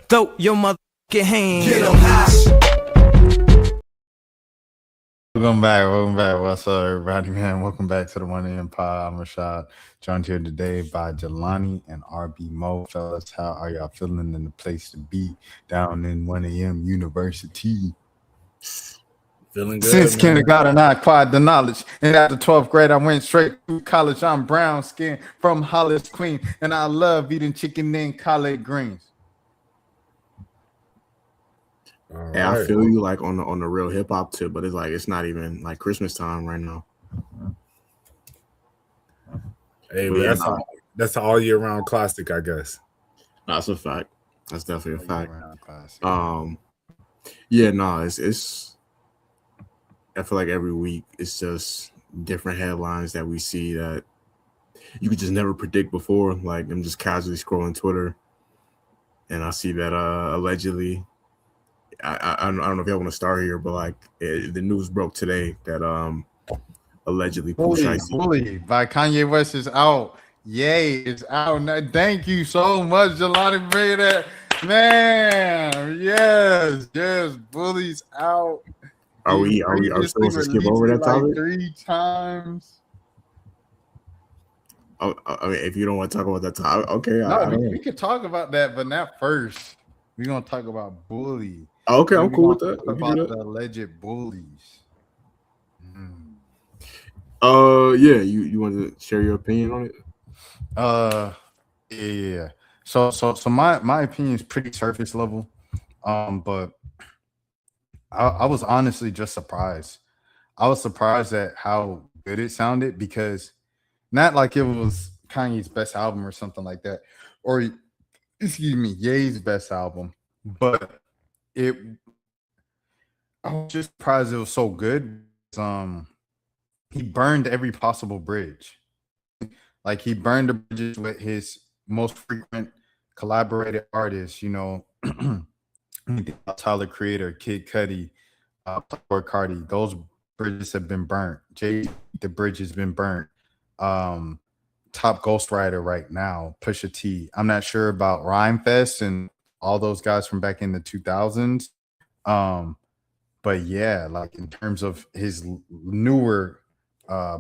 Throw your motherfucking hands. Get 'em high. Welcome back. What's up, everybody, man? Welcome back to the One Empire. I'm Rashad, joined here today by Jelani and RB Mo. Fellas, how are y'all feeling in the place to be down in 1 a.m. University? Feeling good. Since kindergarten, I acquired the knowledge. And after 12th grade, I went straight to college. I'm brown skin from Hollis, Queen. And I love eating chicken and collard greens. Hey, I feel you like on the real hip hop tip, but it's like it's not even like Christmas time right now. Hey, but that's an all year round classic, I guess. That's a fact. That's definitely a fact. It's I feel like every week it's just different headlines that we see that you could just never predict before. Like I'm just casually scrolling Twitter and I see that allegedly I don't know if y'all want to start here, but like the news broke today that allegedly Pooh Shiesty. Bully by Kanye West is out. Yay, it's out now. Thank you so much, Jelani, for that. Man, yes, Bully's out. Are we supposed to skip over that topic? 3 times. Oh, I mean, if you don't want to talk about that topic, okay. We could talk about that, but not first. We're gonna talk about Bully. Okay, I'm cool with that. About the alleged bullies. Yeah, you want to share your opinion on it? Yeah. So my opinion is pretty surface level. But I was honestly just surprised. I was surprised at how good it sounded because not like it was Kanye's best album or something like that, or excuse me, Ye's best album, but I was just surprised it was so good. He burned every possible bridge. Like he burned the bridges with his most frequent collaborated artists, you know, Tyler Creator, Kid Cudi, Playboi Carti. Those bridges have been burnt. The bridge has been burnt. Top ghostwriter right now, Pusha T. I'm not sure about Rhyme Fest and all those guys from back in the 2000s. But yeah, like in terms of his newer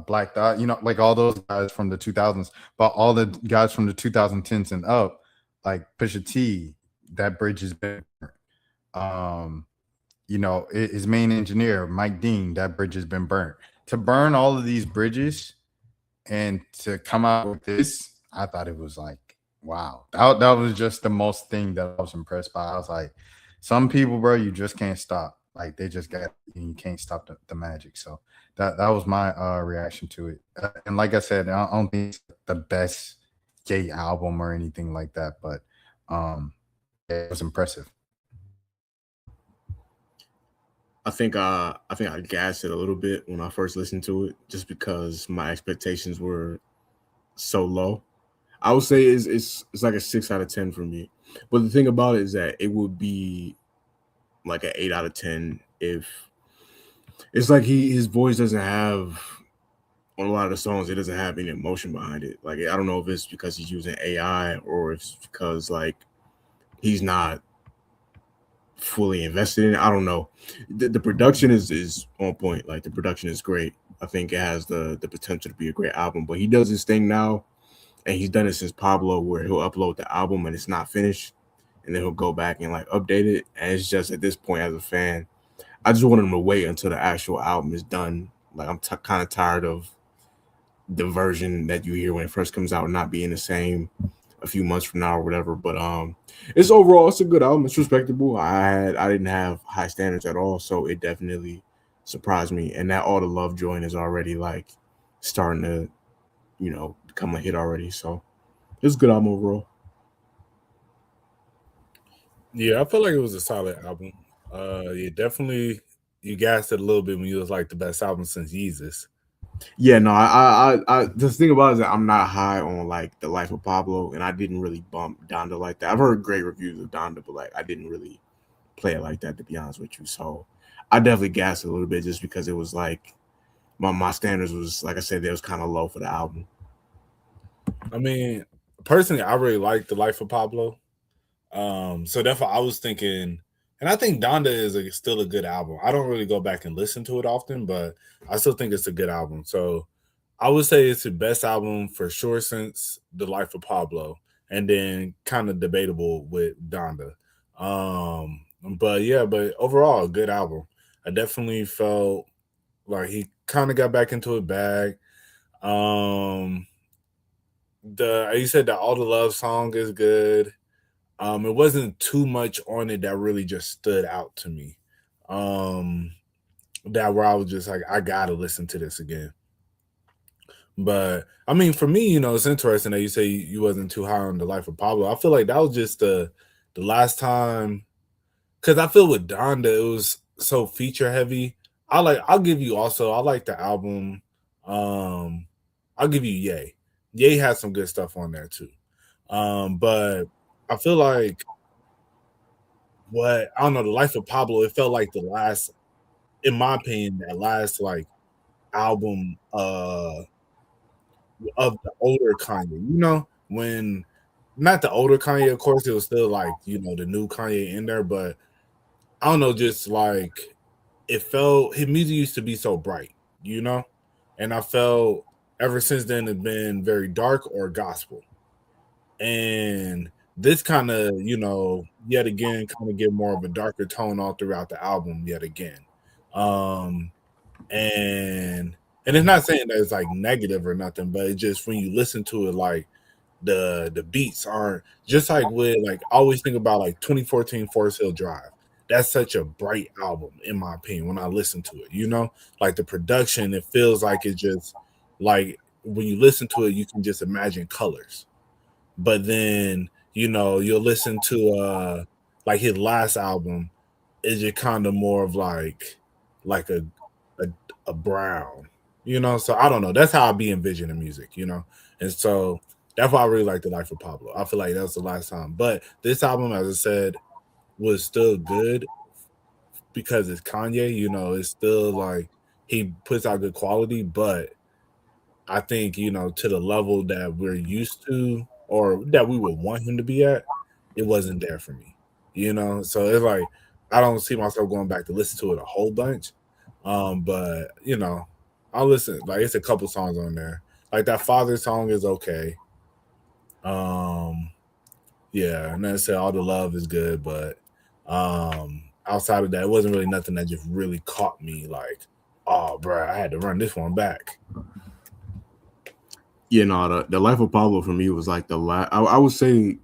Black Thought, you know, like all those guys from the 2000s, but all the guys from the 2010s and up, like Pusha T, that bridge has been burnt. You know, his main engineer, Mike Dean, that bridge has been burnt. To burn all of these bridges and to come out with this, I thought it was like, wow. That was just the most thing that I was impressed by. I was like, some people, bro, you just can't stop. Like they just got, you can't stop the magic. So that was my reaction to it. And like I said, I don't think it's the best Ye album or anything like that, but it was impressive. I think I gassed it a little bit when I first listened to it, just because my expectations were so low. I would say it's like a 6 out of 10 for me. But the thing about it is that it would be like an 8 out of 10 if it's like his voice doesn't have, on a lot of the songs, it doesn't have any emotion behind it. Like I don't know if it's because he's using AI or if it's because like he's not fully invested in it. I don't know. The production is on point. Like the production is great. I think it has the potential to be a great album. But he does his thing now, and he's done it since Pablo, where he'll upload the album and it's not finished, and then he'll go back and like update it. And it's just at this point, as a fan, I just want him to wait until the actual album is done. Like I'm kind of tired of the version that you hear when it first comes out not being the same a few months from now or whatever. But it's overall, it's a good album. It's respectable. I didn't have high standards at all, so it definitely surprised me. And that All the Love joint is already like starting to, you know, become a hit already. So it's a good album overall. Yeah, I feel like it was a solid album. Yeah, definitely you gassed it a little bit when you was like the best album since Yeezus. Yeah, no, I the thing about it is that I'm not high on like the Life of Pablo, and I didn't really bump Donda like that. I've heard great reviews of Donda, but like I didn't really play it like that, to be honest with you. So I definitely gassed it a little bit just because it was like my standards was, like I said, they was kind of low for the album. I mean, personally, I really like the Life of Pablo. So therefore I was thinking, and I think Donda is still a good album. I don't really go back and listen to it often, but I still think it's a good album. So I would say it's the best album for sure since The Life of Pablo, and then kind of debatable with Donda. But yeah, but overall, a good album. I definitely felt like he kind of got back into a bag. Um, the you said that All the Love song is good. It wasn't too much on it that really just stood out to me. Um, that where I was just like, I gotta listen to this again. But I mean, for me, it's interesting that you say you wasn't too high on The Life of Pablo. I feel like that was just the last time, because I feel with Donda it was so feature heavy. I'll give you also I like the album. Um, I'll give you Yay. Yay has some good stuff on there too. But I feel like what I don't know, The Life of Pablo, it felt like the last, in my opinion, that last like album of the older Kanye, when not the older Kanye, of course, it was still like, the new Kanye in there, but I don't know, just like it felt his music used to be so bright, and I felt ever since then it's been very dark or gospel. And this kind of, yet again, kind of get more of a darker tone all throughout the album yet again. Um, and it's not saying that it's like negative or nothing, but it's just when you listen to it, like the beats aren't just like with like I always think about like 2014 Forest Hill Drive. That's such a bright album in my opinion when I listen to it, like the production, it feels like it's just like when you listen to it, you can just imagine colors. But then, you'll listen to like his last album, is just kind of more of like a, a brown, so I don't know. That's how I be envisioning music. And so that's why I really like The Life of Pablo. I feel like that was the last time. But this album, as I said, was still good because it's Kanye, it's still like he puts out good quality, but I think, to the level that we're used to or that we would want him to be at, it wasn't there for me. So it's like I don't see myself going back to listen to it a whole bunch. But I'll listen. Like it's a couple songs on there. Like that Father song is okay. Um, yeah, and then I said All the Love is good, but outside of that, it wasn't really nothing that just really caught me like, oh bro, I had to run this one back. The Life of Pablo for me was like the last. I would say,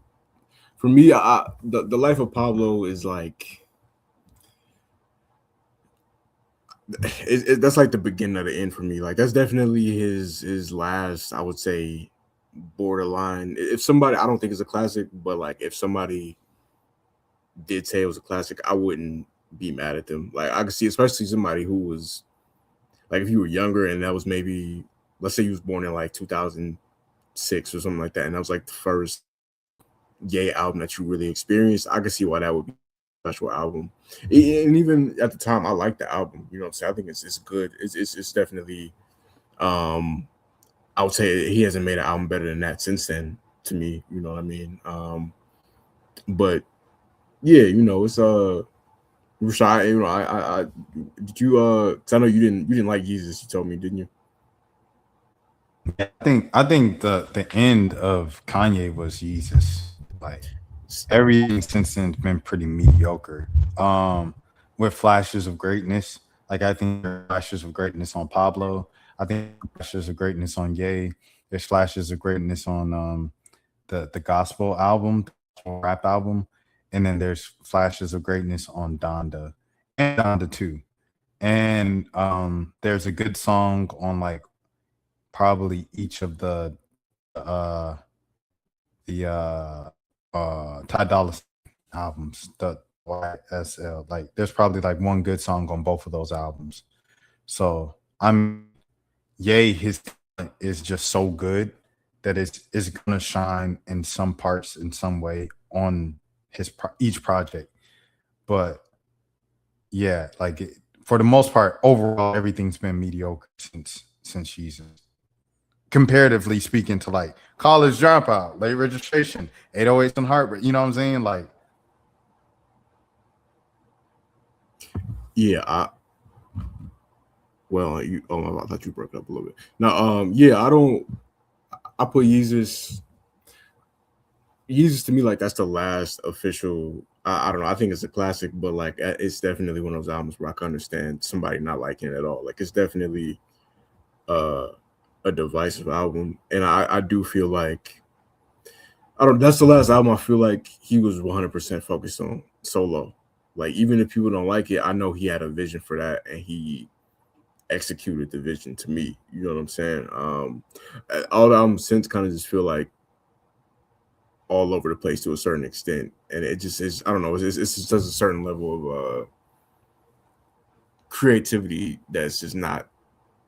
for me, the Life of Pablo is like that's like the beginning of the end for me. Like that's definitely his last. I would say borderline. If somebody, I don't think it's a classic, but like if somebody did say it was a classic, I wouldn't be mad at them. Like I could see, especially somebody who was like if you were younger and that was maybe, let's say you was born in like 2006 or something like that, and that was like the first Ye album that you really experienced. I could see why that would be a special album. And even at the time, I liked the album. You know what I'm saying? I think it's good. It's definitely. I would say he hasn't made an album better than that since then. To me, you know what I mean. But yeah, it's Rashad. I did you 'cause I know you didn't like Jesus. You told me, didn't you? I think the end of Kanye was Jesus. Like everything since then's been pretty mediocre. With flashes of greatness. Like I think there are flashes of greatness on Pablo. I think flashes of greatness on Ye. There's flashes of greatness on the gospel album, rap album, and then there's flashes of greatness on Donda and Donda 2. And there's a good song on like probably each of uh Ty Dolla $ign albums, the YSL. Like there's probably like one good song on both of those albums. So I'm Yay, his talent is just so good that it's gonna shine in some parts in some way on each project. But yeah, like for the most part, overall, everything's been mediocre since Jesus. Comparatively speaking to like college dropout, late registration, 808s and heartbreak. You know what I'm saying? Like Yeah, well, you. Oh, I thought you broke up a little bit. No, yeah, I don't. I put Yeezus. Yeezus to me, like that's the last official. I don't know. I think it's a classic, but like it's definitely one of those albums where I can understand somebody not liking it at all. Like it's definitely uh, a divisive album, and I do feel like I don't. That's the last album I feel like he was 100% focused on solo. Like even if people don't like it, I know he had a vision for that, and he executed the vision. To me, you know what I'm saying? All the albums since kind of just feel like all over the place to a certain extent, and it just is. I don't know. It's just a certain level of creativity that's just not.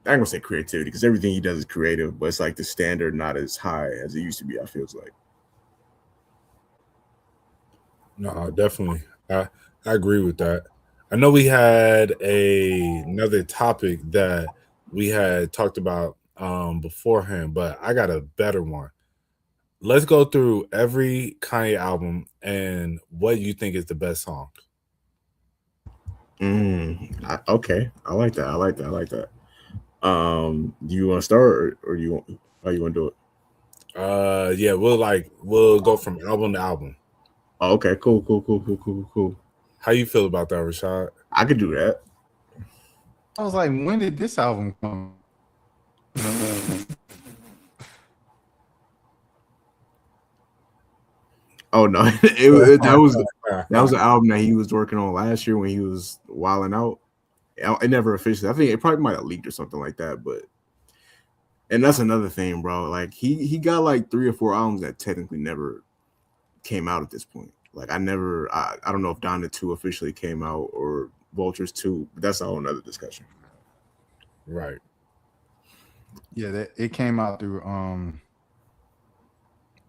I'm gonna say creativity because everything he does is creative, but it's like the standard not as high as it used to be. I feels like. No, definitely. I agree with that. I know we had another topic that we had talked about beforehand, but I got a better one. Let's go through every Kanye album and what you think is the best song. Okay, I like that. I like that. I like that. Do you want to start, or do you want? How you want to do it? Yeah, we'll go from album to album. Oh, okay, cool. How you feel about that, Rashad? I could do that. I was like, when did this album come? Oh no, that was an album that he was working on last year when he was wilding out. It never officially. I think it probably might have leaked or something like that. But and that's another thing, bro. Like he got like 3 or 4 albums that technically never came out at this point. Like I don't know if Donda 2 officially came out or Vultures 2, but that's a whole nother discussion. Right. Yeah, it came out through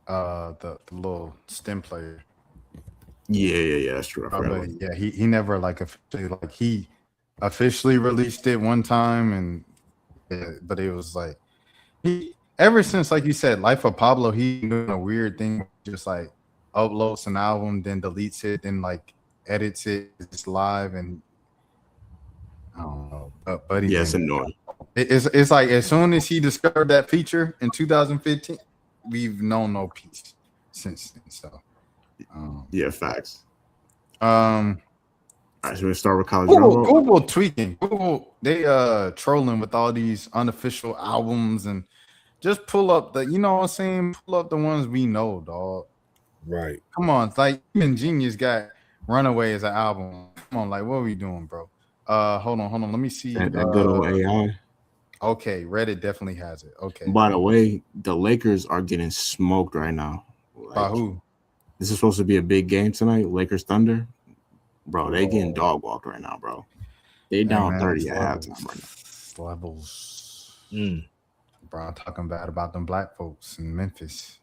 the little stem player. Yeah, that's true. But yeah, he never like he officially released it one time, and yeah, but it was like he ever since, like you said, Life of Pablo, he doing a weird thing, just like uploads an album, then deletes it, then like edits it, it's live, and I don't know, but yeah, it's annoying. It's like as soon as he discovered that feature in 2015, we've known no peace since then. So yeah, facts. All right, so we start with College Dropout. Dropout. Google tweaking. Google, they trolling with all these unofficial albums, and just pull up the, you know what I'm saying? Pull up the ones we know, dog. Right. Come on, it's like even Genius got Runaway as an album. Come on, like what are we doing, bro? Hold on. Let me see. That good old AI. Okay, Reddit definitely has it. Okay. By the way, the Lakers are getting smoked right now. Like, by who? This is supposed to be a big game tonight. Lakers Thunder. Bro, they getting dog walked right now, bro. They down 30 at halftime right now. Levels. Bro, I'm talking bad about them black folks in Memphis.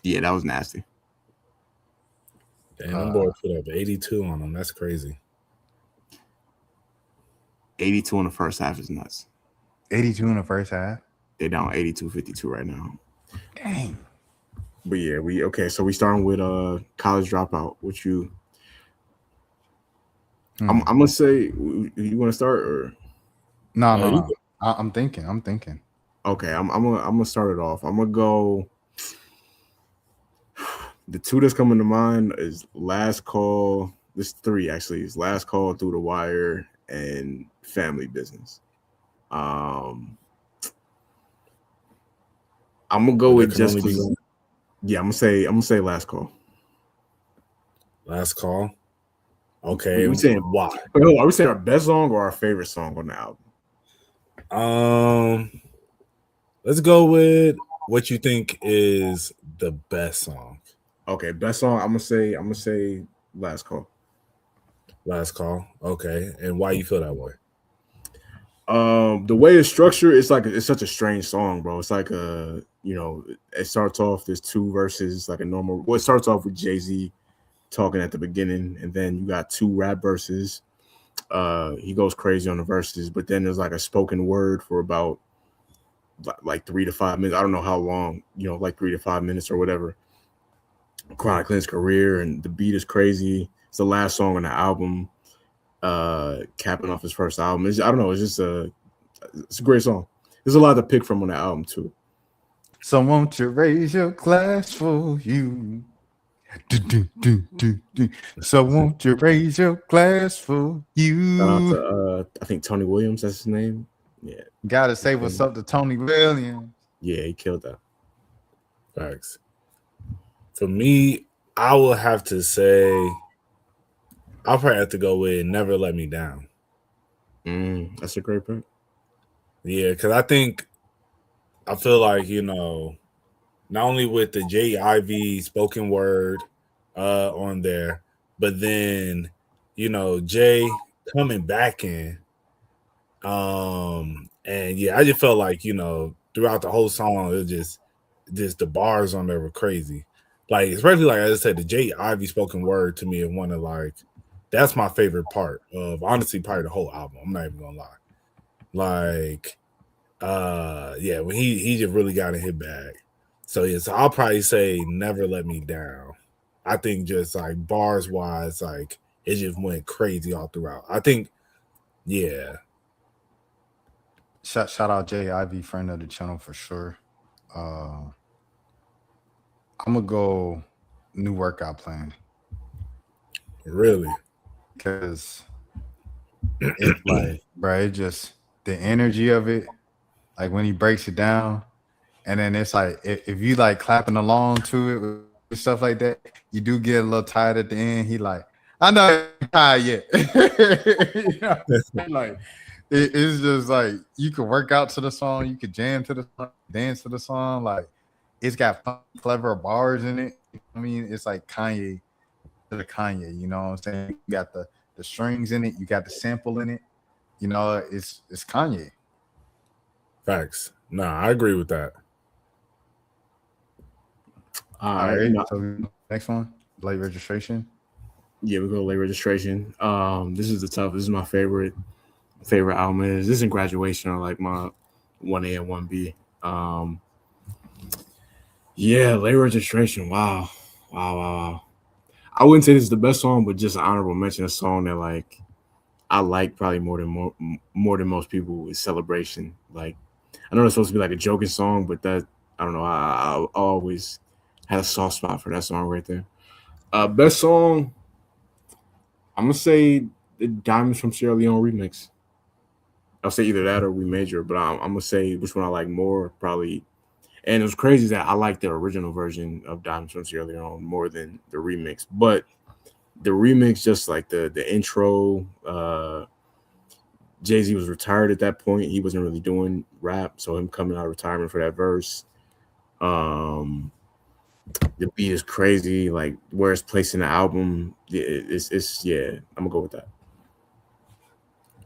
Yeah, that was nasty. Damn, them boys put up 82 on them. That's crazy. 82 in the first half is nuts. 82 in the first half? They down 82-52 right now. Dang. But yeah, so we starting with College Dropout. What you I'm gonna say, you want to start or no. I'm thinking. Okay, I'm gonna start it off. I'm gonna go. The 2 that's coming to mind is Last Call. There's 3 actually. It's Last Call, Through the Wire, and Family Business. I'm gonna go with just. Yeah, I'm gonna say Last Call. Last Call. Okay, we saying why? Are we saying our best song or our favorite song on the album? Let's go with what you think is the best song. Okay, best song. I'm gonna say Last Call. Last Call. Okay, and why you feel that way? The way it's structured, it's such a strange song, bro. It's like it starts off, there's 2 verses, like a normal. Well, it starts off with Jay-Z talking at the beginning, and then you got 2 rap verses. He goes crazy on the verses, but then there's like a spoken word for about like 3 to 5 minutes. I don't know how long, like 3 to 5 minutes or whatever. Chronicling his career, and the beat is crazy. It's the last song on the album. capping off his first album. I don't know. It's a great song. There's a lot to pick from on that album too. So won't you raise your glass for you? So won't you raise your glass for you? Shout out to I think Tony Williams, that's his name. Yeah. Gotta say what's up to Tony Williams. Yeah, he killed that. Facts. For me, I will have to say I'll probably have to go with Never Let Me Down. That's a great pick. Yeah, because I feel like, not only with the J.I.V. spoken word on there, but then, Jay coming back in. And yeah, I just felt like, throughout the whole song, it was just the bars on there were crazy. Like, especially like I said, the J.I.V. spoken word to me is one of that's my favorite part of honestly probably the whole album. I'm not even gonna lie. Yeah, when he just really got in his bag. So yeah, so I'll probably say Never Let Me Down. I think just like bars wise, like it just went crazy all throughout. I think, yeah. Shout out J.I.V., friend of the channel for sure. I'm gonna go New Workout Plan. Really? Because it's like, bro, it just the energy of it, like when he breaks it down, and then it's like if you like clapping along to it with stuff like that, you do get a little tired at the end. He like, I know I'm tired yet. Like it's just like you can work out to the song, you could jam to the song, dance to the song. Like it's got fun, clever bars in it. I mean, it's like Kanye to the Kanye. You know what I'm saying? You got the strings in it, you got the sample in it. It's Kanye. Facts. Nah, I agree with that. All right. So next one, Late Registration. Yeah, we go Late Registration. This is this is my favorite album. This isn't Graduation or like my 1A and 1B. Yeah, Late Registration. Wow. I wouldn't say this is the best song, but just an honorable mention, a song that like I like probably more than most people is Celebration. Like I know it's supposed to be like a joking song, but that I don't know. I always had a soft spot for that song right there. Best song, I'm gonna say the Diamonds from Sierra Leone remix. I'll say either that or We Major, but I'm gonna say which one I like more probably. And it was crazy that I like the original version of Diamonds from Sierra Leone more than the remix. But the remix, just like the intro, Jay-Z was retired at that point. He wasn't really doing rap, so him coming out of retirement for that verse. The beat is crazy, like where it's placed in the album. It's yeah, I'm gonna go with that.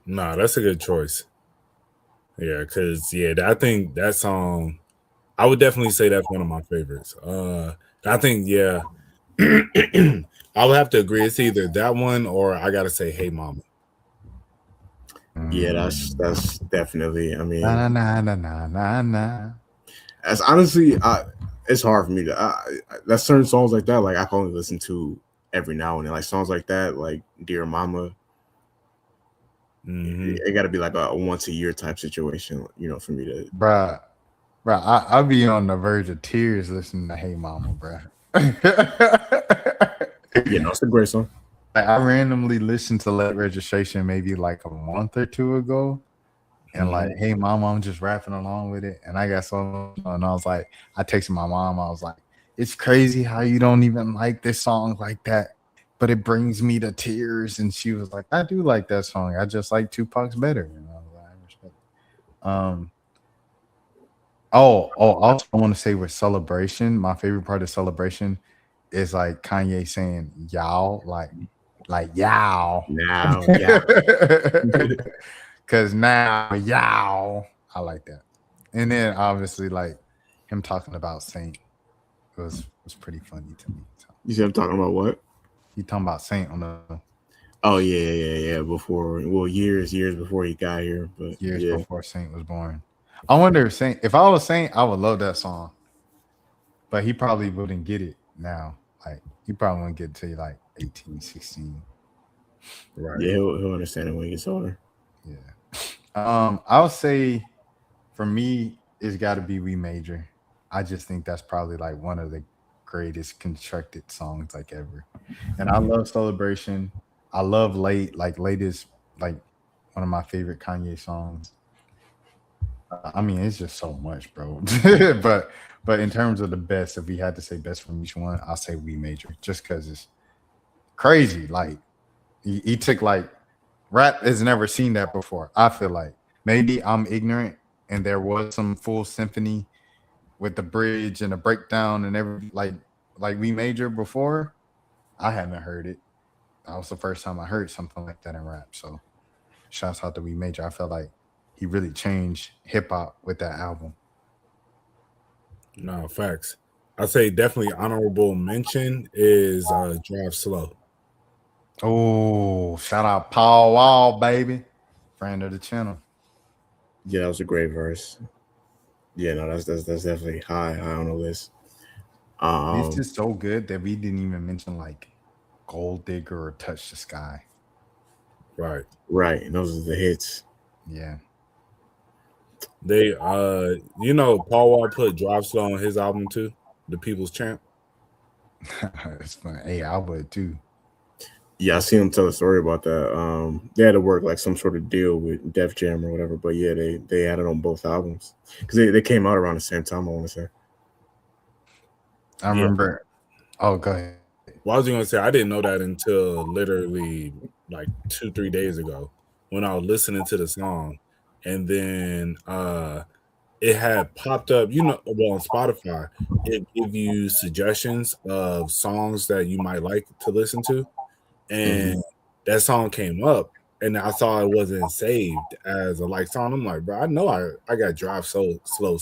Nah, that's a good choice. Yeah, because I think that song, I would definitely say that's one of my favorites. I think I would have to agree. It's either that one or I gotta say Hey Mama. Yeah, that's definitely. I mean, Nah. As honestly, it's hard for me to. That's certain songs like that. Like I can only listen to every now and then. Like songs like that, like Dear Mama. It got to be like a once a year type situation, for me to. Bruh, I'll be on the verge of tears listening to Hey Mama, bruh. It's a great song. Like, I randomly listened to Late Registration maybe like a month or two ago, and like, Hey Mama, I'm just rapping along with it, and I got so, and I was like, I texted my mom, I was like, it's crazy how you don't even like this song like that, but it brings me to tears. And she was like, I do like that song, I just like Tupac's better. I was like, I respect it. Also I want to say with Celebration, my favorite part of Celebration is like Kanye saying y'all, like y'all Now, because now y'all, I like that. And then obviously like him talking about Saint was pretty funny to me. So. You said I'm talking about what? He talking about Saint on the. Oh yeah. Before, years before he got here, but years before Saint was born. I wonder if I was Saint, I would love that song, but he probably wouldn't get it now. Like he probably wouldn't get it till like 18, 16. Right. Yeah, he'll understand it when he gets older. Yeah. I'll say for me, it's got to be We Major. I just think that's probably like one of the greatest constructed songs like ever. And I love Celebration. I love Late. Like Late is like one of my favorite Kanye songs. I mean, it's just so much, bro. but in terms of the best, if we had to say best from each one, I'll say We Major, just because it's crazy. Like he took like rap has never seen that before. I feel like maybe I'm ignorant, and there was some full symphony with the bridge and the breakdown and every like We Major before. I haven't heard it. That was the first time I heard something like that in rap. So shouts out to We Major. I felt like he really changed hip hop with that album. No, facts. I'd say definitely honorable mention is Drive Slow. Oh, shout out Paul Wall, baby. Friend of the channel. Yeah, that was a great verse. Yeah, no, that's definitely high on the list. He's Um, just so good that we didn't even mention like Gold Digger or Touch the Sky. Right. right, and those are the hits. Yeah. They Paul Wall put Drive Slow on his album too, The People's Champ. It's fun. Hey, I would too. Yeah, I seen him tell a story about that. They had to work like some sort of deal with Def Jam or whatever, but yeah, they had it on both albums because they came out around the same time. I want to say. I remember. Oh, go ahead. Well, I was gonna say I didn't know that until literally like 2-3 days ago when I was listening to the song, and then it had popped up. Well, on Spotify, it give you suggestions of songs that you might like to listen to, and that song came up, and I saw it wasn't saved as a like song. I'm like, bro, I know I got Drive So Slow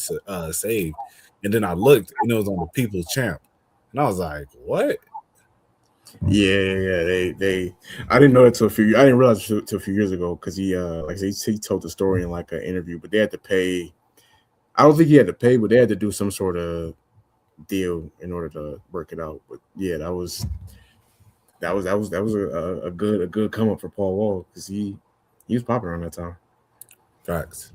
saved, and then I looked, and it was on the People's Champ, and I was like, what? Yeah. They. I didn't know that till a few. I didn't realize it till a few years ago because he like he told the story in like an interview, but they had to pay. I don't think he had to pay, but they had to do some sort of deal in order to work it out. But yeah, that was a good come up for Paul Wall because he was popular around that time. Facts.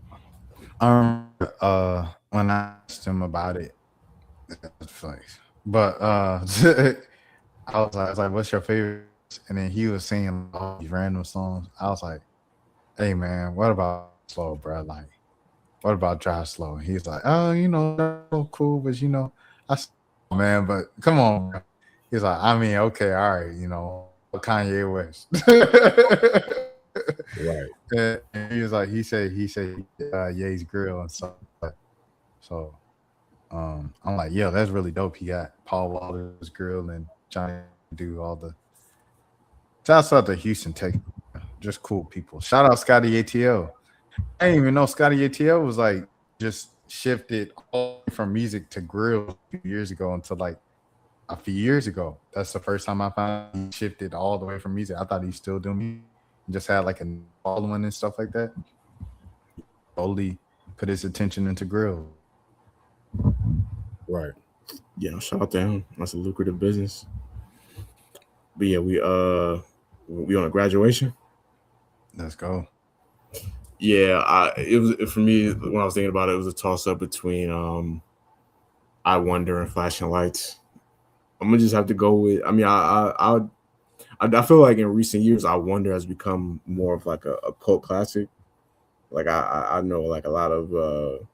When I asked him about it, flex. But I was like, "What's your favorite?" And then he was saying all these random songs. I was like, "Hey man, what about slow, bro? Like, what about Drive Slow?" And he's like, "Oh, that's so cool, but man, but come on, bro." He's like, "I mean, okay, all right, Kanye West." Right. And he was like, he said, Ye's grill and stuff. So, I'm like, yo, that's really dope. He got Paul Waller's grill and Johnny do all the. Shouts out to Houston, Texas. Just cool people. Shout out Scotty ATL. I didn't even know Scotty ATL was like just shifted all from music to grill a few years ago until like a few years ago. That's the first time I found he shifted all the way from music. I thought he's still doing music. He just had like a following and stuff like that. Only put his attention into grill. Right. Yeah, shout out to him. That's a lucrative business. But yeah, we on a graduation. Let's go. Yeah, it was for me when I was thinking about it. It was a toss up between I Wonder and Flashing Lights. I'm gonna just have to go with. I mean, I feel like in recent years, I Wonder has become more of like a cult classic. Like I know like a lot of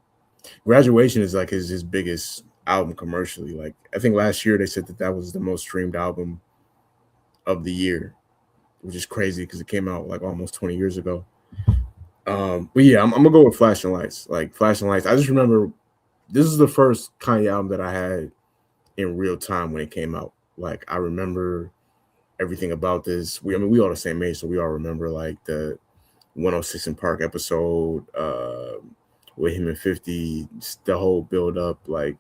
Graduation is like his biggest album commercially. Like I think last year they said that was the most streamed album of the year, which is crazy because it came out like almost 20 years ago. But yeah, I'm gonna go with Flashing Lights. Like Flashing Lights, I just remember this is the first Kanye album that I had in real time when it came out. Like I remember everything about this. We all the same age, so we all remember like the 106 in Park episode with him and 50, the whole build up. Like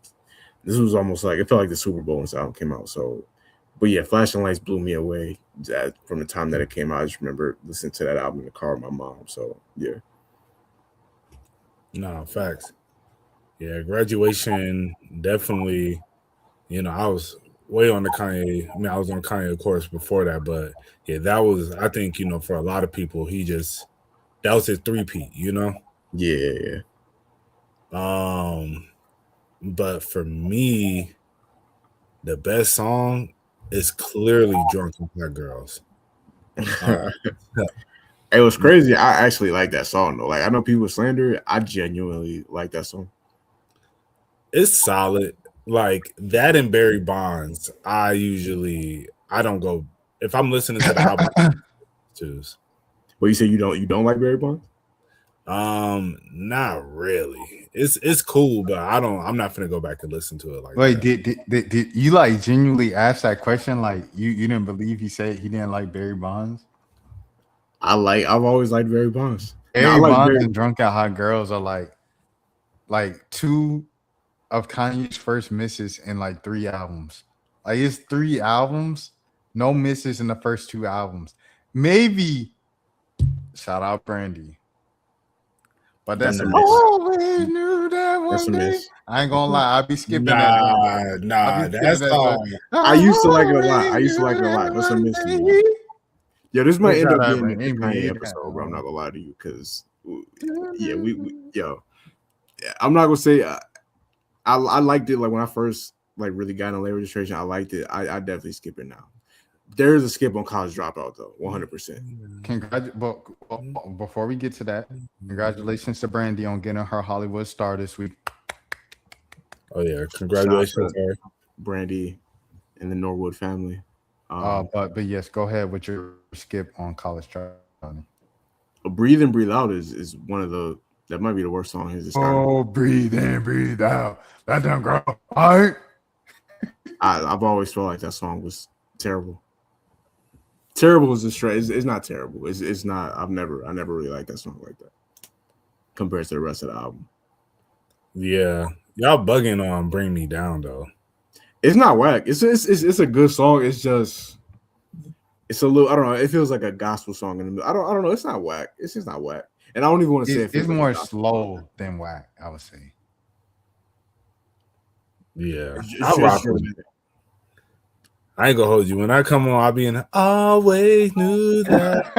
this was almost like it felt like the Super Bowl when this album came out. So, but yeah, Flashing Lights blew me away from the time that it came out. I just remember listening to that album in the car with my mom. So yeah. No, facts. Yeah, Graduation definitely. I was way on the Kanye. I mean, I was on Kanye, of course, before that, but yeah, that was. I think for a lot of people, that was his three-peat. Yeah. But for me, the best song is clearly "Drunk and Hot Girls." It was crazy. I actually like that song though. Like I know people slander it. I genuinely like that song. It's solid. Like that and Barry Bonds. I don't go if I'm listening to the album. Choose. Well, you say you don't like Barry Bonds? Not really. It's cool, but I'm not gonna go back and listen to it like Wait, that. did you like genuinely ask that question? Like you didn't believe he said he didn't like Barry Bonds? I've always liked Barry Bonds. Barry Bonds and Drunk and Hot Girls are like two of Kanye's first misses in like 3 albums. Like it's 3 albums, no misses in the first 2 albums. Maybe shout out Brandy. But that's a miss. Always knew that one day. I ain't gonna lie, I'll be skipping that. Nah, that's song. I used to like it a lot. That's a miss. Yeah, this might end up being an Kanye episode, bro. I'm not gonna lie to you, because I'm not gonna say I liked it like when I first like really got in late registration. I liked it. I definitely skip it now. There is a skip on College Dropout though, 100%. Before we get to that, congratulations to Brandy on getting her Hollywood star this week. Oh yeah, congratulations, Brandy and the Norwood family. But yes, go ahead with your skip on College Dropout. Breathe In, Breathe Out is one of that might be the worst song he's started. Oh, breathe in, breathe out. That damn girl. All right. I've always felt like that song was terrible. Terrible is a straight. It's not terrible. It's not. I never really liked that song like that compared to the rest of the album. Yeah, y'all bugging on "Bring Me Down" though. It's not whack. It's a good song. It's just it's a little. I don't know. It feels like a gospel song in the middle. I don't know. It's not whack. It's just not whack. And I don't even want to say it's more slow than whack. I would say. Yeah, I ain't gonna hold you. When I come on, I'll be in. Always knew that.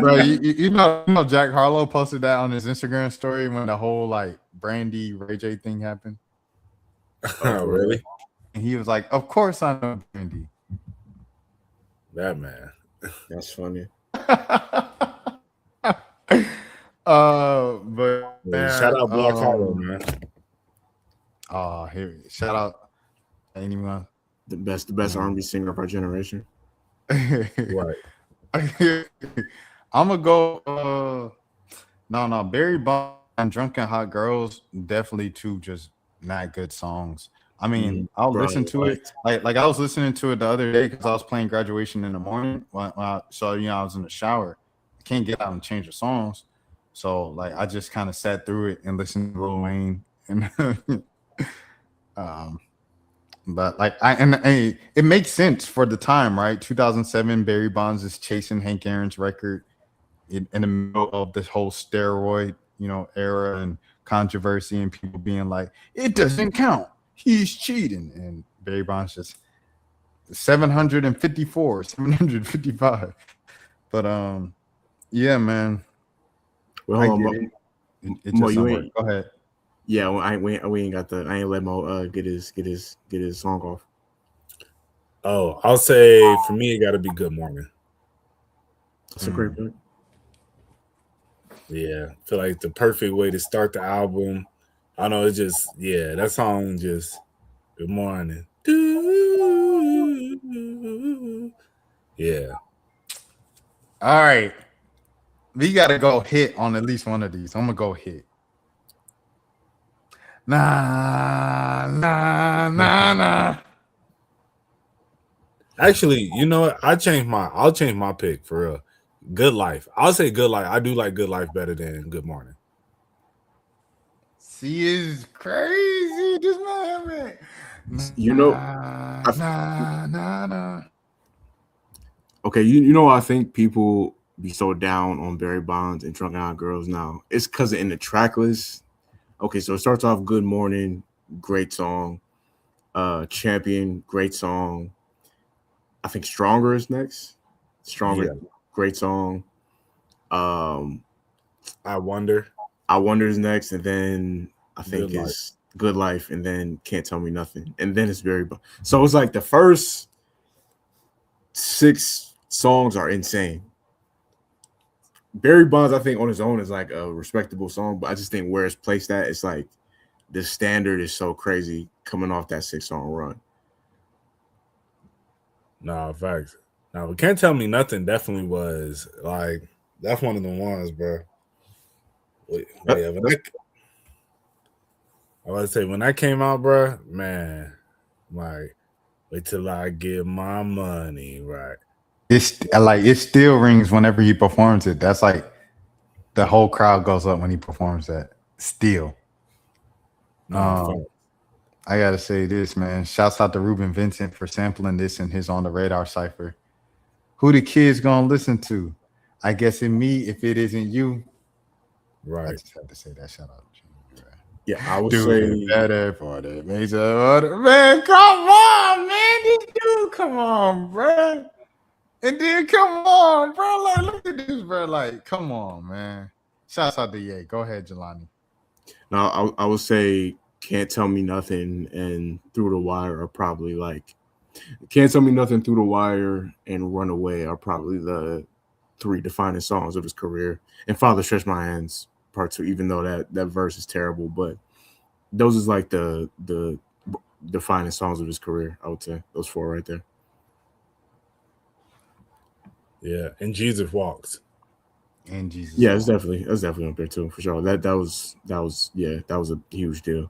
Bro, you know, Jack Harlow posted that on his Instagram story when the whole like Brandy Ray J thing happened. Oh, really? And he was like, "Of course I know Brandy." That man. That's funny. But man, shout out Black Harlow, man. Here, shout out anyone. The best R&B singer of our generation. Right. I'm gonna go. No. Barry Bonds and Drunk and Hot Girls, definitely two just not good songs. I mean, I'll listen to it. Like I was listening to it the other day because I was playing Graduation in the morning. So I was in the shower. I can't get out and change the songs. So like I just kind of sat through it and listened to Lil Wayne and but like it makes sense for the time, right? 2007, Barry Bonds is chasing Hank Aaron's record in the middle of this whole steroid, era and controversy, and people being like, it doesn't count, he's cheating, and Barry Bonds just 754, 755. But yeah, man. Well, go ahead. Yeah, well, we ain't got I ain't let Mo get his song off. Oh, I'll say for me it gotta be Good Morning. That's a great pick. Yeah, I feel like the perfect way to start the album. I don't know, it's just that song just Good Morning. Yeah. All right. We gotta go hit on at least one of these. I'm gonna go hit. Nah. Actually, you know what? I'll change my pick for real. Good Life. I'll say Good Life. I do like Good Life better than Good Morning. See, is crazy. This man. Nah. Okay, you know I think people be so down on Barry Bonds and Drunk and Hot Girls now. It's because in the track list. Okay, so it starts off Good Morning, great song. Champion, great song. I think Stronger is next. Stronger, great song. I Wonder. I Wonder is next, and then I think it's Good Life, and then Can't Tell Me Nothing, and then it's So it's like the first 6 songs are insane. Barry Bonds, I think on his own is like a respectable song, but I just think where it's placed at, it's like the standard is so crazy coming off that 6-song run. No, facts. Now, but Can't Tell Me Nothing definitely was like that's one of the ones, bro. I was say when that came out, bro, man, like wait till I get my money, right? It's like it still rings whenever he performs it. That's like the whole crowd goes up when he performs that. Still. No, I gotta say this, man. Shouts out to Ruben Vincent for sampling this in his On the Radar cipher. Who the kids gonna listen to? I guess in me, if it isn't you. Right. I just had to say that. Shout out. Yeah, I would say better for the major order. Man, come on, man. This dude, come on, bro. And then come on, bro. Like, look at this, bro. Like, come on, man. Shouts out to Ye. Go ahead, Jelani. No, I would say Can't Tell Me Nothing and Through the Wire are probably like Can't Tell Me Nothing, Through the Wire, and Runaway are probably the 3 defining songs of his career. And Father Stretch My Hands Part 2, even though that verse is terrible, but those is like the defining songs of his career. I would say those 4 right there. Yeah, and Jesus Walks. And Jesus. Yeah, that's definitely up there too, for sure. That was a huge deal.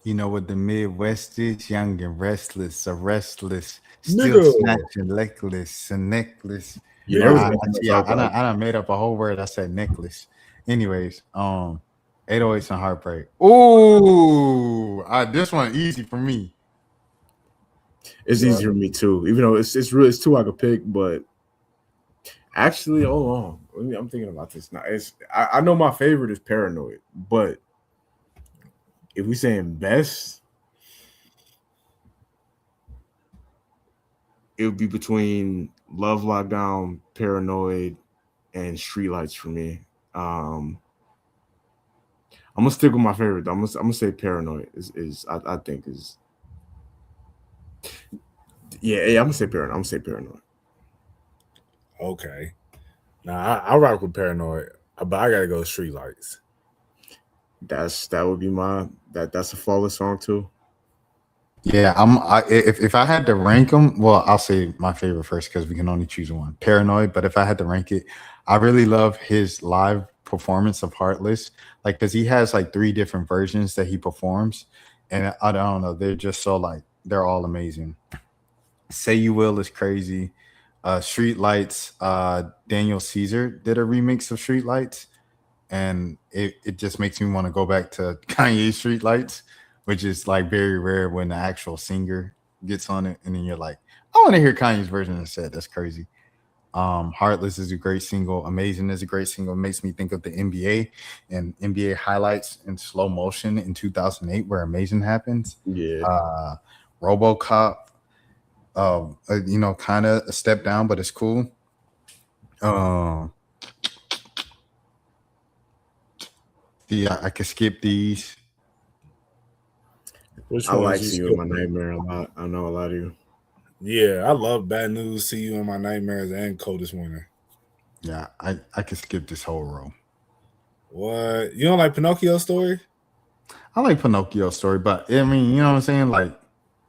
You know what the Midwest is? Young and restless, a restless, still snatching necklace, a necklace. Yeah, I done made up a whole word. I said necklace. Anyways, 808s and Heartbreak. Ooh, this one easy for me. It's easy for me too, even though it's 2 I could pick, but actually, hold on. I'm thinking about this now. I know my favorite is Paranoid, but if we saying best, it would be between Love Lockdown, Paranoid, and Streetlights for me. I'm gonna stick with my favorite. I'm gonna say Paranoid I think is. Yeah, I'm gonna say Paranoid. Okay. Now I rock with Paranoid, but I gotta go Streetlights. That would be that's a flawless song too. Yeah, if I had to rank them, well, I'll say my favorite first because we can only choose one. Paranoid, but if I had to rank it, I really love his live performance of Heartless, like because he has like 3 different versions that he performs, and I don't know, they're just so like they're all amazing. Say You Will is crazy. Streetlights, Daniel Caesar did a remix of Streetlights, and it just makes me want to go back to Kanye Streetlights, which is like very rare when the actual singer gets on it, and then you're like, I want to hear Kanye's version instead. That's crazy. Heartless is a great single. Amazing is a great single. It makes me think of the NBA and NBA highlights in slow motion in 2008 where Amazing happens. Yeah. RoboCop, kind of a step down, but it's cool. I could skip these. I like See You in My Nightmare a lot. I know a lot of you. Yeah, I love Bad News, See You in My Nightmares, and Coldest Winter. Yeah, I could skip this whole row. What? You don't like Pinocchio Story? I like Pinocchio Story, but I mean, you know what I'm saying? Like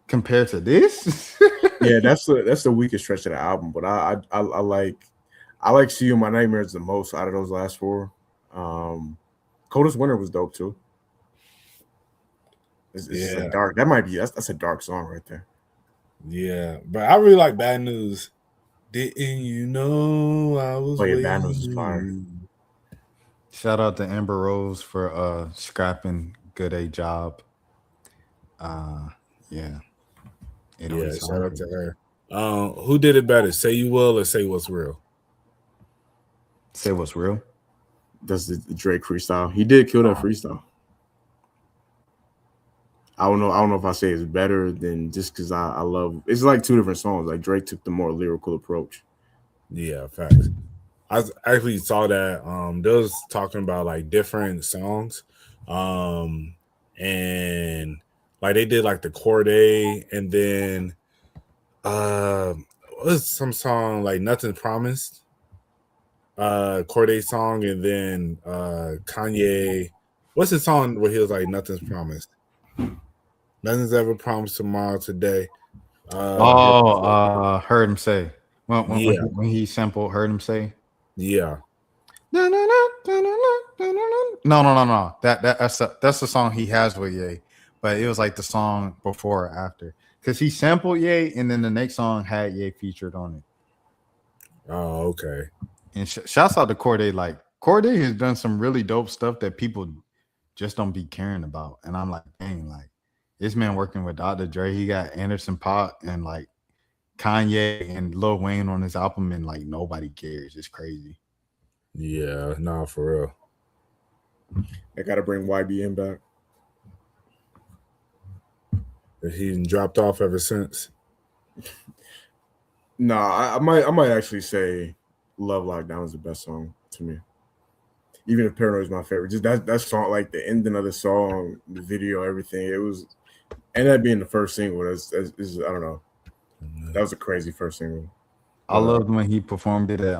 compared to this, yeah, that's the weakest stretch of the album. But I like See You in My Nightmares the most out of those last 4. Coldest Winter was dope too. It's a dark. That might be that's a dark song right there. Yeah, but I really like Bad News. Didn't you know I was? Oh yeah, Bad News is fire. Shout out to Amber Rose for scrapping Good A Job. Yeah. Shout out to her. Who did it better, Say You Will or Say What's Real? Say What's Real. That's the Drake freestyle. He did kill that freestyle. I don't know if I say it's better than just because I love. It's like two different songs. Like Drake took the more lyrical approach. Yeah, facts. Actually saw that they was talking about like different songs. And like they did like the Corday and then what's some song like Nothing Promised? Corday song and then Kanye. What's the song where he was like Nothing's Promised? Nothing's ever promised tomorrow today. Heard him say. Yeah. When he sampled Heard him say. Yeah. No. That's the song he has with Ye, but it was like the song before or after because he sampled Ye, and then the next song had Ye featured on it. Oh, okay. And shouts out to Corday. Like Corday has done some really dope stuff that people just don't be caring about, and I'm like, dang, like this man working with Dr. Dre, he got Anderson .Paak and like Kanye and Lil Wayne on his album, and like nobody cares. It's crazy. Yeah, nah, for real. I gotta bring YBN back. He dropped off ever since. Nah, I might actually say Love Lockdown is the best song to me. Even if Paranoid is my favorite, just that song, like the ending of the song, the video, everything. It was, and that being the first single, is I don't know. That was a crazy first single. I loved when he performed it at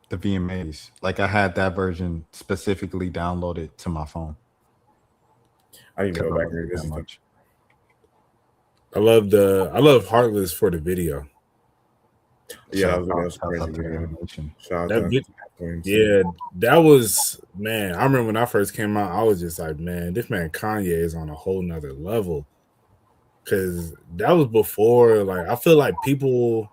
the VMAs. Like I had that version specifically downloaded to my phone. I need to go back and revisit that. I love Heartless for the video. Yeah, that was crazy video. That was, man. I remember when I first came out, I was just like, man, this man Kanye is on a whole nother level. Cause that was before, like, I feel like people,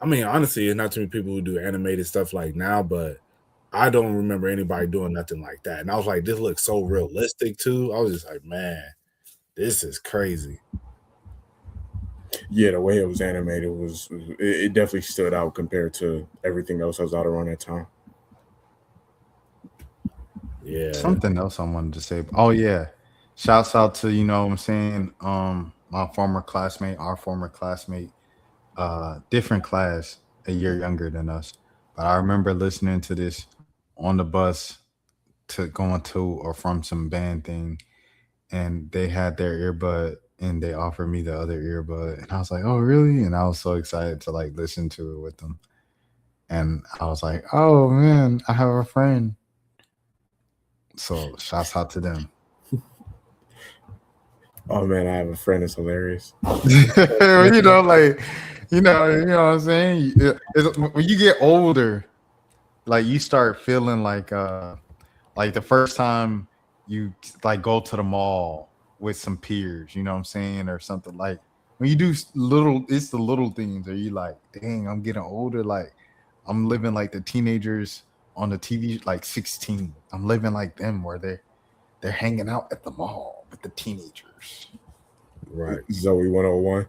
I mean, honestly, it's not too many people who do animated stuff like now, but I don't remember anybody doing nothing like that. And I was like, this looks so realistic too. I was just like, man, this is crazy. Yeah, the way it was animated it definitely stood out compared to everything else that was out around that time. Yeah. Something else I wanted to say. Oh yeah. Shouts out to, you know what I'm saying, our former classmate, different class, a year younger than us. But I remember listening to this on the bus to going to or from some band thing, and they had their earbud and they offered me the other earbud, and I was like, oh really? And I was so excited to like listen to it with them. And I was like, oh man, I have a friend. So shouts out to them. Oh man, I have a friend that's hilarious. You know, like, you know what I'm saying? When you get older, like you start feeling like the first time you like go to the mall with some peers, you know what I'm saying, or something. Like when you do it's the little things, or you like, dang, I'm getting older. Like I'm living like the teenagers on the TV, like 16. I'm living like them, where they're hanging out at the mall with the teenagers. Right. Zoe 101.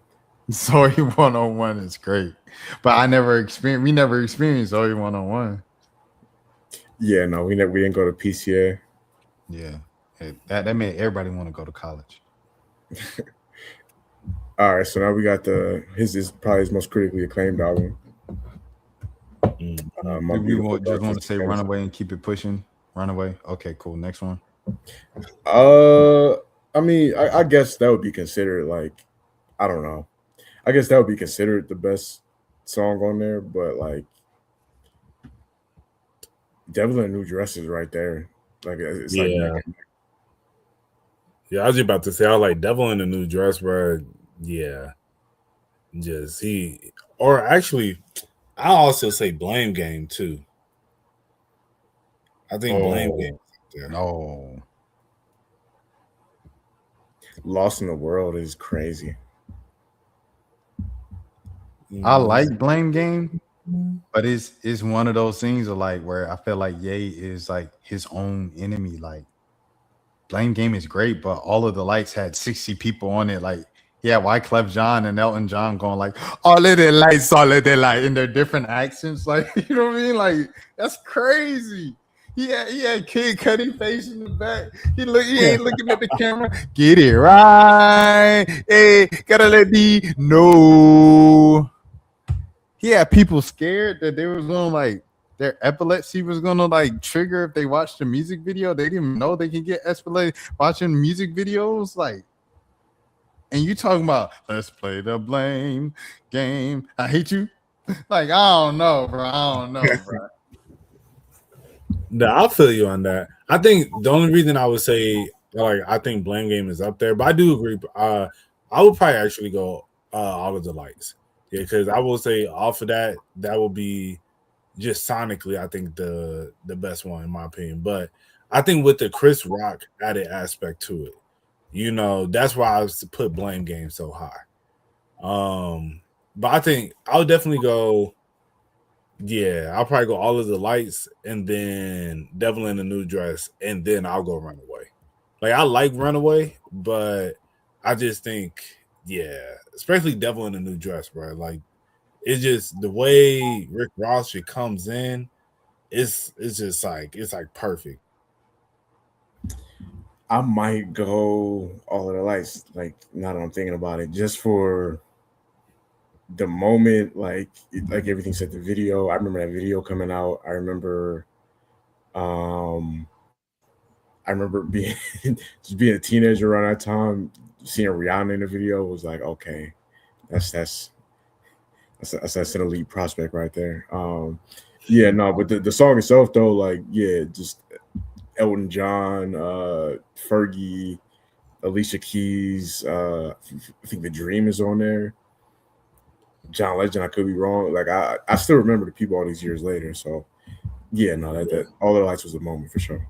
Zoe 101 is great. But we never experienced Zoe 101. Yeah, no, we didn't go to PCA. Yeah. That made everybody want to go to college. All right, so now we got his is probably his most critically acclaimed album. You just want to say Runaway and keep it pushing? Runaway? Okay, cool. Next one. I mean, I guess that would be considered, like, I don't know. I guess that would be considered the best song on there, but like Devil in a New Dress is right there. Like it's like I was about to say I like Devil in a New Dress, bro. Yeah. Just I'll also say Blame Game too. I think Blame Game. Yeah. No. Lost in the World is crazy. I like Blame Game, but it's one of those things of like where I feel like Ye is like his own enemy. Like Blame Game is great, but all of the lights had 60 people on it. Like, yeah, Wyclef Jean and Elton John going like all of the lights in their different accents. Like, you know what I mean? Like, that's crazy. He had Kid Cudi face in the back. He ain't looking at the camera. Get it right. Hey, gotta let me know. He had people scared that they was gonna like their epilepsy was gonna like trigger if they watched the music video. They didn't know they can get epilepsy watching music videos. Like, and you talking about let's play the blame game. I hate you. Like, I don't know, bro. No, I'll feel you on that. I think the only reason I would say like I think Blame Game is up there, but I do agree. I would probably actually go All of the Lights. Yeah, because I will say off of that will be just sonically, I think the best one in my opinion. But I think with the Chris Rock added aspect to it, you know, that's why I was put Blame Game so high. But I think I'll definitely go. Yeah, I'll probably go All of the Lights and then Devil in a New Dress, and then I'll go Runaway. Like I like Runaway, but I just think, yeah, especially Devil in a New Dress, bro. Like it's just the way Rick Ross shit comes in, it's just like it's like perfect. I might go All of the Lights. Like now that I'm thinking about it, just for the moment, like everything said, the video. I remember that video coming out. I remember being just being a teenager around that time, seeing Rihanna in the video was like, okay, that's an elite prospect right there. Yeah, no, but the song itself though, like, yeah, just Elton John, Fergie, Alicia Keys, I think The Dream is on there. John Legend, I could be wrong. Like I still remember the people all these years later. So yeah, no, that All of the Lights was a moment for sure.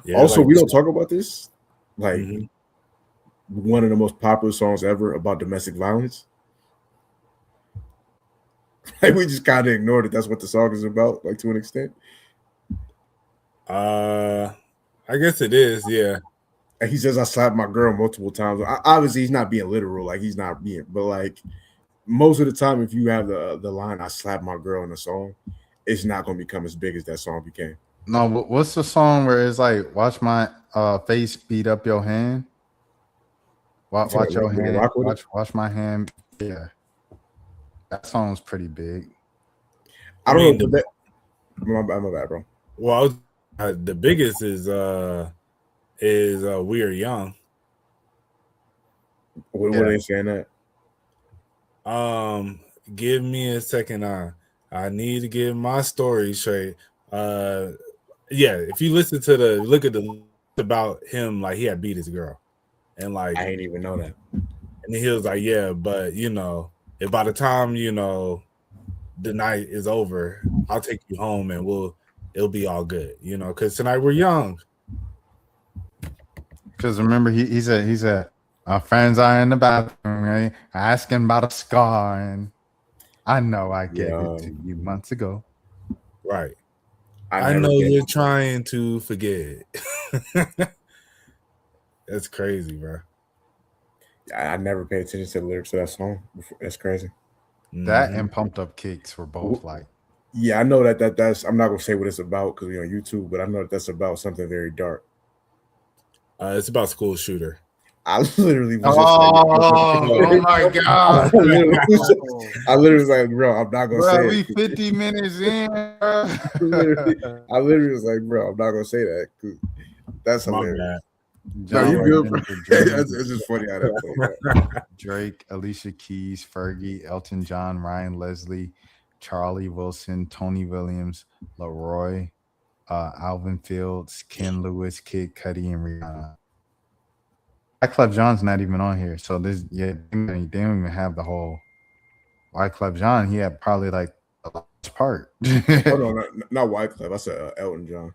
Yeah, also, like, we don't talk about this. Like one of the most popular songs ever about domestic violence. Like we just kind of ignored it. That's what the song is about, like to an extent. I guess it is, yeah. And he says I slapped my girl multiple times. Obviously, he's not being literal, like he's not being, but like most of the time, if you have the line "I slapped my girl" in a song, it's not going to become as big as that song became. No, what's the song where it's like, watch my face beat up your hand? Watch your hand. Watch my hand. Yeah. That song's pretty big. I don't know. My bad, bro. Well, the biggest is We Are Young. What are they saying that? Give me a second. I need to get my story straight. Yeah, if you listen to look at the about him, like he had beat his girl, and like I didn't even know that. And he was like, yeah, but you know, if by the time you know the night is over, I'll take you home and it'll be all good, you know, because tonight we're young. Because remember, he said, our friends are in the bathroom, right? Asking about a scar, and I know I gave it to you months ago. Right. I know you're trying to forget. That's crazy, bro. I never paid attention to the lyrics to that song before. That's crazy. That and Pumped Up Kicks were both like. Yeah, I know that's. I'm not gonna say what it's about because we're on YouTube, but I know that's about something very dark. It's about school shooter. I literally was oh my god! I literally was like, bro, I'm not gonna say we it. 50 minutes in. I literally was like, bro, I'm not gonna say that. That's hilarious. No, you good, bro. It's just funny how that played out. Drake, Alicia Keys, Fergie, Elton John, Ryan Leslie, Charlie Wilson, Tony Williams, Leroy, Alvin Fields, Ken Lewis, Kid Cudi, and Rihanna. Wyclef Jean's not even on here, so this they don't even have the whole Wyclef Jean. He had probably like the last part. Hold on, not Wyclef. I said Elton John.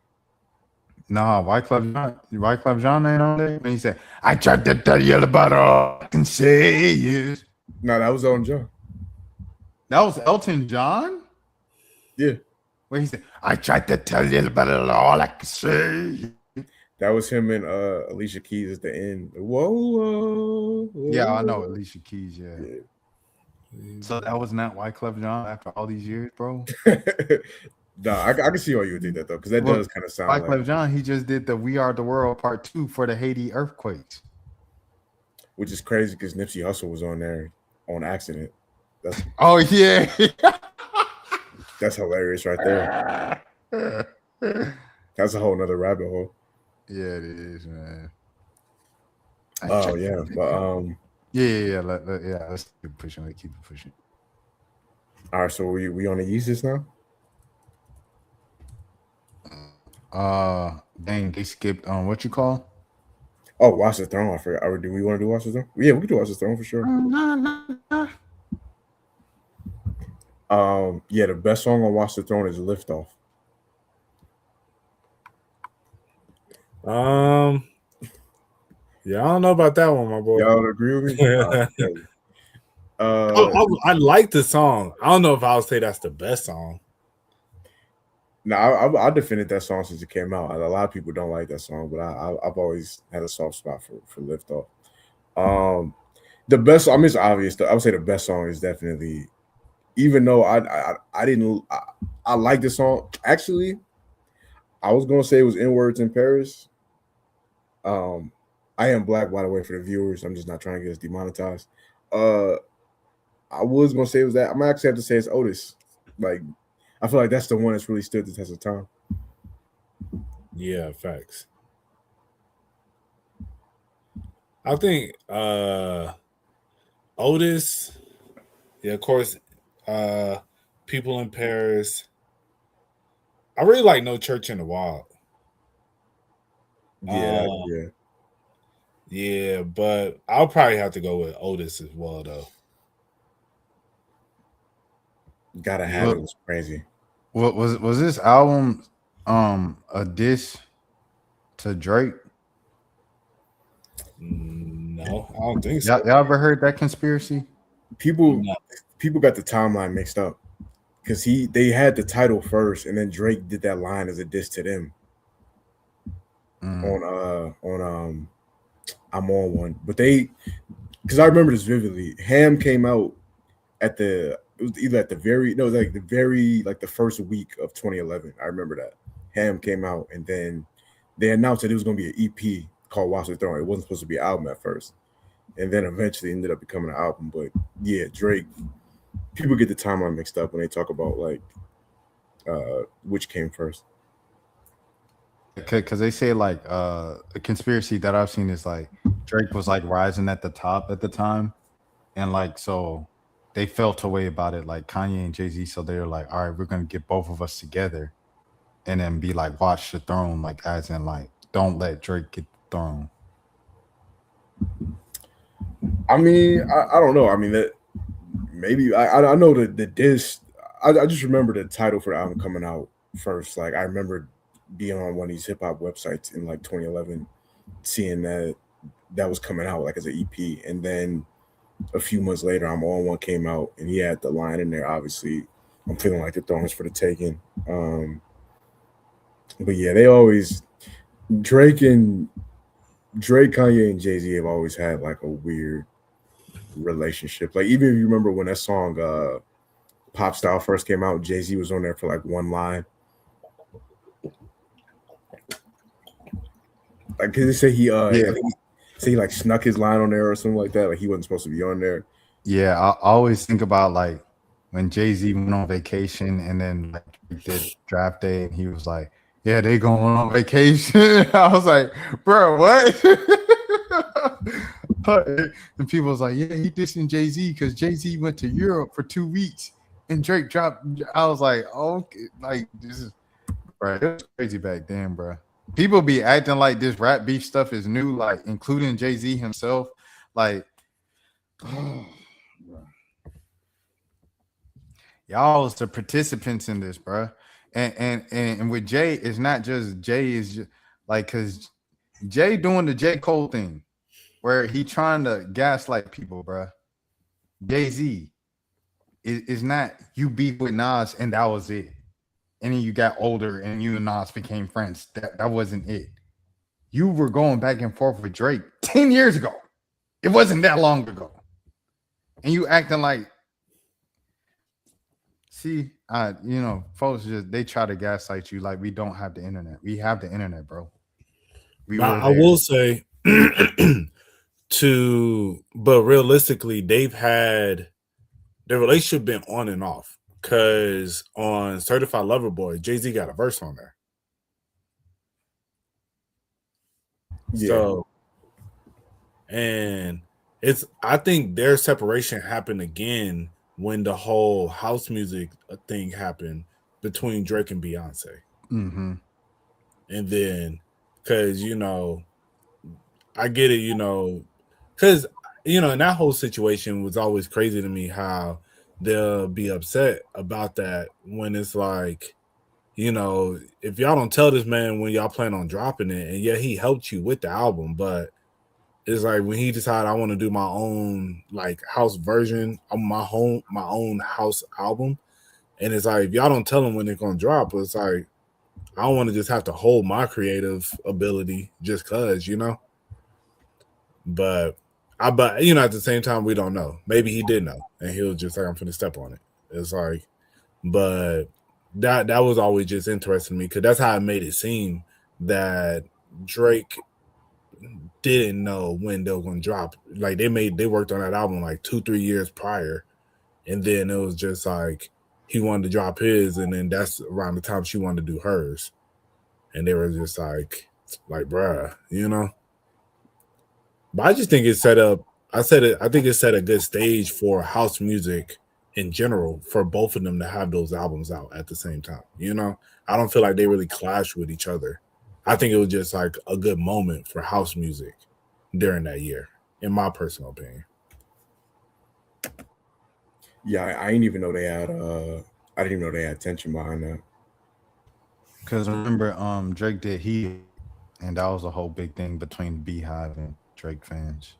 No, Wyclef Jean ain't on there. And he said, "I tried to tell you about all I can say is." No, that was Elton John. That was Elton John. Yeah. Where he said, "I tried to tell you about all I can say." That was him and Alicia Keys at the end. Whoa. Yeah, I know Alicia Keys. Yeah. So that was not Wyclef Jean after all these years, bro. No, I can see why you would think that though, because that Well, does kind of sound Wyclef Jean, he just did the "We Are the World" Part 2 for the Haiti earthquakes. which is crazy because Nipsey Hussle was on there on accident. Oh yeah, That's hilarious right there. That's a whole nother rabbit hole. yeah, it is, man. Oh yeah, but yeah. Let's keep it pushing. all right. So we on the Yeezus now? Dang, they skipped on what you call? Oh, Watch the Throne. I forgot. Or do we want to do Watch the Throne? Yeah, we can do Watch the Throne for sure. Yeah, the best song on Watch the Throne is Lift Off. Yeah, I don't know about that one, my boy. Y'all agree with me? I like the song. I don't know if I would say that's the best song. No, I defended that song since it came out. A lot of people don't like that song, but I've always had a soft spot for Lift Off. The best, I mean, it's obvious. I would say the best song is definitely, even though I didn't, I like the song. Actually, I was gonna say it was N Words in Paris. I am black, by the way, for the viewers. I'm just not trying to get us demonetized. I was gonna say it was that. I'm actually have to say it's Otis. Like, I feel like that's the one that's really stood the test of time. Yeah, facts. I think Otis, yeah, of course, People in Paris. I really like No Church in the Wild. Yeah. Yeah, but I'll probably have to go with Otis as well, though. Gotta Have It was crazy. What was this album a diss to Drake? No, I don't think so. Y'all ever heard that conspiracy? People got the timeline mixed up because they had the title first, and then Drake did that line as a diss to them on I'm on One. But because I remember this vividly, Ham came out it was either at the first week of 2011. I remember that Ham came out, and then they announced that it was going to be an EP called Watch the Throne. It wasn't supposed to be an album at first, and then eventually ended up becoming an album. But yeah, Drake. People get the timeline mixed up when they talk about like which came first. Because they say like a conspiracy that I've seen is like Drake was like rising at the top at the time, and like so they felt a way about it, like Kanye and Jay-Z. So they're like, all right, we're gonna get both of us together, and then be like, watch the throne, like as in like, don't let Drake get the throne. I mean, I don't know. I mean that maybe I know the diss. I just remember the title for the album coming out first. Like I remember being on one of these hip hop websites in like 2011, seeing that was coming out like as an EP, and then a few months later, I'm on One came out, and he had the line in there. Obviously, I'm feeling like the throne is for the taking. But yeah, they always Drake, Kanye, and Jay-Z have always had like a weird relationship. Like even if you remember when that song Pop Style first came out, Jay-Z was on there for like one line. Like they say he like snuck his line on there or something like that. Like he wasn't supposed to be on there. Yeah, I always think about like when Jay-Z went on vacation and then like did draft day and he was like, yeah, they going on vacation. I was like, bro, what? And people was like, yeah, he dissing Jay-Z because Jay-Z went to Europe for 2 weeks and Drake dropped. I was like, okay, like this is bro, it was crazy back then, bro. People be acting like this rap beef stuff is new, like including Jay-Z himself. Like, y'all was the participants in this, bro. And with Jay, it's not just Jay is just like because Jay doing the J. Cole thing where he trying to gaslight people, bro. Jay-Z is not you beef with Nas and that was it. And then you got older and you and Nas became friends. That wasn't it. You were going back and forth with Drake 10 years ago. It wasn't that long ago. And you acting like, see, folks they try to gaslight you like we don't have the internet. We have the internet, bro. We But were I there. will say, but realistically, they've had their relationship been on and off. Because on Certified Lover Boy, Jay-Z got a verse on there. Yeah. So, and I think their separation happened again when the whole house music thing happened between Drake and Beyonce. Mm-hmm. And then, because, I get it, because, and that whole situation was always crazy to me how they'll be upset about that when it's like, if y'all don't tell this man when y'all plan on dropping it, and yeah, he helped you with the album, but it's like when he decided I want to do my own like house version of my own house album, and it's like if y'all don't tell him when they're gonna drop, it's like I don't want to just have to hold my creative ability just cause, But but at the same time we don't know. Maybe he did know, and he was just like I'm finna step on it. It's like, but that was always just interesting to me because that's how it made it seem that Drake didn't know when they were gonna drop. Like they worked on that album like 2-3 years prior, and then it was just like he wanted to drop his, and then that's around the time she wanted to do hers, and they were just like bruh, But I just think it set up. I think it set a good stage for house music in general for both of them to have those albums out at the same time. I don't feel like they really clash with each other. I think it was just like a good moment for house music during that year, in my personal opinion. Yeah, I didn't even know they had. I didn't even know they had tension behind that. Because remember, Drake did Heat, and that was a whole big thing between Beehive and Drake fans.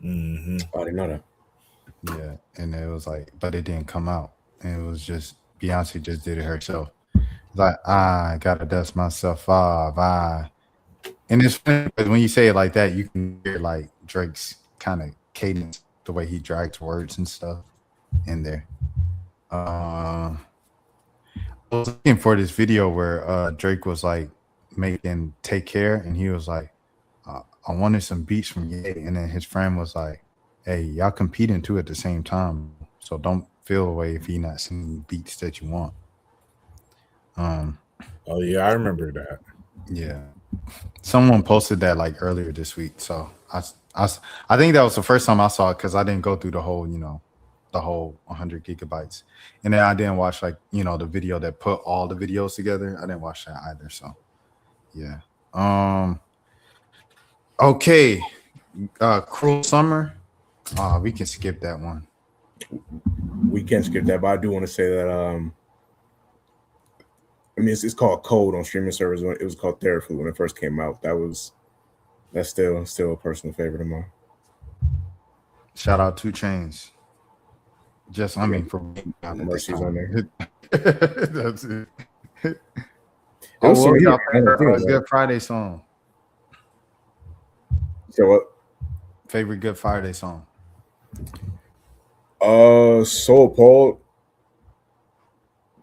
Mm-hmm. I didn't know that. Yeah, and it was like, but it didn't come out, and it was just Beyonce just did it herself. Like I gotta dust myself off. And it's funny because when you say it like that, you can hear like Drake's kind of cadence, the way he drags words and stuff in there. I was looking for this video where Drake was like making "Take Care," and he was like, "I wanted some beats from Ye," and then his friend was like, "Hey, y'all competing too at the same time, so don't feel away if he not singing beats that you want." Oh yeah, I remember that. Yeah, someone posted that like earlier this week, so I think that was the first time I saw it because I didn't go through the whole the whole 100 gigabytes, and then I didn't watch like the video that put all the videos together. I didn't watch that either, so yeah. Okay, Cruel Summer. We can skip that one. We can skip that, but I do want to say that I mean, it's called Cold on streaming servers. It was called Therapy when it first came out. That's still a personal favorite of mine. Shout out 2 Chainz. I mean, for Mercy's on there. That's it. It was What was some your favorite heat. Good Friday song? So what? Favorite Good Friday song? So Appalled.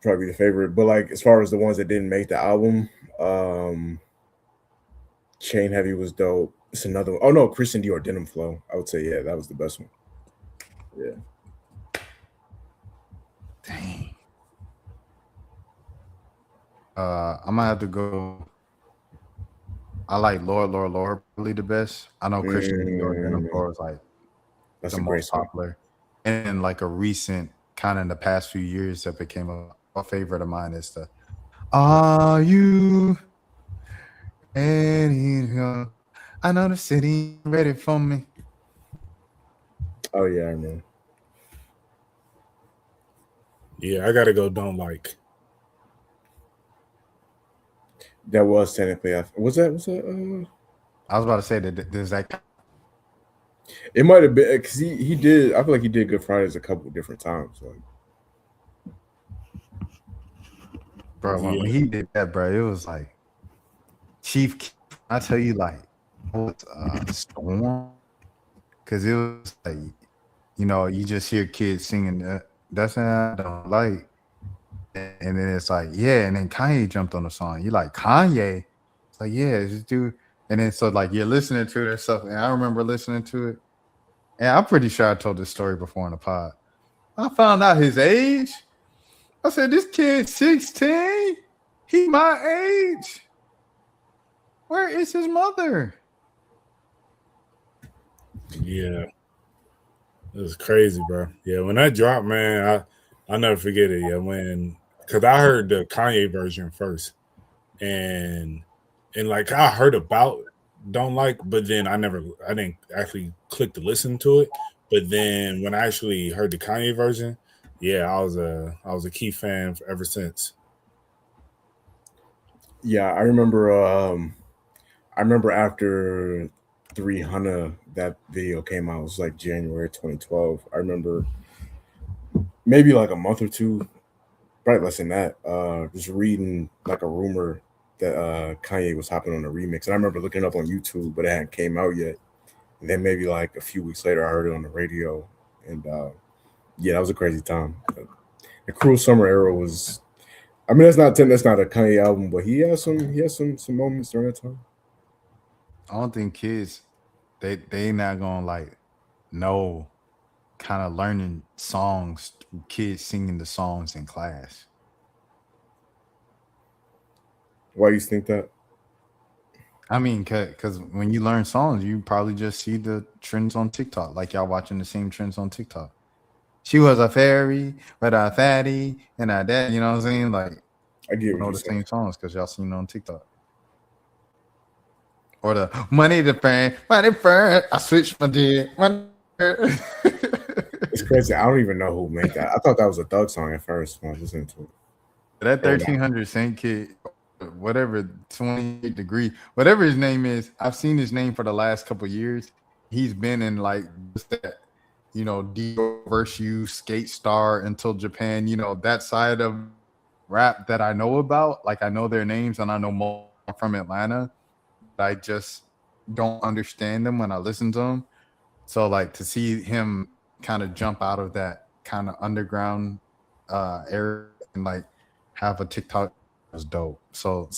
Probably the favorite, but like as far as the ones that didn't make the album, Chain Heavy was dope. It's another one. Oh no, Christian Dior Denim Flow. I would say yeah, that was the best one. Yeah. Dang. I'm gonna have to go. I like Lord probably the best. I know Christian Dior Denim Flow is like That's the a great most song. popular, and like a recent kind of in the past few years that became a favorite of mine is the "Are You ready to go? I know the city ready for me." Oh yeah, I remember. Yeah, I gotta go. Don't like. That was technically. Was that? I was about to say that there's that. It might have been because he did. I feel like he did Good Fridays a couple different times. Like, Bro, when he did that, bro, it was like Chief. I tell you, like, it was a storm because it was like, you just hear kids singing That's what I don't like. And then it's like, yeah, and then Kanye jumped on the song. You like Kanye? It's like, yeah, this dude. And then so like you're listening to it and stuff. And I remember listening to it. And I'm pretty sure I told this story before in the pod. I found out his age. I said, this kid's 16. He my age. Where is his mother? Yeah, it was crazy, bro. Yeah, when that dropped, man, I'll never forget it. Yeah, because I heard the Kanye version first, and like I heard about Don't Like, but then I didn't actually click to listen to it. But then when I actually heard the Kanye version, yeah, I was a key fan ever since. Yeah, I remember. I remember after 300 that video came out. It was like January 2012. I remember maybe like a month or two, probably less than that. Just reading like a rumor that Kanye was hopping on a remix, and I remember looking it up on YouTube, but it hadn't came out yet. And then maybe like a few weeks later, I heard it on the radio, and yeah, that was a crazy time. The Cruel Summer era was. I mean, that's not a Kanye album, but he has some moments during that time. I don't think kids they not gonna like know kind of learning songs, kids singing the songs in class. Why do you think that? I mean, because when you learn songs, you probably just see the trends on TikTok, like y'all watching the same trends on TikTok. She was a fairy, but a fatty, and a dad. You know what I'm saying? Like, I get you what know you're the saying. same songs because y'all seen it on TikTok. Or the money to friend, money friend. I switched my dear. It's crazy. I don't even know who made that. I thought that was a Thug song at first when I was listening to it. That Or not. 1300 Saint kid, whatever 28 degree, whatever his name is, I've seen his name for the last couple years. He's been in like just that, Dio versus you, Skate Star until Japan, that side of rap that I know about. Like I know their names and I know more from Atlanta. But I just don't understand them when I listen to them. So like to see him kind of jump out of that kind of underground area and like have a TikTok was dope. So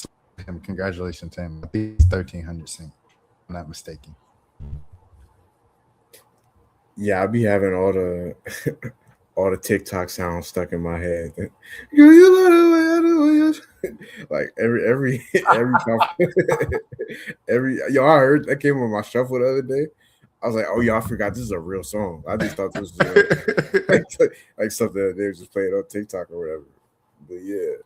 him, congratulations to him. I think it's 1300 Cent, if I'm not mistaken. Yeah, I be having all the all the TikTok sounds stuck in my head. Like every time, every yo, I heard that came on my shuffle the other day. I was like, oh yeah, I forgot this is a real song. I just thought this was like something that they were just playing on TikTok or whatever. But yeah,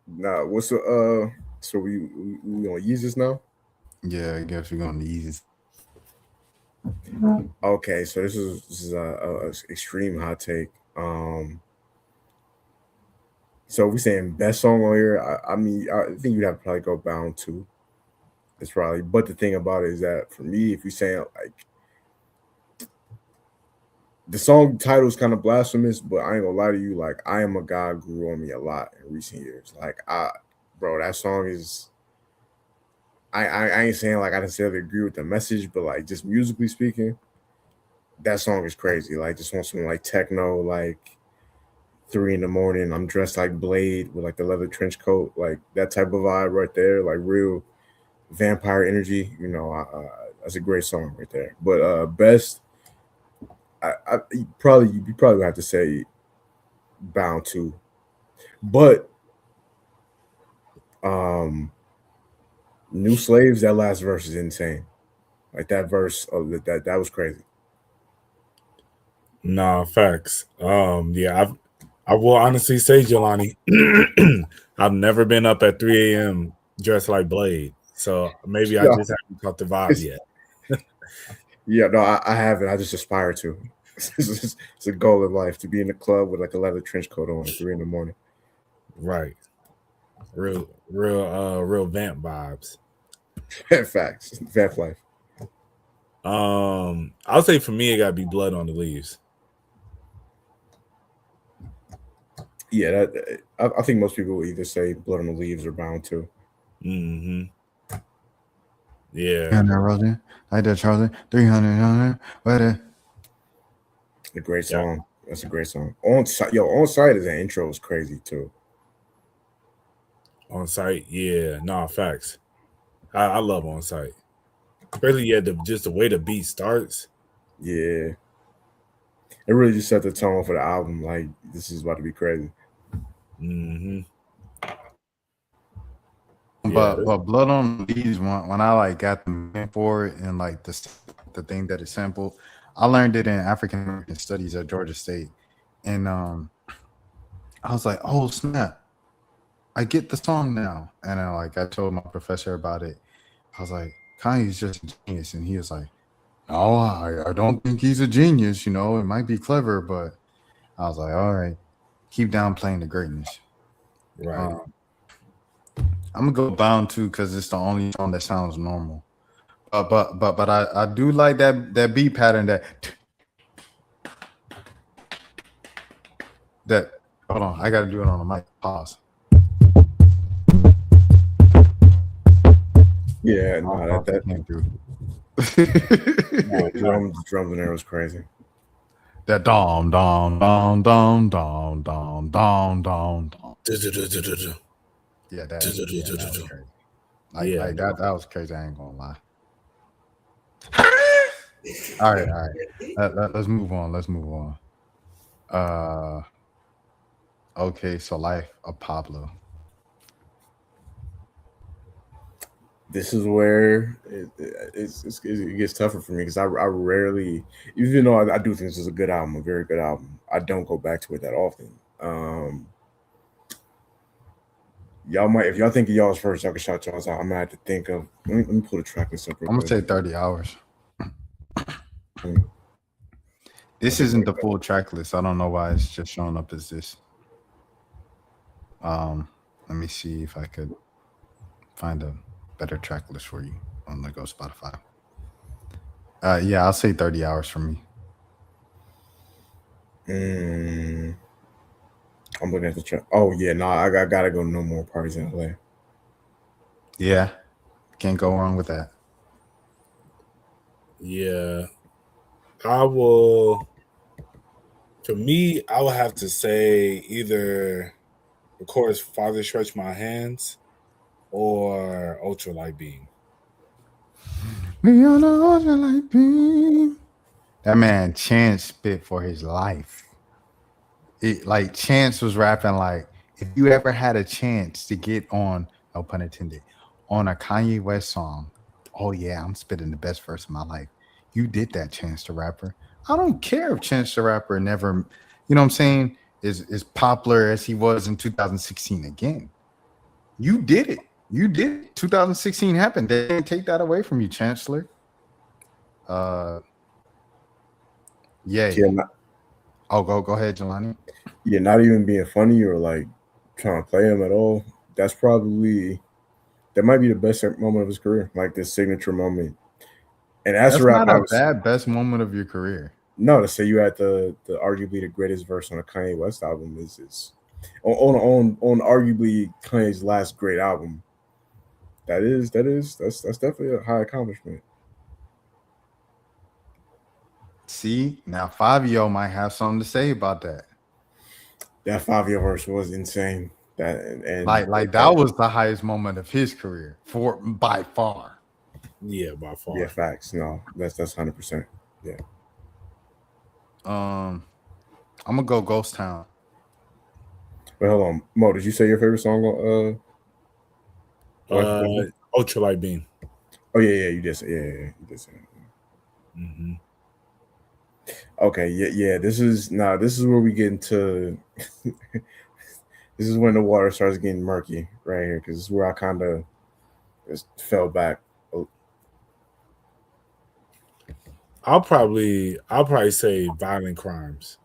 nah. What's the So we gonna use this now? Yeah, I guess we're gonna use Okay, so this is a extreme hot take. So we saying best song on here. I mean, I think you'd have to probably go Bound 2. It's probably, but the thing about it is that for me, if you saying like the song title is kind of blasphemous, but I ain't gonna lie to you, like I Am a God grew on me a lot in recent years. Like bro, that song is. I ain't saying like I necessarily agree with the message, but like just musically speaking, that song is crazy. Like just want some like techno, like 3 in the morning. I'm dressed like Blade with like the leather trench coat, like that type of vibe right there, like real vampire energy. That's a great song right there. But best, you probably would have to say Bound 2, but New Slaves, that last verse is insane. Like that verse, that was crazy. Nah, facts. Yeah, I will honestly say, Jelani, I've never been up at 3 a.m. dressed like Blade. So maybe I Yeah, just haven't caught the vibe yet. yeah, no, I haven't. I just aspire to. It's a goal in life to be in the club with like a leather trench coat on at 3 in the morning. Right. Real vamp vibes. Facts. Vamp life. I'll say for me it gotta be Blood on the Leaves. Yeah, I think most people will either say Blood on the Leaves or Bound 2. Mm-hmm. Yeah. 300 Rosen, like that Charlie, 300, whatever. A great song. That's a great song. On site as an intro is crazy too. On site, yeah, facts. I love on site, especially just the way the beat starts. Yeah, it really just set the tone for the album. Like this is about to be crazy. Mm-hmm. But Blood on the Leaves, when I like got the name for it and like the thing that it sampled, I learned it in African American Studies at Georgia State, and I was like, oh snap, I get the song now. And then like I told my professor about it. I was like, Kanye's just a genius, and he was like, no, I don't think he's a genius. You know, it might be clever, but I was like, all right, keep downplaying the greatness. Right. I'm gonna go Bound too because it's the only song that sounds normal. But I do like that beat pattern that. Hold on, I gotta do it on the mic. Pause. Yeah, no, that came through. the drums in there was crazy. That dom. Yeah, that was crazy. Like that was crazy. I ain't gonna lie. All right. Let's move on. Okay, so Life of Pablo. This is where it gets tougher for me because I rarely, even though I do think this is a good album, a very good album, I don't go back to it that often. Y'all might, if y'all think of y'all's first, y'all can shout y'all's out. I'm gonna have to think of. Let me pull the track list up. I'm gonna say 30 hours. This isn't the full track list. I don't know why it's just showing up as this. Let me see if I could find a better track list for you on the Go Spotify. Yeah, I'll say 30 hours for me. I'm looking at the track. Oh yeah, no, I gotta go. No More Parties in LA. Yeah, can't go wrong with that. Yeah, I will. For me, I would have to say either, of course, Father Stretch My Hands or Ultralight Beam. That man Chance spit for his life. Like Chance was rapping like, if you ever had a chance to get on, no pun intended, on a Kanye West song, oh yeah, I'm spitting the best verse of my life. You did that, Chance the Rapper. I don't care if Chance the Rapper never, you know what I'm saying, is popular as he was in 2016 again. You did it. 2016 happened. They didn't take that away from you, Chancellor. Yeah. Oh, go ahead, Jelani. Yeah, not even being funny or like trying to play him at all. That might be the best moment of his career, like this signature moment. And that's not a bad best moment of your career. No, to say you had the arguably the greatest verse on a Kanye West album is on arguably Kanye's last great album. That's definitely a high accomplishment. See, now Fabio might have something to say about that. That Fabio verse was insane. And like that was the highest moment of his career by far. Yeah, by far. Yeah, facts. No, that's 100%. Yeah. I'm gonna go Ghost Town. Wait, hold on, Mo. Did you say your favorite song? Ultralight Beam. Oh yeah, you did say you did say. Mm-hmm. Okay, yeah. This is where we get into. This is when the water starts getting murky right here because this is where I kind of just fell back. I'll probably say Violent Crimes.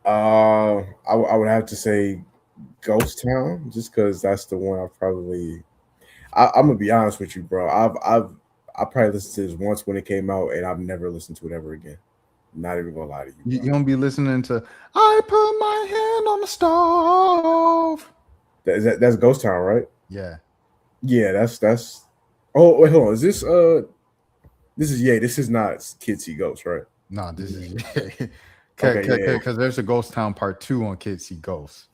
I would have to say Ghost Town just because that's the one I'm gonna be honest with you, bro. I probably listened to this once when it came out, and I've never listened to it ever again. Not even gonna lie to you. You don't be listening to I put my hand on the stove. That's Ghost Town, right? Yeah. Yeah, that's. Oh wait, hold on. Is this This is This is not Kids See Ghosts, right? No, this is Okay, yeah. because there's a Ghost Town Part 2 on Kids See Ghosts.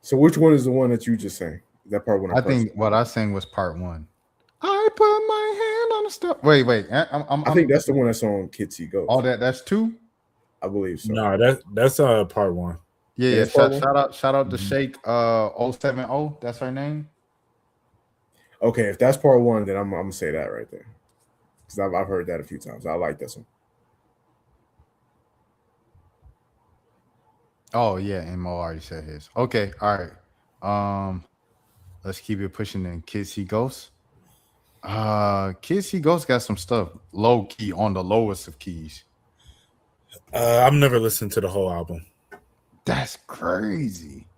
So which one is the one that you just sang? Is that part one? I think what I sang was Part 1. I put my hand on the stuff. Wait. I think that's the one that's on Kids See Ghosts. All that's 2? I believe so. No, that's part 1. Yeah. Part 1? Shout out to Shake 070. That's her name. Okay, if that's part 1, then I'm gonna say that right there. Because I've heard that a few times. I like this one. Oh yeah, and Mo already said his. Okay, all right. Let's keep it pushing then. Kids See Ghosts. Kids See Ghosts got some stuff low key on the lowest of keys. I've never listened to the whole album. That's crazy.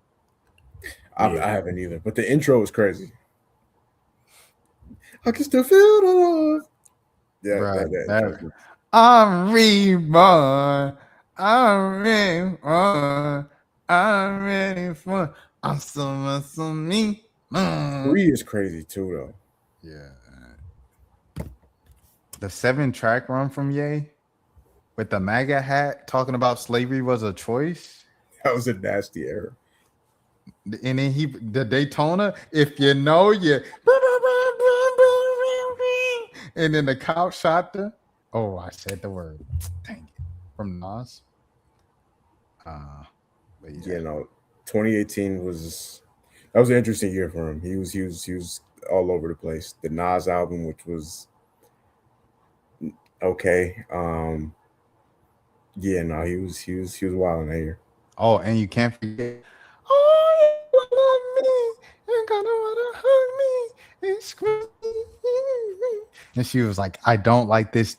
I haven't either, but the intro is crazy. I can still feel the love. Yeah, right. I'm reborn. I'm reborn. I'm ready for. I'm so much for me. 3 is crazy too, though. Yeah. The 7-track run from Ye with the MAGA hat talking about slavery was a choice. That was a nasty error. And then the Daytona, if you know you. And then the cop shot the. Oh, I said the word. Dang it. From Nas. But yeah, no. 2018 was an interesting year for him. He was all over the place. The Nas album, which was okay. Yeah, no, he was wild in that year. Oh, and you can't forget. Oh, you love me. You're gonna wanna hug me and scream. And she was like, I don't like this,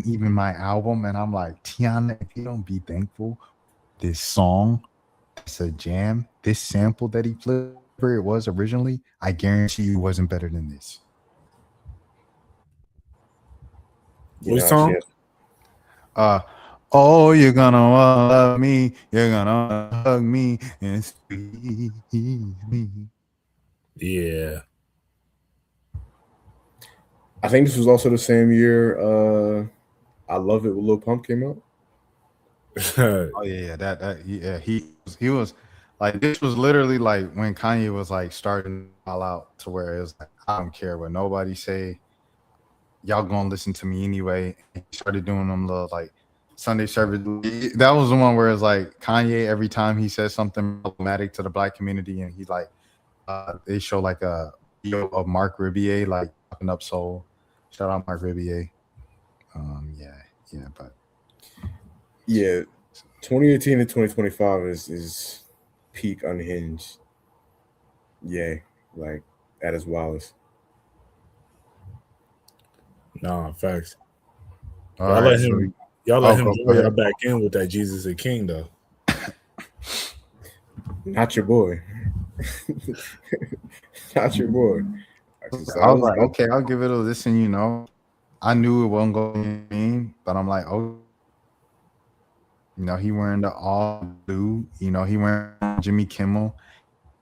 even my album. And I'm like, Tiana, if you don't be thankful, this song, it's a jam. This sample that he played, where it was originally, I guarantee you wasn't better than this. Which song? Oh, you're gonna love me. You're gonna hug me and squeeze me. Yeah. I think this was also the same year I Love It with Lil Pump came out. Oh yeah, he was like, this was literally like when Kanye was like starting all out to where it was like, I don't care what nobody say, y'all gonna listen to me anyway. And he started doing them little like Sunday service. That was the one where it's like Kanye, every time he says something problematic to the black community, and he like they show like a video of Mark Ribier like popping up soul. Shout out Mark Ribier. But yeah, 2018 to 2025 is peak Unhinged. Yeah, like at his wildest. No, facts. y'all let him draw y'all back in with that Jesus is King though. Not your boy. Not your boy. I was like, okay, I'll give it a listen. You know, I knew it wasn't going to be, but I'm like, oh, you know, he wearing the all blue. You know, he wearing Jimmy Kimmel.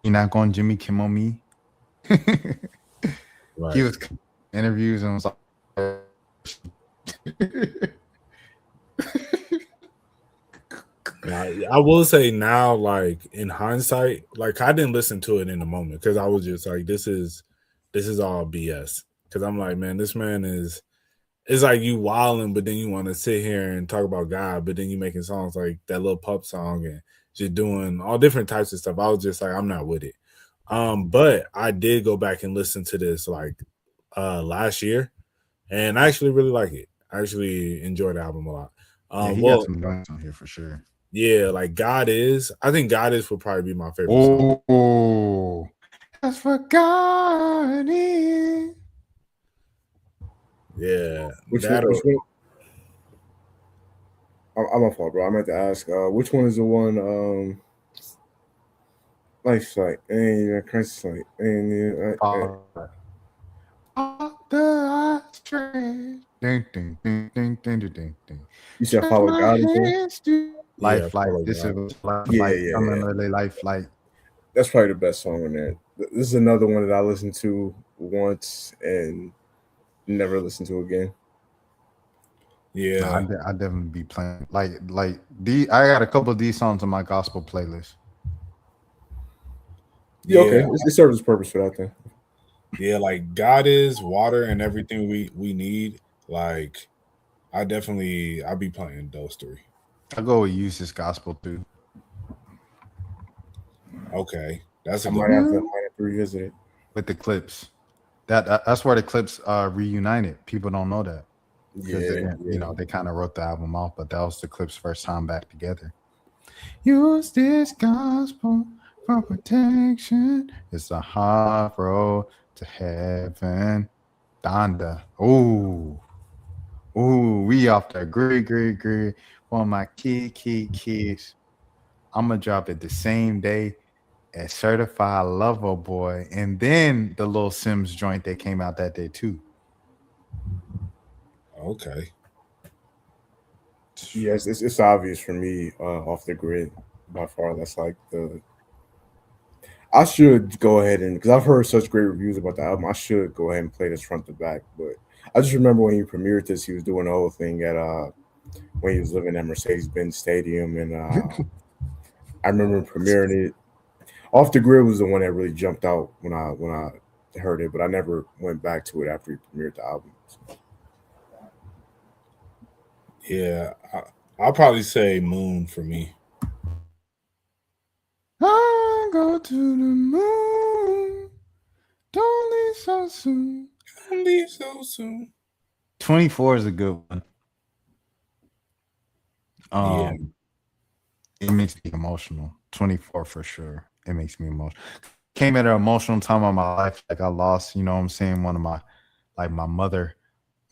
He not going Jimmy Kimmel me. Right. He was interviews and was like, I will say now, like in hindsight, like I didn't listen to it in the moment because I was just like, this is all BS. Because I'm like, man, this man is. It's like you wilding, but then you want to sit here and talk about God, but then you making songs like that little pup song and just doing all different types of stuff. I was just like, I'm not with it. But I did go back and listen to this like last year, and I actually really like it. I actually enjoyed the album a lot. he got some notes on here for sure. Yeah, like God Is. I think God Is would probably be my favorite song. Oh, that's what God is. Yeah. Which one? I'm a fault, bro. I meant to ask, which one is the one? Life's like, and Christ's like, and You said follow God. Life, this is life, really life, like. That's probably the best song on there. This is another one that I listened to once, and never listen to again. Yeah, I definitely be playing like D. I got a couple of these songs on my gospel playlist. Yeah, okay. yeah, It serves its purpose for that then. yeah. Like God is water and everything we need. Like I be playing those three. I go with use this gospel too. Okay, that's a I good might one. have to revisit it. With the clips. That's where the clips reunited. People don't know that because Yeah, you know they kind of wrote the album off, but that was the clips' first time back together. Use this gospel for protection. It's a hard road to heaven. Donda. Ooh, we off the grid for my kids. I'm gonna drop it the same day as Certified Lover Boy, and then the Lil Sims joint that came out that day too. Okay. yes, it's obvious for me. Off the grid, by far, that's like the. I should go ahead and because I've heard such great reviews about the album. I should go ahead and play this front to back. But I just remember when he premiered this, he was doing the whole thing at when he was living at Mercedes Benz Stadium, and I remember premiering it. Off the Grid was the one that really jumped out when I heard it, but I never went back to it after he premiered the album. Yeah, I'll probably say Moon for me. I go to the moon. Don't leave so soon. Don't leave so soon. 24 is a good one. Yeah. It makes me emotional. 24 for sure. It makes me emotional. Came at an emotional time of my life. Like I lost, you know what I'm saying, one of my mother,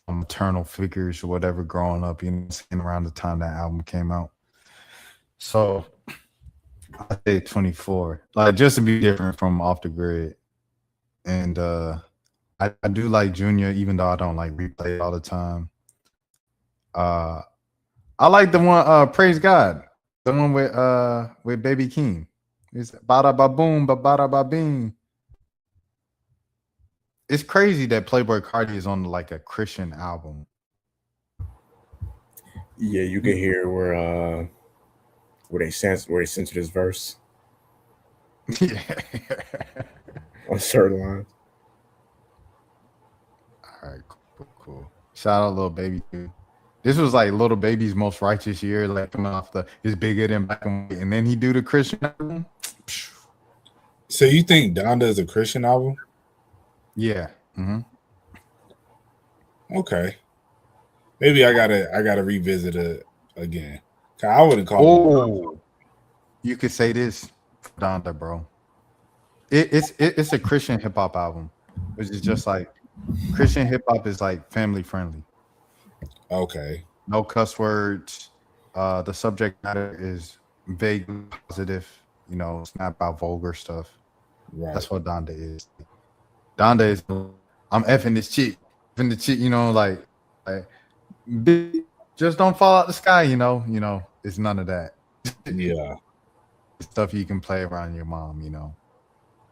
maternal figures or whatever growing up, you know, around the time that album came out. So I say 24. Like just to be different from Off the Grid. And I do like Junior, even though I don't like replay it all the time. I like the one Praise God. The one with Baby King. It's bada ba boom, ba bada ba bing. It's crazy that Playboy Cardi is on like a Christian album. Yeah, you can hear where they censored his verse Yeah. on certain lines. All right, cool. Shout out Little Baby too. This was like Little Baby's most righteous year, like coming off the is bigger than Black and White, and then he do the Christian album. So you think Donda is a Christian album? Yeah. Mm-hmm. Okay. Maybe I gotta revisit it again. I wouldn't call it. You could say this, Donda, bro. It's a Christian hip hop album, which is just like Christian hip hop is like family friendly. Okay. No cuss words. The subject matter is vaguely positive. You know, it's not about vulgar stuff. Right. That's what Donda is. Donda is I'm effing this chick, you know, like just don't fall out the sky, you know, it's none of that. Yeah. Stuff you can play around your mom, you know.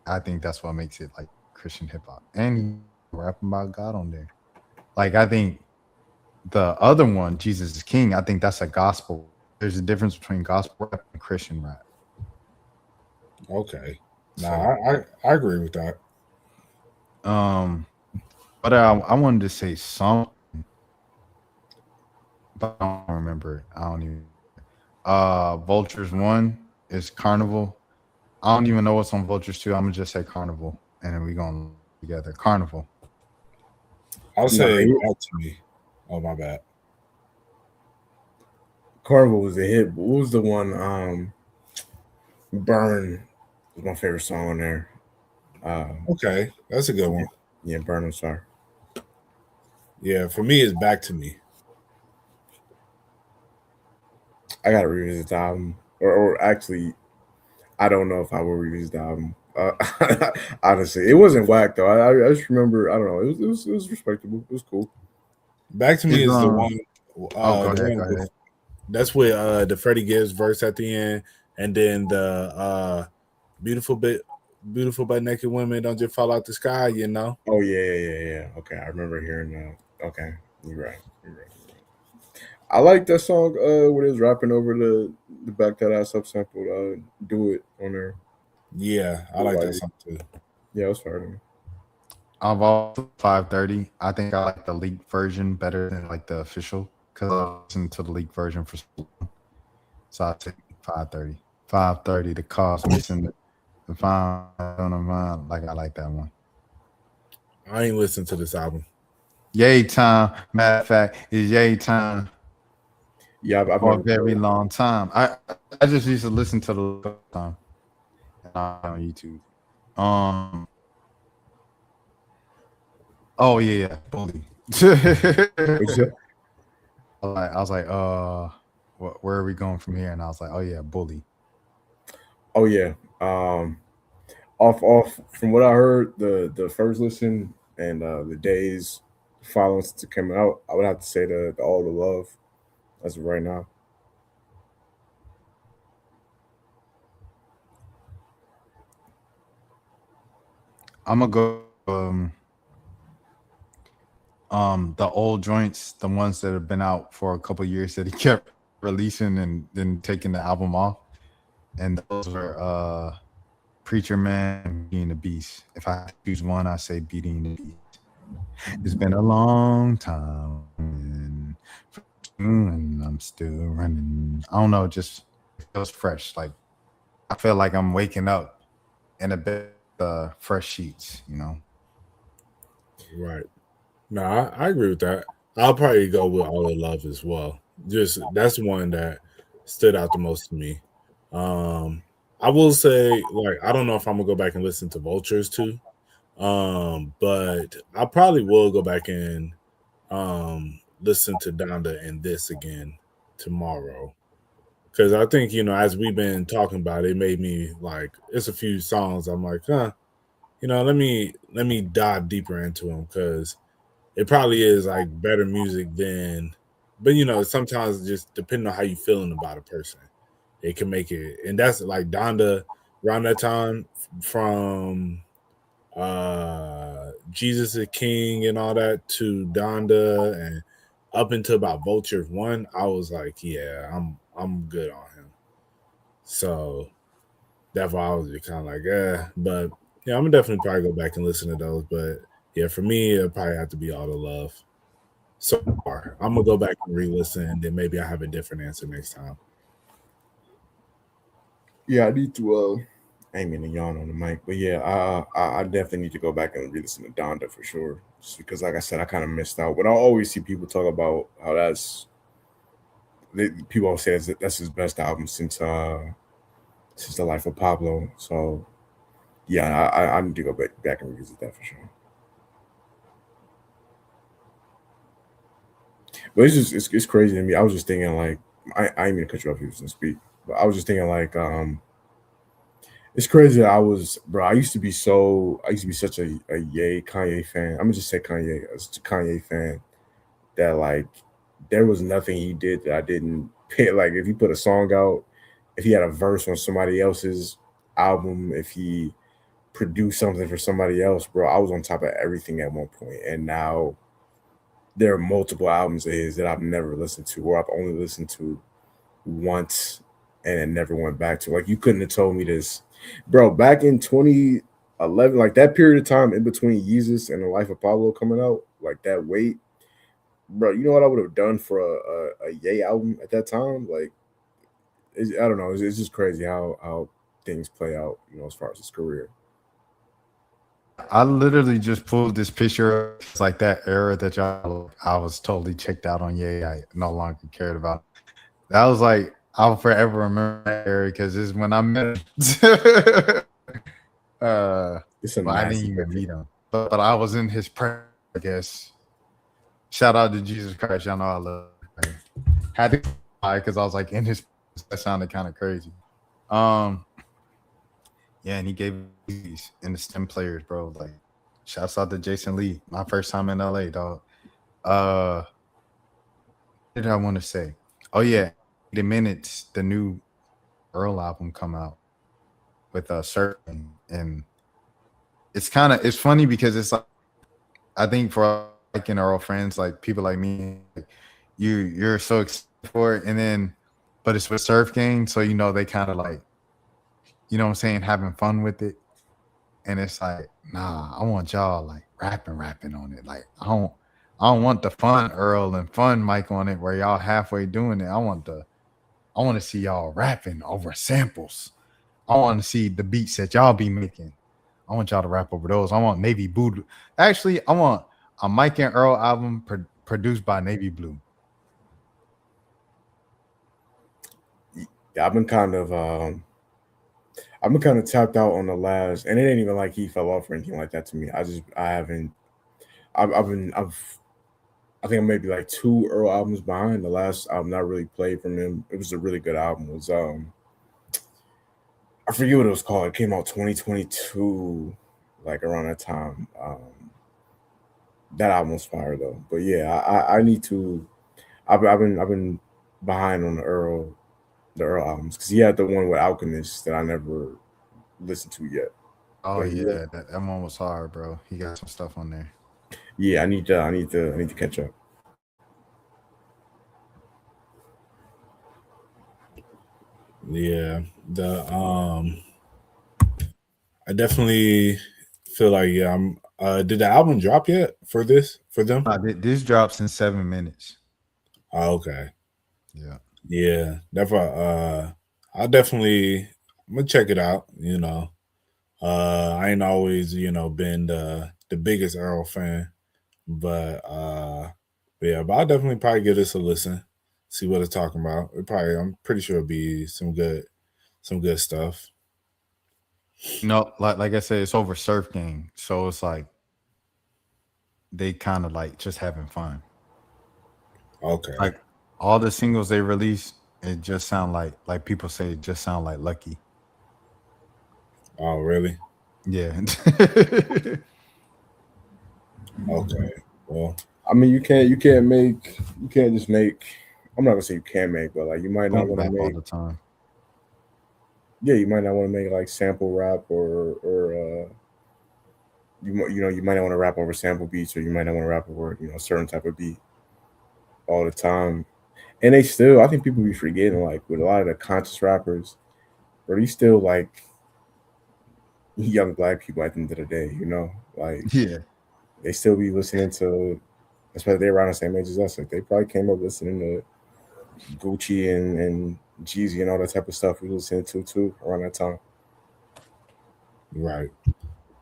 I think that's what makes it like Christian hip hop. And he rapping about God on there. Like I think the other one, Jesus is King, I think that's a gospel. There's a difference between gospel rap and Christian rap. Okay. Nah, I agree with that. But I wanted to say something, but I don't remember it. I don't even. Vultures 1 is Carnival. I don't even know what's on Vultures 2. I'm gonna just say Carnival, and then we gonna together. Carnival. I'll say Back to Me. Oh my bad. Carnival was a hit, but what was the one? Burn was my favorite song on there. Okay, that's a good one. Yeah, Burn. I'm sorry. Yeah, for me, it's Back to Me. I gotta revisit the album, or actually, I don't know if I will revisit the album. Honestly, it wasn't whack though. I just remember. I don't know. It was respectable. It was cool. Back to Me is the one. Go ahead. That's with the Freddie Gibbs verse at the end, and then the beautiful bit beautiful but naked women don't just fall out the sky, you know. Oh yeah. Okay, I remember hearing that. Okay, you're right. You're right. I like that song when it was rapping over the back that ass up sample. Do it on there. Yeah, I like that song too. Yeah, it was fire to me. I've also 530. I think I like the leaked version better than like the official because I listened to the leaked version for so long. So I take 530. 530, the cost missing the fine on the mind. Like I like that one. I ain't listened to this album. Yay time. Matter of fact, it's yay time Yeah, I've for a never very long time. I just used to listen to the time on YouTube. Oh yeah, bully. What'd you say? I was like, where are we going from here? And I was like, oh yeah, bully. Oh yeah. Off from what I heard, the first listen and the days following since it came out, I would have to say the All the Love as of right now. I'm gonna go the old joints, the ones that have been out for a couple years that he kept releasing and then taking the album off. And those were Preacher Man and Being the Beast. If I choose one, I say Beating the Beast. It's been a long time and I'm still running. I don't know, just it feels fresh. Like I feel like I'm waking up in a bit fresh sheets, you know. Right. No, I agree with that. I'll probably go with All the Love as well. Just that's the one that stood out the most to me. I will say, like, I don't know if I'm gonna go back and listen to Vultures too. But I probably will go back and listen to Donda and this again tomorrow. Cause I think, as we've been talking about, it made me like it's a few songs I'm like, let me dive deeper into them because it probably is like better music than, but sometimes just depending on how you feeling about a person, it can make it. And that's like Donda around that time from Jesus is King and all that to Donda and up until about Vulture 1, I was like, yeah, I'm good on him. So that's why I was just kind of like, but yeah, I'm gonna definitely probably go back and listen to those. But yeah, for me, it'll probably have to be All the Love. So far, I'm gonna go back and re-listen, and then maybe I have a different answer next time. Yeah, I need to. I ain't mean to yawn on the mic, but yeah, I definitely need to go back and re-listen to Donda for sure. Just because, like I said, I kind of missed out. But I always see people talk about how people always say that's his best album since The Life of Pablo. So yeah, I need to go back and revisit that for sure. But it's crazy to me. I was just thinking like I ain't mean to cut you off if you was gonna speak, but I was just thinking like it's crazy that I used to be such a Ye Kanye fan. I'm gonna just say Kanye, I was a Kanye fan that like there was nothing he did that I didn't pay. Like if he put a song out, if he had a verse on somebody else's album, if he produced something for somebody else, bro, I was on top of everything at one point. And now there are multiple albums of his that I've never listened to, or I've only listened to once and it never went back to. Like you couldn't have told me this, bro. Back in 2011, like that period of time in between Yeezus and The Life of Pablo coming out, like that wait, bro. You know what I would have done for a Ye album at that time? Like, I don't know. It's just crazy how things play out, as far as his career. I literally just pulled this picture. It's like that era that I was totally checked out on. Yeah, I no longer cared about. That was like I'll forever remember that era because this is when I met him. It's a But I didn't even meet him. But I was in his prayer, I guess. Shout out to Jesus Christ. Y'all know I love him. Had to cry because I was like in his. That sounded kind of crazy. Yeah, and he gave these in the STEM players, bro. Like, shouts out to Jason Lee. My first time in LA, dog. What did I want to say? Oh yeah, the minutes, the new Earl album come out with surfing, and it's funny because it's like I think for like in our friends, like people like me, like, you're so excited for it, and then but it's with Surf Gang, so they kind of like what I'm saying, having fun with it, and it's like nah, I want y'all like rapping on it, like I don't want the fun Earl and fun Mike on it where y'all halfway doing it. I want to see y'all rapping over samples. I want to see the beats that y'all be making. I want y'all to rap over those. I want Navy Blue. Actually, I want a Mike and Earl album produced by Navy Blue. Yeah, I've been kind of tapped out on the last, and it ain't even like he fell off or anything like that to me. I haven't. I think I'm maybe like 2 Earl albums behind. The last album I really played from him, it was a really good album. It was I forget what it was called. It came out 2022, like around that time. That album was fire though. But yeah, I need to. I've been behind on the Earl albums because he had the one with Alchemist that I never listened to yet. Oh But yeah, that one was hard, bro. He got some stuff on there. yeah, I need to catch up. Yeah, I definitely feel like I'm. Did the album drop yet for them? This drops in 7 minutes. Oh, okay. Yeah. Yeah, definitely. I'm gonna check it out. I ain't always been the biggest Earl fan, but but I'll definitely probably give this a listen, see what it's talking about. I'm pretty sure it'll be some good stuff. Like I said, it's over Surf Gang, so it's like they kind of like just having fun. Okay. Like all the singles they release, it just sound like people say, it just sound like Lucky. Oh, really? Yeah. Okay. Well, I mean, you can't just make. I'm not gonna say you can't make, but like you might not Boom want to bap all make. the time. Yeah, you might not want to make like sample rap or you might not want to rap over sample beats, or you might not want to rap over a certain type of beat all the time. And they still, I think people be forgetting, like with a lot of the conscious rappers, but they still like young black people at the end of the day, like Yeah. they still be listening to, especially they're around the same age as us. Like they probably came up listening to Gucci and Jeezy and all that type of stuff we listening to too around that time. right.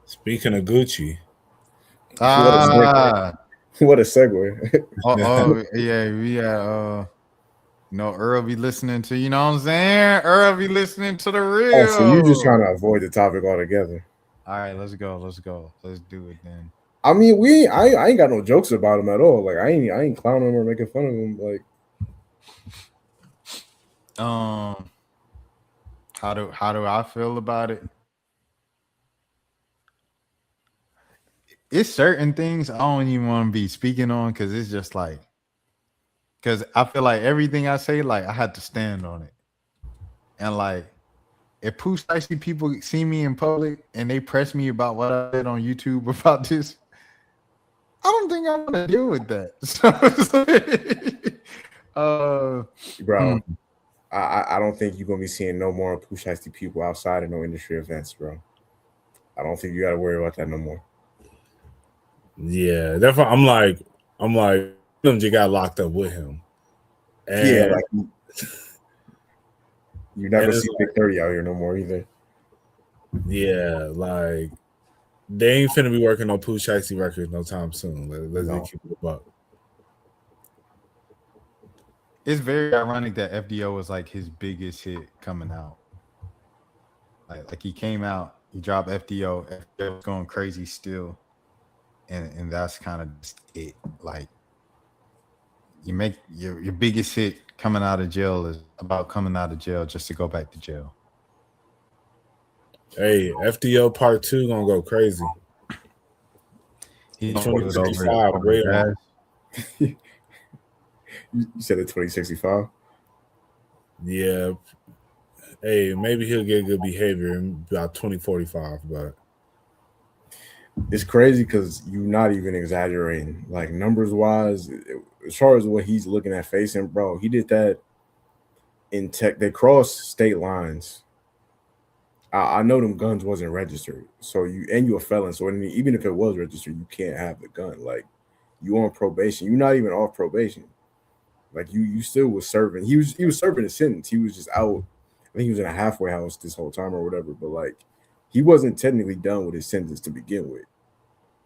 Speaking of Gucci, What a segue. Yeah, we had Earl be listening to, you know what I'm saying? Earl be listening to the real. Oh, so you just trying to avoid the topic altogether. All right, let's go. Let's do it then. I mean, I ain't got no jokes about him at all. Like I ain't clowning him or making fun of him. Like, how do I feel about it? It's certain things I don't even want to be speaking on because it's just like, because I feel like everything I say, like I had to stand on it, and like if Pooh Shiesty people see me in public and they press me about what I said on YouTube about this, I don't think I want to deal with that. So it's like, bro, I don't think you're gonna be seeing no more Pooh Shiesty people outside of no industry events, bro. I don't think you got to worry about that no more. yeah, definitely. I'm like, them just got locked up with him. And, yeah, like you're not gonna see Big 30 out here no more either. Yeah, like they ain't finna be working on Pooh Shiesty records no time soon. Let's just keep it up. it's very ironic that FDO was like his biggest hit coming out. Like he came out, he dropped FDO. FDO was going crazy still, and that's kind of it. Like you make your biggest hit coming out of jail is about coming out of jail just to go back to jail. Hey, FDO Part 2 gonna go crazy. He's 2065. You said it 2065. Yeah. Hey, maybe he'll get good behavior in about 2045, but it's crazy because you're not even exaggerating. Like numbers wise, as far as what he's looking at facing, bro, he did that in tech. They crossed state lines. I know them guns wasn't registered, so you a felon. So even if it was registered, you can't have the gun. Like you on probation. You're not even off probation. Like you still was serving. He was serving a sentence. He was just out. I think he was in a halfway house this whole time or whatever. But like he wasn't technically done with his sentence to begin with.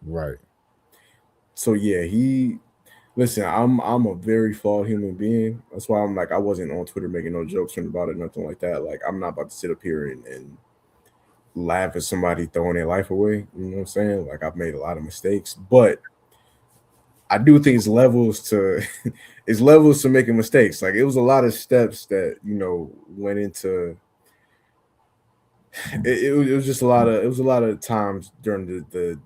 Right. So yeah, listen. I'm a very flawed human being. That's why I'm like I wasn't on Twitter making no jokes about it, nothing like that. Like I'm not about to sit up here and laugh at somebody throwing their life away. You know what I'm saying? Like I've made a lot of mistakes, but I do think it's levels to it's levels to making mistakes. Like it was a lot of steps that went into it was just a lot of times during the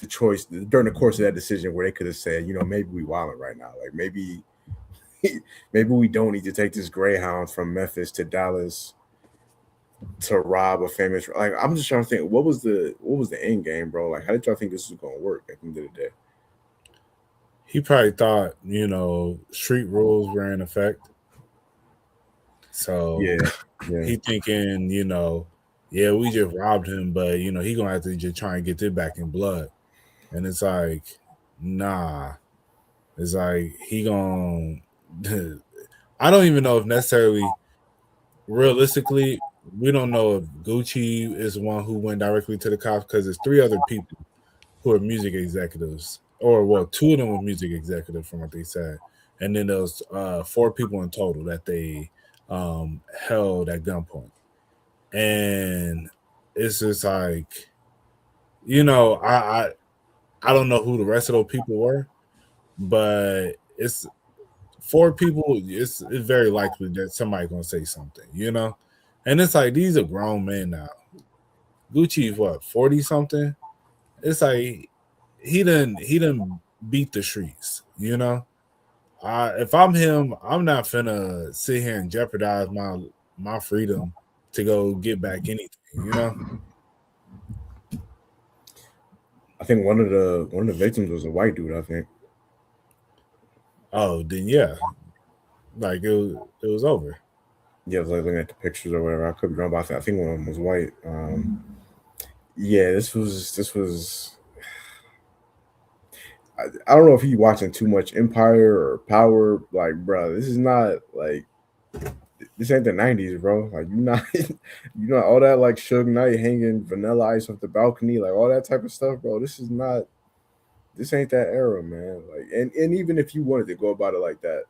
choice during the course of that decision where they could have said, maybe we wilding right now. Like maybe we don't need to take this Greyhound from Memphis to Dallas to rob a famous. Like I'm just trying to think, what was the end game, bro? Like how did y'all think this was gonna work at the end of the day? He probably thought, street rules were in effect. So Yeah. he thinking, yeah, we just robbed him, but he gonna have to just try and get it back in blood. And it's like, nah. It's like he gonna I don't even know if necessarily realistically, we don't know if Gucci is the one who went directly to the cops because there's 3 other people who are music executives. Or 2 of them were music executives from what they said. And then there was 4 people in total that they held at gunpoint. And it's just like, I don't know who the rest of those people were, but it's 4 people. It's very likely that somebody's gonna say something, And it's like these are grown men now. Gucci's 40 something. It's like he didn't beat the streets, If I'm him, I'm not finna sit here and jeopardize my freedom to go get back anything, I think one of the victims was a white dude, I think. Oh, then yeah. Like it was over. Yeah, I was like looking at the pictures or whatever. I could be wrong about that. I think one of them was white. Yeah, this was I don't know if he's watching too much Empire or Power. Like, bro, this is not like this ain't the 90s, bro. Like you not all that like Suge Knight hanging Vanilla Ice off the balcony, like all that type of stuff, bro. This ain't that era, man. Like, and even if you wanted to go about it like that,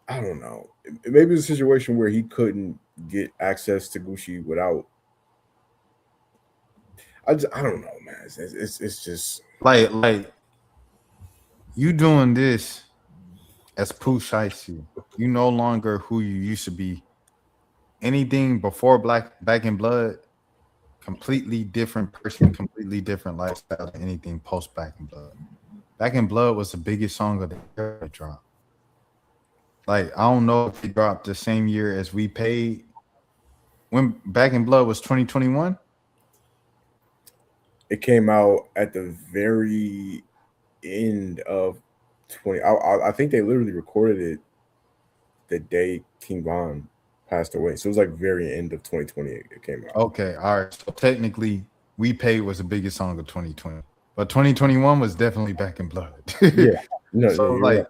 I don't know. Maybe it's a situation where he couldn't get access to Gucci without. I don't know, man. It's just like you doing this as Pooh Shiesty. You no longer who you used to be. Anything before Back in Blood, completely different person, completely different lifestyle than anything post Back in Blood. Back in Blood was the biggest song of the year drop. Like, I don't know if it dropped the same year as We Paid. When Back in Blood was 2021? It came out at the very end of 20. I think they literally recorded it the day King Von passed away. So it was like very end of 2020 it came out. Okay, all right. So technically, We Paid was the biggest song of 2020. But 2021 was definitely Back in Blood. Yeah. No, so yeah, like right.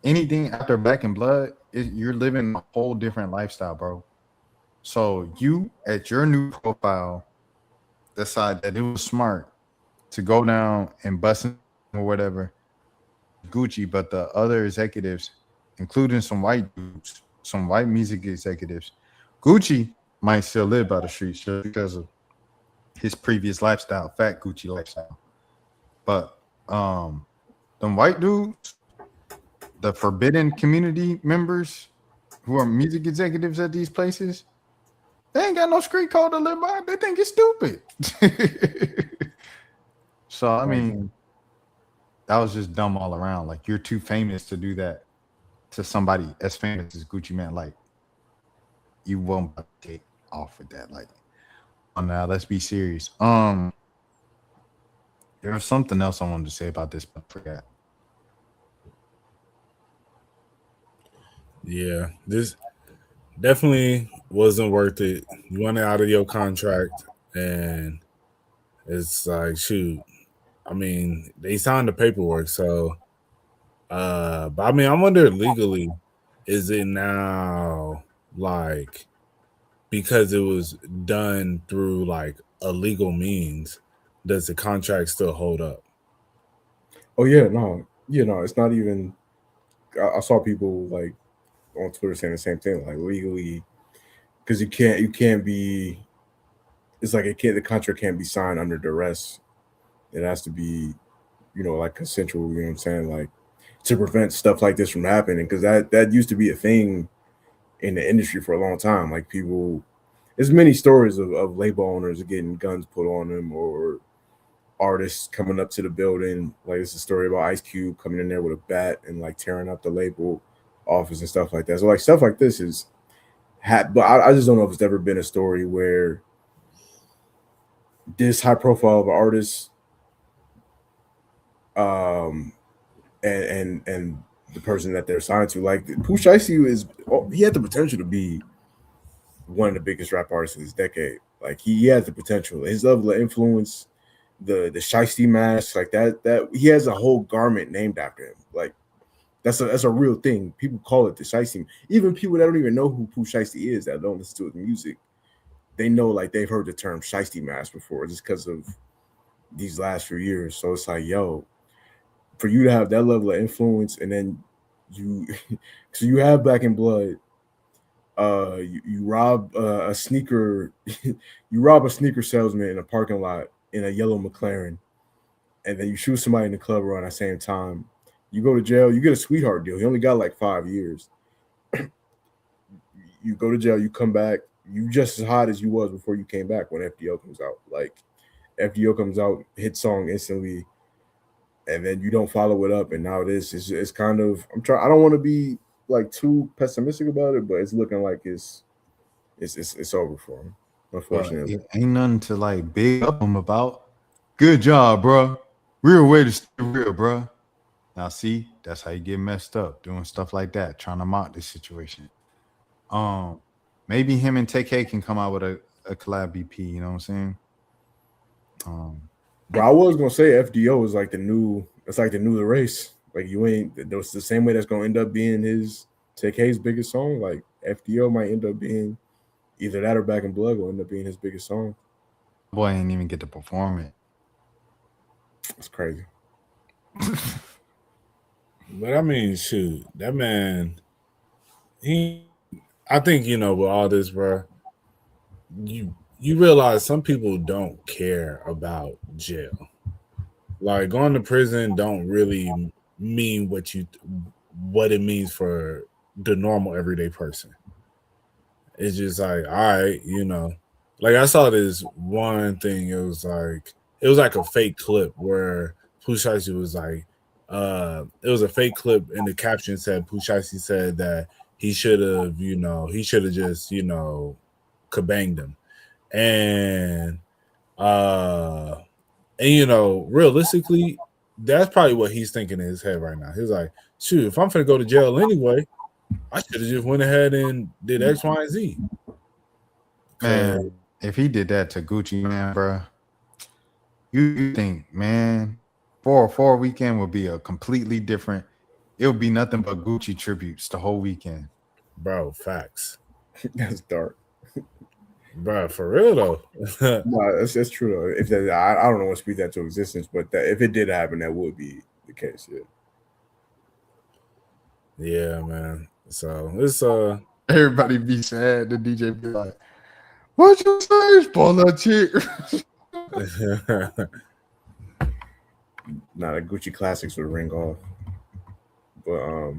anything after Back in Blood, you're living a whole different lifestyle, bro. So you at your new profile decide that it was smart to go down and bust or whatever Gucci, but the other executives, including some white dudes, some white music executives, Gucci might still live by the streets just because of his previous lifestyle, fat Gucci lifestyle. But them white dudes, the forbidden community members who are music executives at these places, they ain't got no street code to live by. They think it's stupid. So, I mean, that was just dumb all around. Like, you're too famous to do that to somebody as famous as Gucci Mane. Like, you won't take off with that. Like, oh, now let's be serious. There was something else I wanted to say about this, but I forgot. Yeah, this definitely wasn't worth it. You want it out of your contract, and it's like, shoot. I mean, they signed the paperwork, so. But I mean, I wonder legally, is it now like because it was done through like illegal means? Does the contract still hold up? Oh yeah, no, it's not even. I saw people like on Twitter saying the same thing, like legally, because you can't be. It's like it can't. The contract can't be signed under duress. It has to be, like consensual. You know what I'm saying? Like to prevent stuff like this from happening, because that used to be a thing in the industry for a long time. Like people, there's many stories of label owners getting guns put on them, or artists coming up to the building. Like it's a story about Ice Cube coming in there with a bat and like tearing up the label office and stuff like that. So like stuff like this is, but I just don't know if it's ever been a story where this high profile of an artist, um, and the person that they're signed to, like Pooh Shiesty he had the potential to be one of the biggest rap artists of this decade. Like he has the potential. His level of influence, the Shiesty mask, like that he has a whole garment named after him. Like that's a real thing. People call it the Shiesty. Even people that don't even know who Pooh Shiesty is, that don't listen to his music, they know, like they've heard the term Shiesty mask before, just because of these last few years. So it's like, yo, for you to have that level of influence, and then you so you have Back in Blood, you rob a sneaker you rob a sneaker salesman in a parking lot in a yellow McLaren, and then you shoot somebody in the club around the same time. You go to jail, you get a sweetheart deal. He only got like 5 years. You go to jail, you come back, you just as hot as you was before you came back when FDO comes out. Like FDO comes out, hit song instantly, and then you don't follow it up, and now it's kind of, I don't want to be like too pessimistic about it, but it's looking like it's over for him, unfortunately. It ain't nothing to like big up him about. Good job, bro. Real way to stay real, bro. Now see, that's how you get messed up, doing stuff like that, trying to mock this situation. Maybe him and TK can come out with a collab BP. You know what I'm saying? But I was gonna say FDO is like the new. It's like the new The Race. Like you ain't. It's the same way that's gonna end up being his TK's biggest song. Like FDO might end up being either that or Back in Blood will end up being his biggest song. Boy, ain't even get to perform it. It's crazy. But I mean, shoot, that man, I think, with all this, bro, you realize some people don't care about jail. Like going to prison don't really mean what it means for the normal everyday person. It's just like, all right, like I saw this one thing. It was like a fake clip where Pooh Shiesty was like, it was a fake clip, and the caption said Pooh Shiesty said that he should have just, kabanged him. And realistically, that's probably what he's thinking in his head right now. He's like, shoot, if I'm gonna go to jail anyway, I should have just went ahead and did X, Y, and Z. Man, if he did that to Gucci, man, bro, you think, man, 404 weekend would be a completely different. It would be nothing but Gucci tributes the whole weekend. Bro, facts. That's dark. Bro, for real though. No, that's true though. If that, I don't know what speed that to existence, but if it did happen, that would be the case. Yeah. Yeah, man. So it's Everybody be sad. The DJ be like, "What you say, spoiler chick?" Nah, the Gucci classics would ring off. But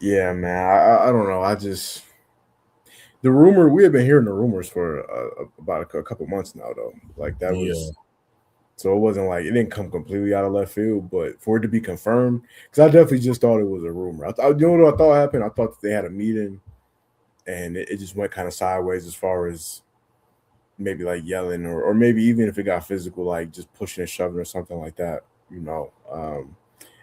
yeah, man. I don't know. The rumor, we have been hearing the rumors for about a couple months now, though. Like that was, so it wasn't like it didn't come completely out of left field, but for it to be confirmed, because I definitely just thought it was a rumor. You know what I thought happened? I thought that they had a meeting, and it just went kind of sideways as far as maybe like yelling or maybe even if it got physical, like just pushing and shoving or something like that, you know.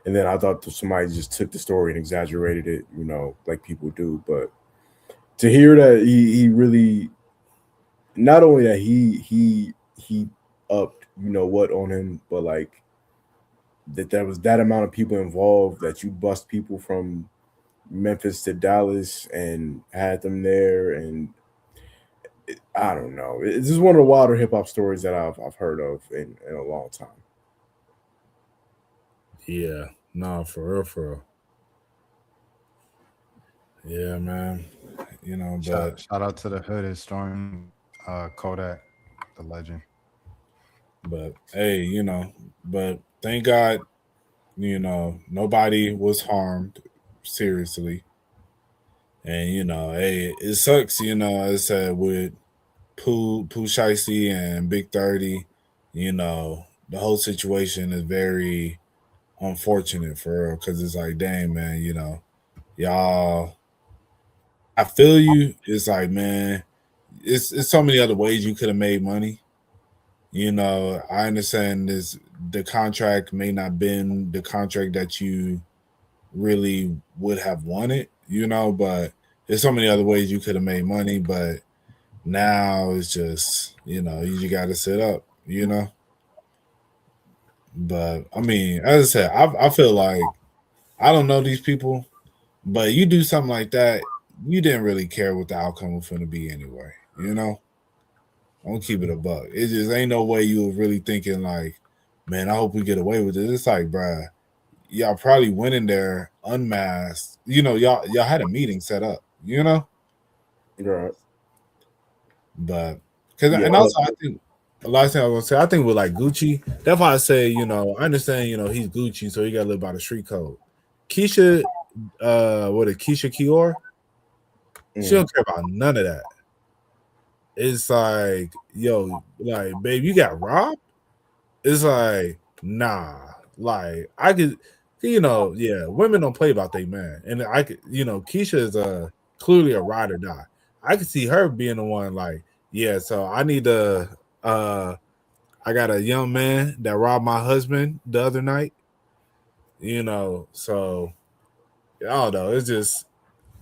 And then I thought that somebody just took the story and exaggerated it, you know, like people do. But to hear that he really, not only that he upped, you know what, on him, but like that there was that amount of people involved, that you bust people from Memphis to Dallas and had them there, and I don't know. It's just one of the wilder hip hop stories that I've heard of in a long time. Yeah, no, for real, for real. Yeah, man. You know, but Shout out to the hood is storming Kodak, the legend. hey, you know, but thank God, you know, nobody was harmed seriously. And you know, hey, it sucks, you know, as I said, with Pooh Shiesty and Big 30, you know, the whole situation is very unfortunate for real. Cause it's like, dang, man, you know, y'all, I feel you. It's like, man, it's so many other ways you could have made money. You know, I understand this, the contract may not been the contract that you really would have wanted, you know, but there's so many other ways you could have made money, but now it's just, you know, you just got to sit up, you know. But I mean, as I said, I feel like I don't know these people, but you do something like that, you didn't really care what the outcome was going to be anyway, you know. Don't keep it a buck. It just ain't no way you were really thinking like, man, I hope we get away with it. It's like, bruh, y'all probably went in there unmasked. You know, y'all had a meeting set up, you know. Right. But because Yeah. and also I think the last thing I was gonna say, I think with like Gucci, that's why I say, you know, I understand, you know, he's Gucci, so he gotta live by the street code. Keisha, what is Keisha Kior? She don't care about none of that. It's like, yo, like, babe, you got robbed? It's like, nah. Like, I could, you know, yeah, women don't play about they man. And I could, you know, Keisha is clearly a ride or die. I could see her being the one like, yeah, so I need to I got a young man that robbed my husband the other night, you know, so I don't know. It's just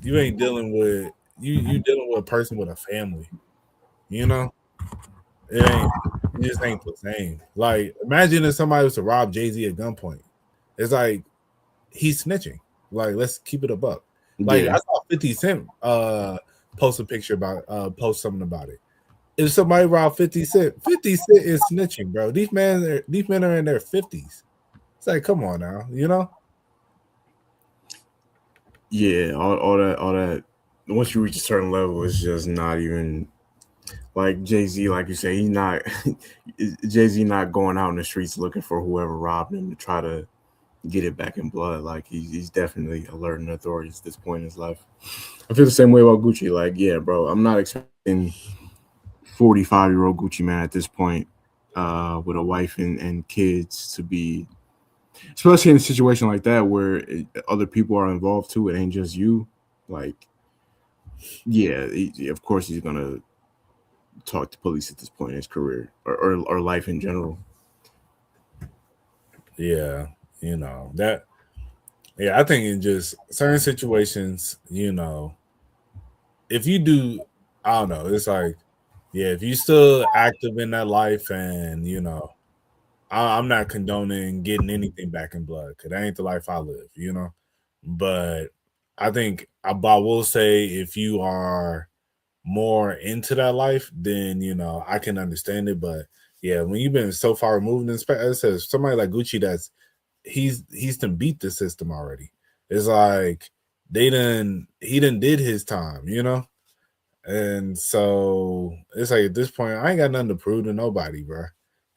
you ain't dealing with you dealing with a person with a family, you know? It just ain't the same. Like, imagine if somebody was to rob Jay-Z at gunpoint. It's like he's snitching. Like, let's keep it a buck. Like, Yeah. I saw 50 Cent post a picture about post something about it. If somebody robbed 50 Cent, 50 Cent is snitching, bro. These men are in their 50s. It's like, come on now, you know? Yeah, all that. Once you reach a certain level, it's just not even like Jay-Z, like you say, he's not Jay-Z not going out in the streets looking for whoever robbed him to try to get it back in blood. Like he's definitely alerting authorities at this point in his life. I feel the same way about Gucci. Like, yeah, bro, I'm not expecting 45-year-old Gucci man at this point, with a wife and kids to be, especially in a situation like that where other people are involved too. It ain't just you. Like, yeah, of course he's gonna talk to police at this point in his career or life in general. Yeah, you know, that yeah, I think in just certain situations, you know, if you do, I don't know, it's like, yeah, if you still active in that life and you know, I'm not condoning getting anything back in blood because that ain't the life I live, you know. But I think I will say if you are more into that life, then you know I can understand it. But yeah, when you've been so far removed in space, it says somebody like Gucci that's he's to beat the system already. It's like he done did his time, you know. And so it's like at this point, I ain't got nothing to prove to nobody, bro.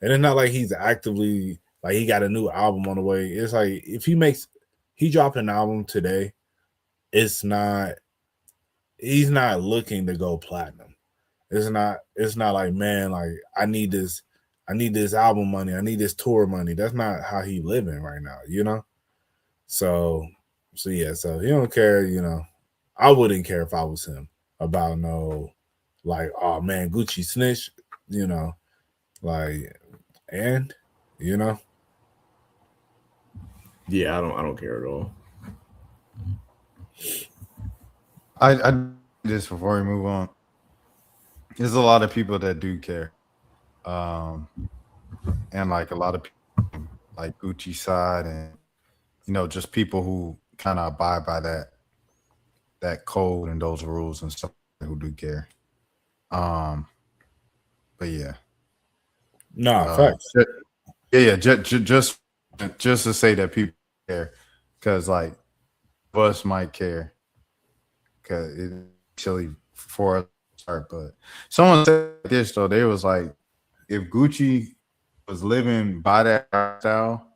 And it's not like he's actively like he got a new album on the way. It's like if he dropped an album today, it's not he's not looking to go platinum. It's not like, man, like I need this album money, I need this tour money. That's not how he living right now, you know? So yeah, so he don't care, you know. I wouldn't care if I was him about no like, oh man, Gucci snitch. you know, like, and you know, Yeah, I don't care at all. I just before we move on. There's a lot of people that do care, um, and like a lot of people like Gucci side, and just people who kind of abide by that code and those rules and stuff who do care. Um, but yeah, nah, uh, facts. yeah, just to say that people care, because like us might care, because it's actually for us to start. But someone said this though, they was like, if Gucci was living by that style,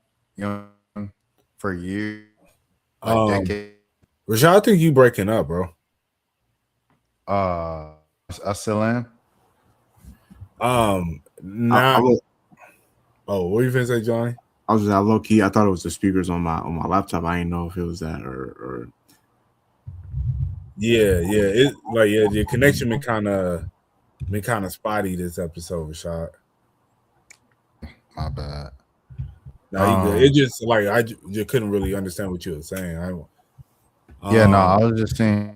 for years, like decades, Rashad, I think you breaking up, bro. uh, I still am. I Not. was Oh, what you finna say, Johnny? I was just low key. I thought it was the speakers on my laptop. I didn't know if it was that or Yeah, it like the connection been kind of spotty this episode, Rashad. My bad. No, you good. It just like I just couldn't really understand what you were saying. Yeah, no, I was just saying,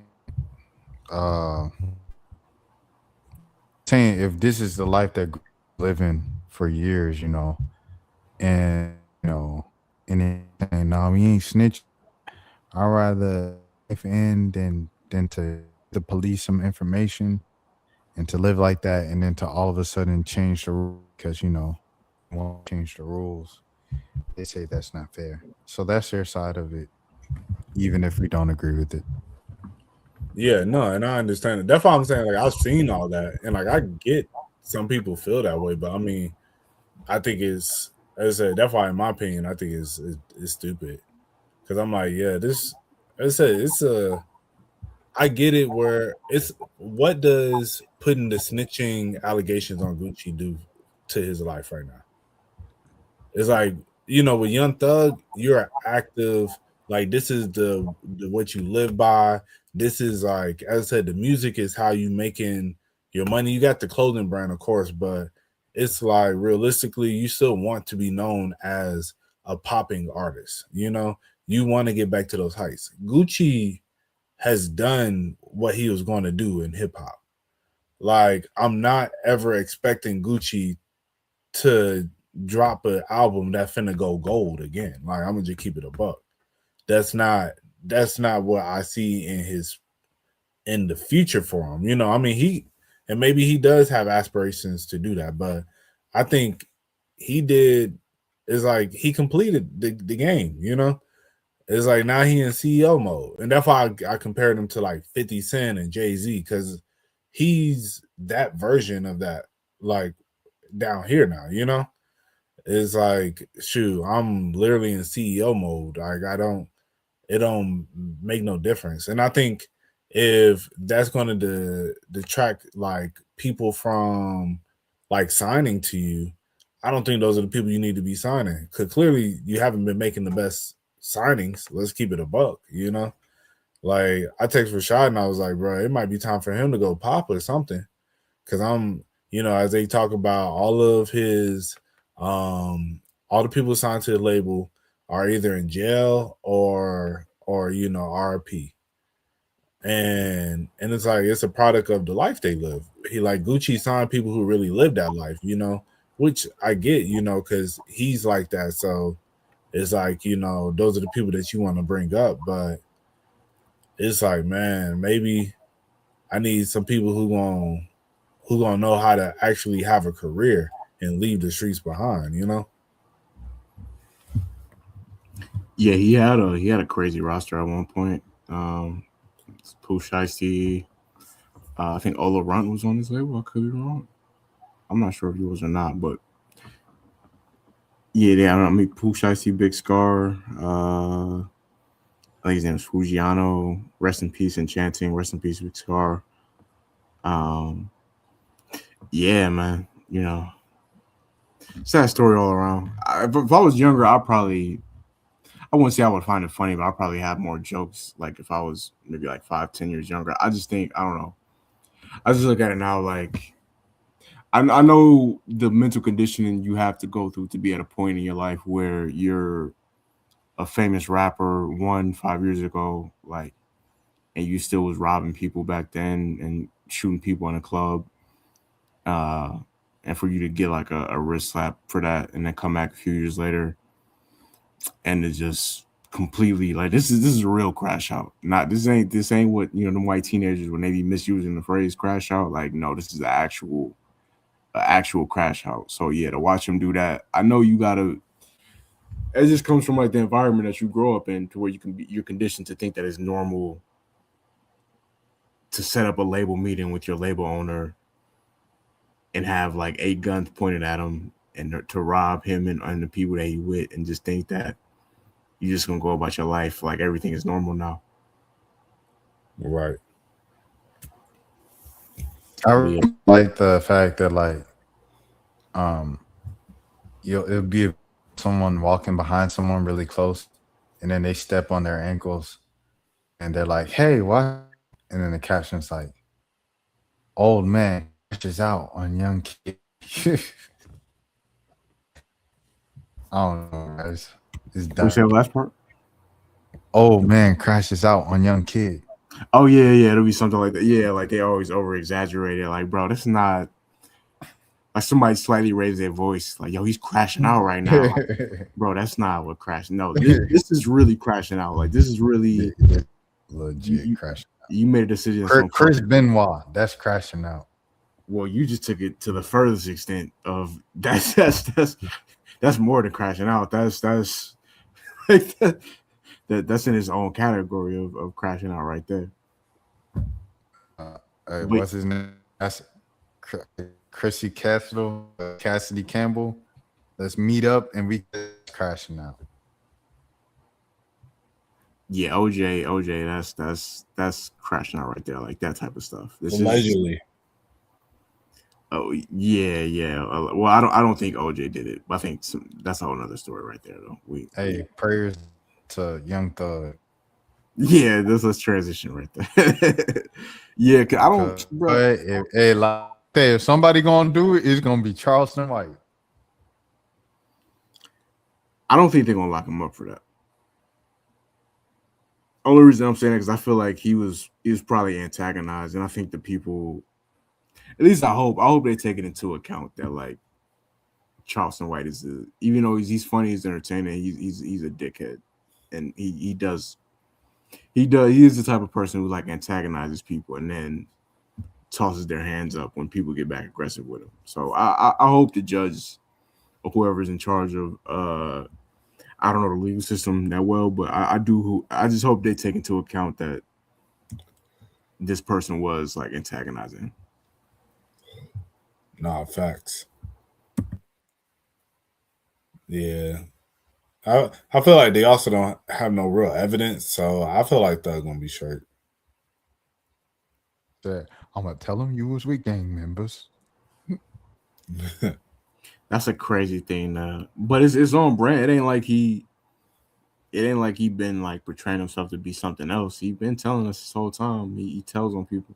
saying if this is the life that living for years, and and no, we ain't snitch. I'd rather life end than to the police some information and to live like that, and then to all of a sudden change the rule because won't change the rules. They say that's not fair. So that's their side of it, even if we don't agree with it. Yeah, no, and I understand it. That's why I'm saying, like, I've seen all that, and like I get some people feel that way, but I mean, I think it's, as I said, that's why, in my opinion, I think it's stupid. Because I'm like, yeah, this, as I said, I get it where it's, what does putting the snitching allegations on Gucci do to his life right now? It's like, with Young Thug, you're active. Like, this is the what you live by. This is like, as I said, the music is how you making your money. You got the clothing brand, of course, but it's like realistically, you still want to be known as a popping artist. You want to get back to those heights. Gucci has done what he was going to do in hip hop. Like, I'm not ever expecting Gucci to drop an album that finna go gold again. Like, I'm gonna just keep it a buck. That's not what I see in the future for him. I mean, and maybe he does have aspirations to do that, but I think he did, is like he completed the game. It's like now he in CEO mode, and that's why I compared him to like 50 Cent and Jay-Z, because he's that version of that, like, down here now. It's like, shoot, I'm literally in CEO mode. Like, it don't make no difference. And I think if that's going to detract like people from like signing to you, I don't think those are the people you need to be signing, because clearly you haven't been making the best signings. Let's keep it a buck. Like, I text Rashad and I was like, bro, it might be time for him to go pop or something, because I'm, as they talk about all of his all the people signed to the label are either in jail or RP. And it's like, it's a product of the life they live. He, like, Gucci signed people who really live that life, which I get, because he's like that. So it's like, those are the people that you want to bring up. But it's like, man, maybe I need some people who gonna know how to actually have a career and leave the streets behind. Yeah, he had a crazy roster at one point. Pooh Shiesty, I think Ola Runt was on his label. I could be wrong. I'm not sure if he was or not, but yeah, I mean, Pooh Shiesty, Big Scar. I think his name is Fujiano. Rest in peace, Enchanting. Rest in peace, Big Scar. Yeah, man. Sad story all around. If I was younger, I wouldn't say I would find it funny, but I'd probably have more jokes. Like if I was maybe like 5-10 years younger. I just think, I don't know. I just look at it now like I know the mental conditioning you have to go through to be at a point in your life where you're a famous rapper 5 years ago, like, and you still was robbing people back then and shooting people in a club, and for you to get like a wrist slap for that, and then come back a few years later, and it's just completely like this is a real crash out. Not this ain't what the white teenagers when they be misusing the phrase crash out. Like, no, this is an actual crash out. So yeah, to watch him do that, I know you gotta. It just comes from like the environment that you grow up in, to where you're conditioned to think that it's normal to set up a label meeting with your label owner and have like 8 guns pointed at him and to rob him and the people that he with, and just think that you're just gonna go about your life like everything is normal now. Right. I like the fact that like, it'll be someone walking behind someone really close, and then they step on their ankles, and they're like, "Hey, what?" And then the caption's like, "Old man crashes out on young kid." I don't know, guys. It's Can we say the dumb. last part? Old man crashes out on young kid. Oh yeah, it'll be something like that. Yeah, like they always over exaggerate it. Like, bro, that's not like somebody slightly raised their voice, like, yo, he's crashing out right now. Like, bro, that's not what crashing. No, this is really crashing out. Like, this is really legit crashing out. You made a decision. Chris Benoit, that's crashing out. Well, you just took it to the furthest extent of that's more than crashing out. That's like that's in its own category of crashing out right there. What's his name? That's Chrissy Cassidy Campbell. Let's meet up and we crashing out. Yeah, OJ, that's crashing out right there, like that type of stuff. Allegedly. Oh yeah. Well, I don't think OJ did it, but I think that's a whole other story right there, though. Prayers to Young Thug. Yeah, let's transition right there. Yeah, I don't. Bro. If somebody gonna do it, it's gonna be Charleston White. I don't think they're gonna lock him up for that. Only reason I'm saying that because I feel like he was probably antagonized, and I think the people, at least I hope they take it into account that like Charleston White is even though he's funny, he's entertaining, he's a dickhead, and he is the type of person who like antagonizes people and then tosses their hands up when people get back aggressive with him. So I hope the judge or whoever's in charge of I don't know the legal system that well, but I just hope they take into account that this person was like antagonizing. Nah, facts. Yeah. I feel like they also don't have no real evidence, so I feel like they're gonna be straight. I'm gonna tell them you was with gang members. That's a crazy thing, but it's on brand. It ain't like he been like portraying himself to be something else. He been telling us this whole time. He tells on people.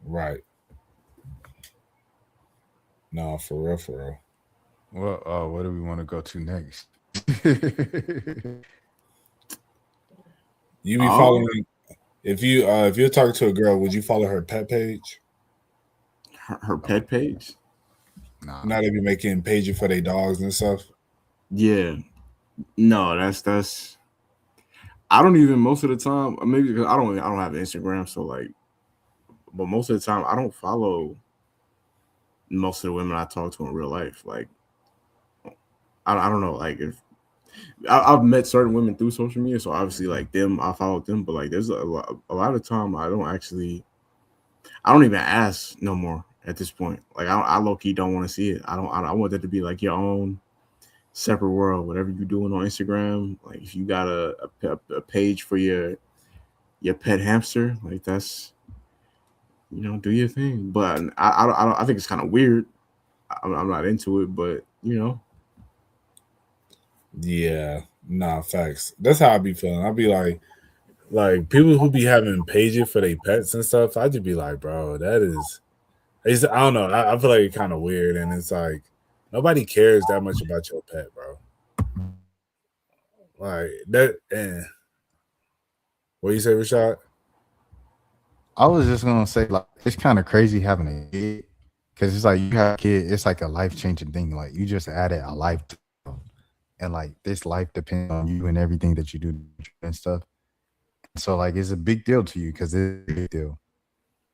Right. No, for real. Well, what do we want to go to next? You be following if you're talking to a girl, would you follow her pet page? Her pet page? Nah. Now they be making pages for their dogs and stuff. Yeah. No, that's I don't even most of the time, maybe because I don't have Instagram, so like, but most of the time I don't follow most of the women I talk to in real life. Like, I don't know, like if I've met certain women through social media, so obviously like them, I followed them, but like there's a lot of time I don't even ask no more at this point. Like I low key don't want to see it. I want that to be like your own separate world. Whatever you're doing on Instagram, like if you got a page for your pet hamster, like that's, do your thing. But I think it's kind of weird. I'm not into it, but Yeah, nah, facts. That's how I be feeling. I be like people who be having pages for their pets and stuff. I just be like, bro, that is I don't know. I feel like it's kind of weird, and it's like nobody cares that much about your pet, bro. Like that. And what you say, Rashad? I was just gonna say like it's kind of crazy having a kid because it's like you have a kid, it's like a life changing thing. Like you just added a life, to them. And like this life depends on you and everything that you do and stuff. So like it's a big deal to you because it's a big deal.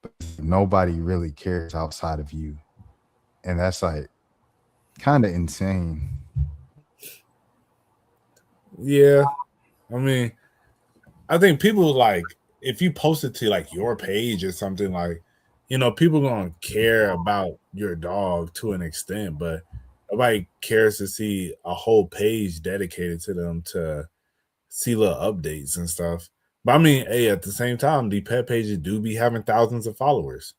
But nobody really cares outside of you, and that's like kind of insane. Yeah, I mean, I think people like if you post it to like your page or something like, people gonna care about your dog to an extent, but nobody cares to see a whole page dedicated to them to see little updates and stuff. But I mean, hey, at the same time, the pet pages do be having thousands of followers,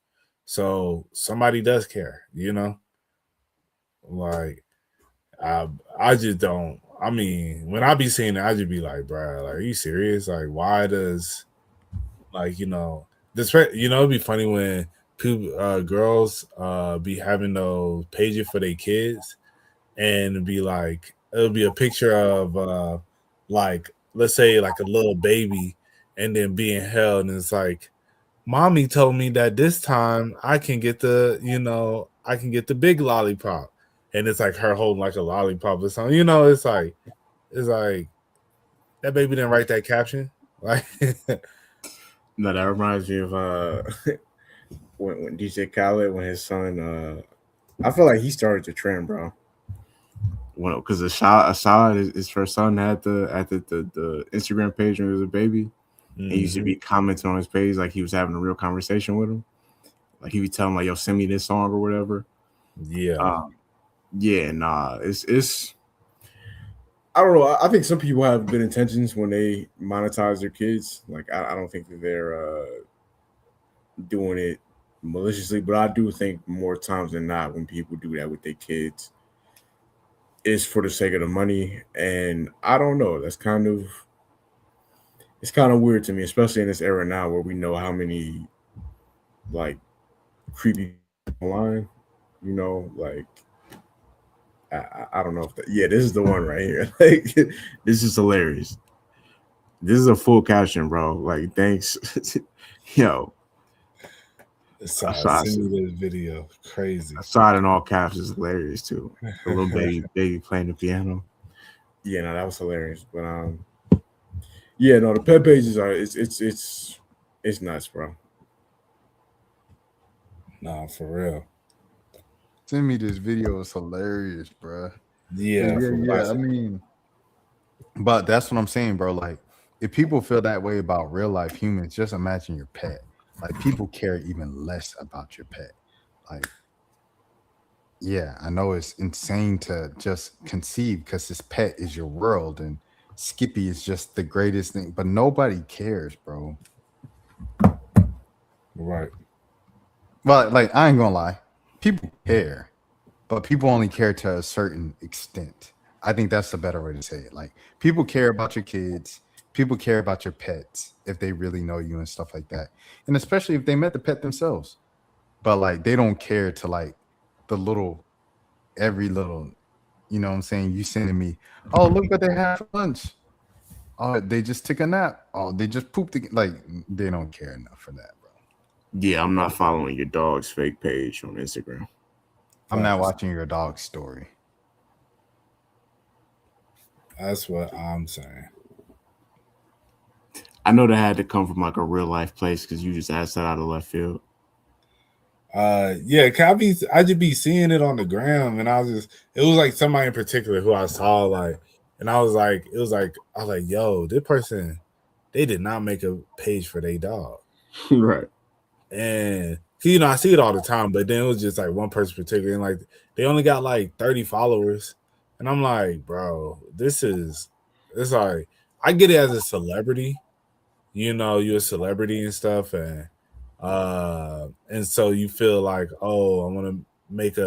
so somebody does care, Like I just don't. I mean, when I be seeing it, I just be like, "Bruh, like, are you serious? Like, why does like this? It'd be funny when people, girls, be having those pages for their kids, and it'd be like it'll be a picture of like let's say like a little baby, and then being held, and it's like, mommy told me that this time I can get the big lollipop, and it's like her holding like a lollipop or something. It's like that baby didn't write that caption. Like, No, that reminds me of when DJ Khaled, when his son, I feel like he started the trend, bro. Because Assad, his first son, had the Instagram page when he was a baby. He used to be commenting on his page like he was having a real conversation with him. Like he would tell him like, "Yo, send me this song or whatever." yeah, Yeah, nah, it's. I don't know. I think some people have good intentions when they monetize their kids. Like I don't think that they're doing it maliciously, but I do think more times than not when people do that with their kids, it's for the sake of the money. And I don't know. It's kind of weird to me, especially in this era now where we know how many like creepy online. Like I don't know if yeah, this is the one right here. Like this is hilarious. This is a full caption, bro. Like thanks, yo. send me this video. Crazy. Assad in all caps is hilarious too. The little baby playing the piano. Yeah, no, that was hilarious. But yeah, no, the pet pages are it's nuts, bro. Nah, for real. Send me this video. It's hilarious, bro. Yeah, Yeah. I mean, but that's what I'm saying, bro. Like, if people feel that way about real life humans, just imagine your pet. Like, people care even less about your pet. Like, yeah, I know it's insane to just conceive because this pet is your world and Skippy is just the greatest thing, but nobody cares, bro. right. Well, like, I ain't gonna lie, people care, but people only care to a certain extent. I think that's the better way to say it. Like, people care about your kids, people care about your pets if they really know you and stuff like that, and especially if they met the pet themselves. But like, they don't care to like the little, every little, you know what I'm saying? You sending me, oh, look what they had for lunch. Oh, they just took a nap. Oh, they just pooped. Like, they don't care enough for that, bro. Yeah, I'm not following your dog's fake page on Instagram. I'm not watching your dog's story. That's what I'm saying. I know that had to come from like a real life place because you just asked that out of left field. Yeah, I just be seeing it on the gram, and it was like somebody in particular who I saw, like, and I was like, yo, this person, they did not make a page for their dog. Right. And I see it all the time, but then it was just like one person particular, and like they only got like 30 followers. And I'm like, bro, it's like, I get it as a celebrity, you're a celebrity and stuff, and so you feel like, oh, I want to make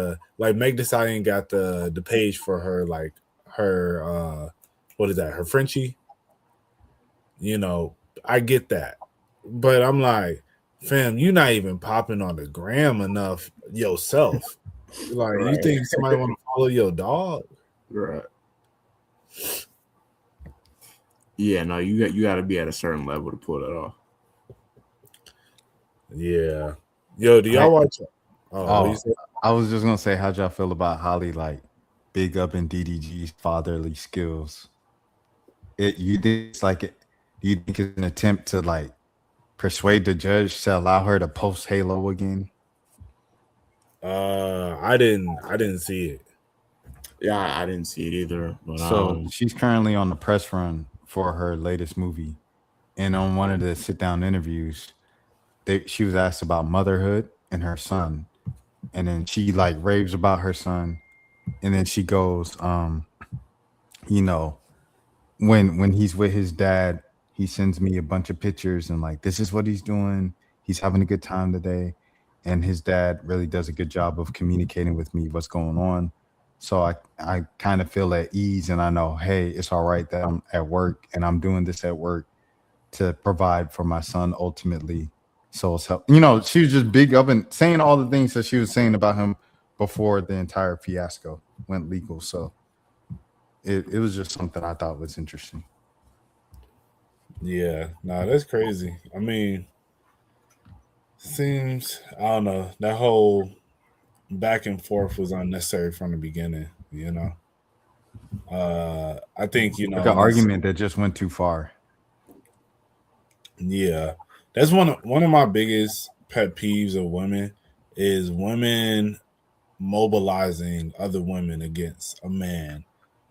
Meg Thee Stallion got the page for her, like her what is that, her Frenchie, I get that, but I'm like, fam, you're not even popping on the gram enough yourself. Like, you Right. think somebody want to follow your dog? Right. Yeah, no, you got to be at a certain level to pull that off. Yeah. Yo, do y'all watch? Oh, what you Oh, say? I was just gonna say, how'd y'all feel about Holly like big up in DDG's fatherly skills? You think it's like it? Do you think it's an attempt to like persuade the judge to allow her to post Halo again? I didn't see it. Yeah, I didn't see it either, but So she's currently on the press run for her latest movie, and on one of the sit down interviews, she was asked about motherhood and her son, and then she like raves about her son, and then she goes, you know, when he's with his dad, he sends me a bunch of pictures and like this is what he's doing. He's having a good time today, and his dad really does a good job of communicating with me what's going on. So I kind of feel at ease, and I know, hey, it's all right that I'm at work and I'm doing this at work to provide for my son ultimately. So it's help. She was just big up and saying all the things that she was saying about him before the entire fiasco went legal. So it was just something I thought was interesting. Yeah, nah, that's crazy. I mean, seems I don't know. That whole back and forth was unnecessary from the beginning. I think Like an and it's argument that just went too far. yeah, that's one of my biggest pet peeves of women is women mobilizing other women against a man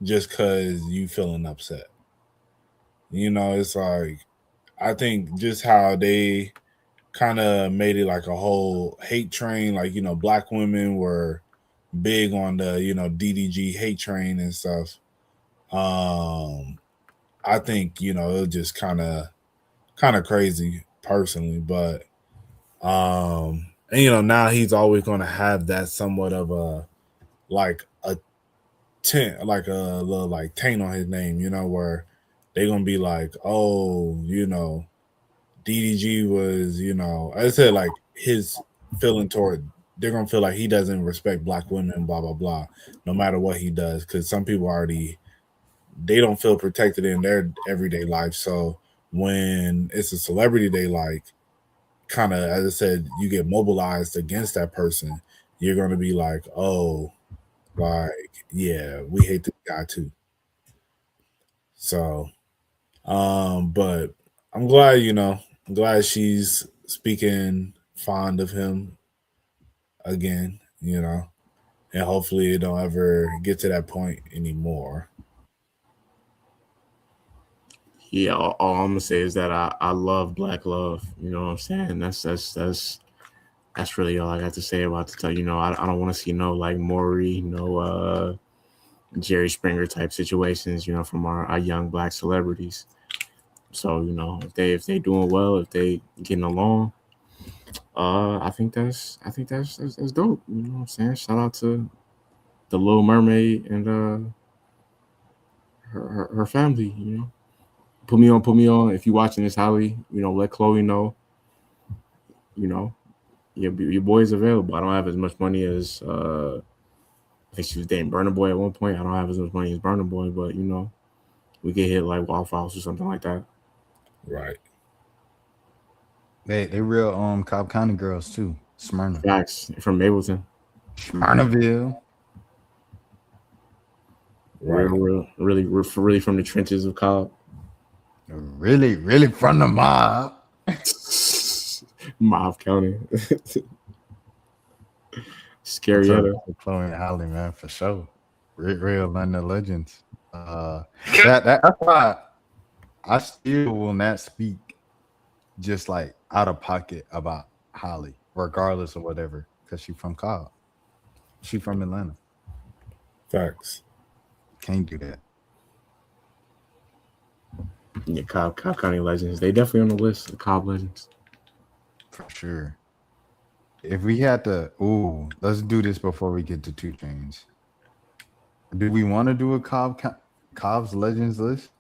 just because you feeling upset. It's like I think just how they kind of made it like a whole hate train. Like black women were big on the DDG hate train and stuff. I think it was just kind of crazy personally, but and now he's always going to have that somewhat of a like a tent, like a little like taint on his name, where they're gonna be like, oh, DDG was, I said like his feeling toward. They're gonna feel like he doesn't respect black women, blah blah blah, no matter what he does, because some people already they don't feel protected in their everyday life. So when it's a celebrity they like, kind of as I said, you get mobilized against that person, you're gonna be like, oh, like yeah, we hate this guy too. So, but I'm glad, I'm glad she's speaking fond of him again, and hopefully it don't ever get to that point anymore. yeah, all I'm gonna say is that I love black love. You know what I'm saying? That's really all I got to say about the tell. I don't want to see no like Maury, no Jerry Springer type situations. From our young black celebrities. So if they doing well, if they getting along, I think that's dope. You know what I'm saying? Shout out to the Little Mermaid and her family. Put me on. If you're watching this, Holly, let Chloe know. You know, your boy is available. I don't have as much money as I think she was dating Burna Boy at one point. I don't have as much money as Burna Boy, but we get hit like Waffle House or something like that. Right. They real Cobb County girls too. Smyrna. Facts from Mableton. Smyrnaville. Right. Really from the trenches of Cobb. Really, really from the mob. Mob County. Scary. Chloe and Holly, man, for sure. Real London legends. That's why I still will not speak just like out of pocket about Holly, regardless of whatever, because she's from Cobb. She from Atlanta. Facts. Can't do that. Yeah, Cobb County legends. They definitely on the list of Cobb legends. For sure. If we had to, let's do this before we get to 2 Chainz. Do we want to do a Cobb's legends list?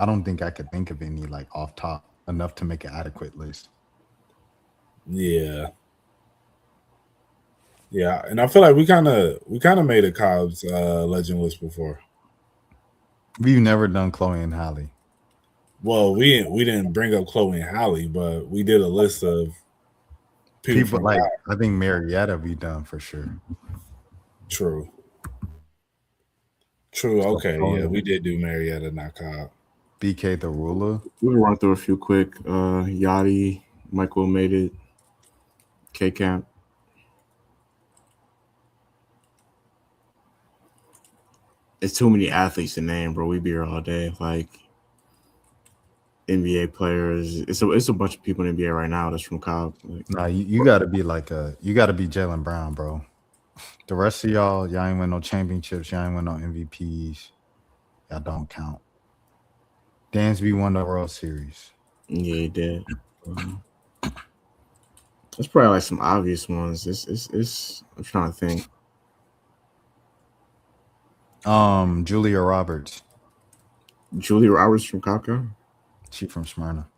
I don't think I could think of any like off top enough to make an adequate list. Yeah. Yeah, and I feel like we kind of made a Cobb's legend list before. We've never done Chloe and Halle. Well, we didn't bring up Chloe and Halle, but we did a list of people People from like Cobb. I think Marietta we done for sure. True. Okay, yeah, Chloe, we did do Marietta, not Cobb. BK the Ruler. We'll run through a few quick. Yachty, Michael made it. K Camp. It's too many athletes to name, bro. We be here all day. Like NBA players. It's a bunch of people in the NBA right now that's from Cobb. Like, Nah, you gotta be you gotta be Jalen Brown, bro. The rest of y'all ain't win no championships, y'all ain't win no MVPs. Y'all don't count. Dansby won the World Series. yeah, he did. That's probably like some obvious ones. It's I'm trying to think. Julia Roberts. Julia Roberts from Cobb. She from Smyrna.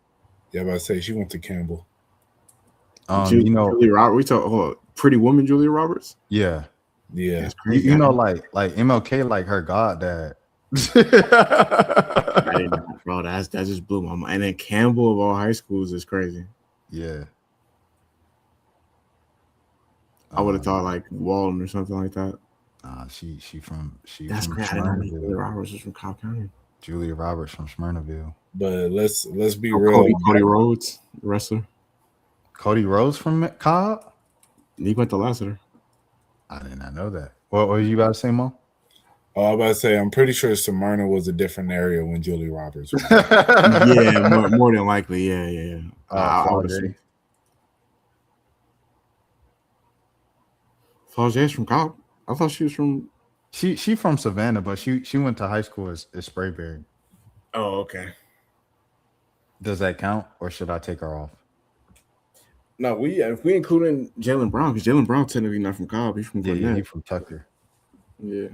Yeah, I about to say she went to Campbell. Julia Roberts. We talk pretty woman Julia Roberts. Yeah. Yeah. That's crazy. You know, like MLK, like her goddad. I didn't know, bro. That just blew my mind. And then Campbell of all high schools is crazy. Yeah. I would have thought like Walton or something like that. She from That's from crazy. I didn't know Smyrnaville. Julia Roberts was from Cobb County. Julia Roberts from Smyrnaville. But let's be real. Cody Rhodes, the wrestler. Cody Rhodes from Cobb? He went to Lassiter. I did not know that. What were you about to say, Mo? Oh, I was about to say I'm pretty sure Smyrna was a different area when Julie Roberts was. Yeah, more than likely. Yeah. I would assume. Flauger's from Cobb. I thought she was from. She from Savannah, but she went to high school as Sprayberry. Oh, okay. Does that count, or should I take her off? No, if we include in Jalen Brown, because Jalen Brown technically not from Cobb, he's from Gwinnett. Yeah, he's from Tucker. Yeah.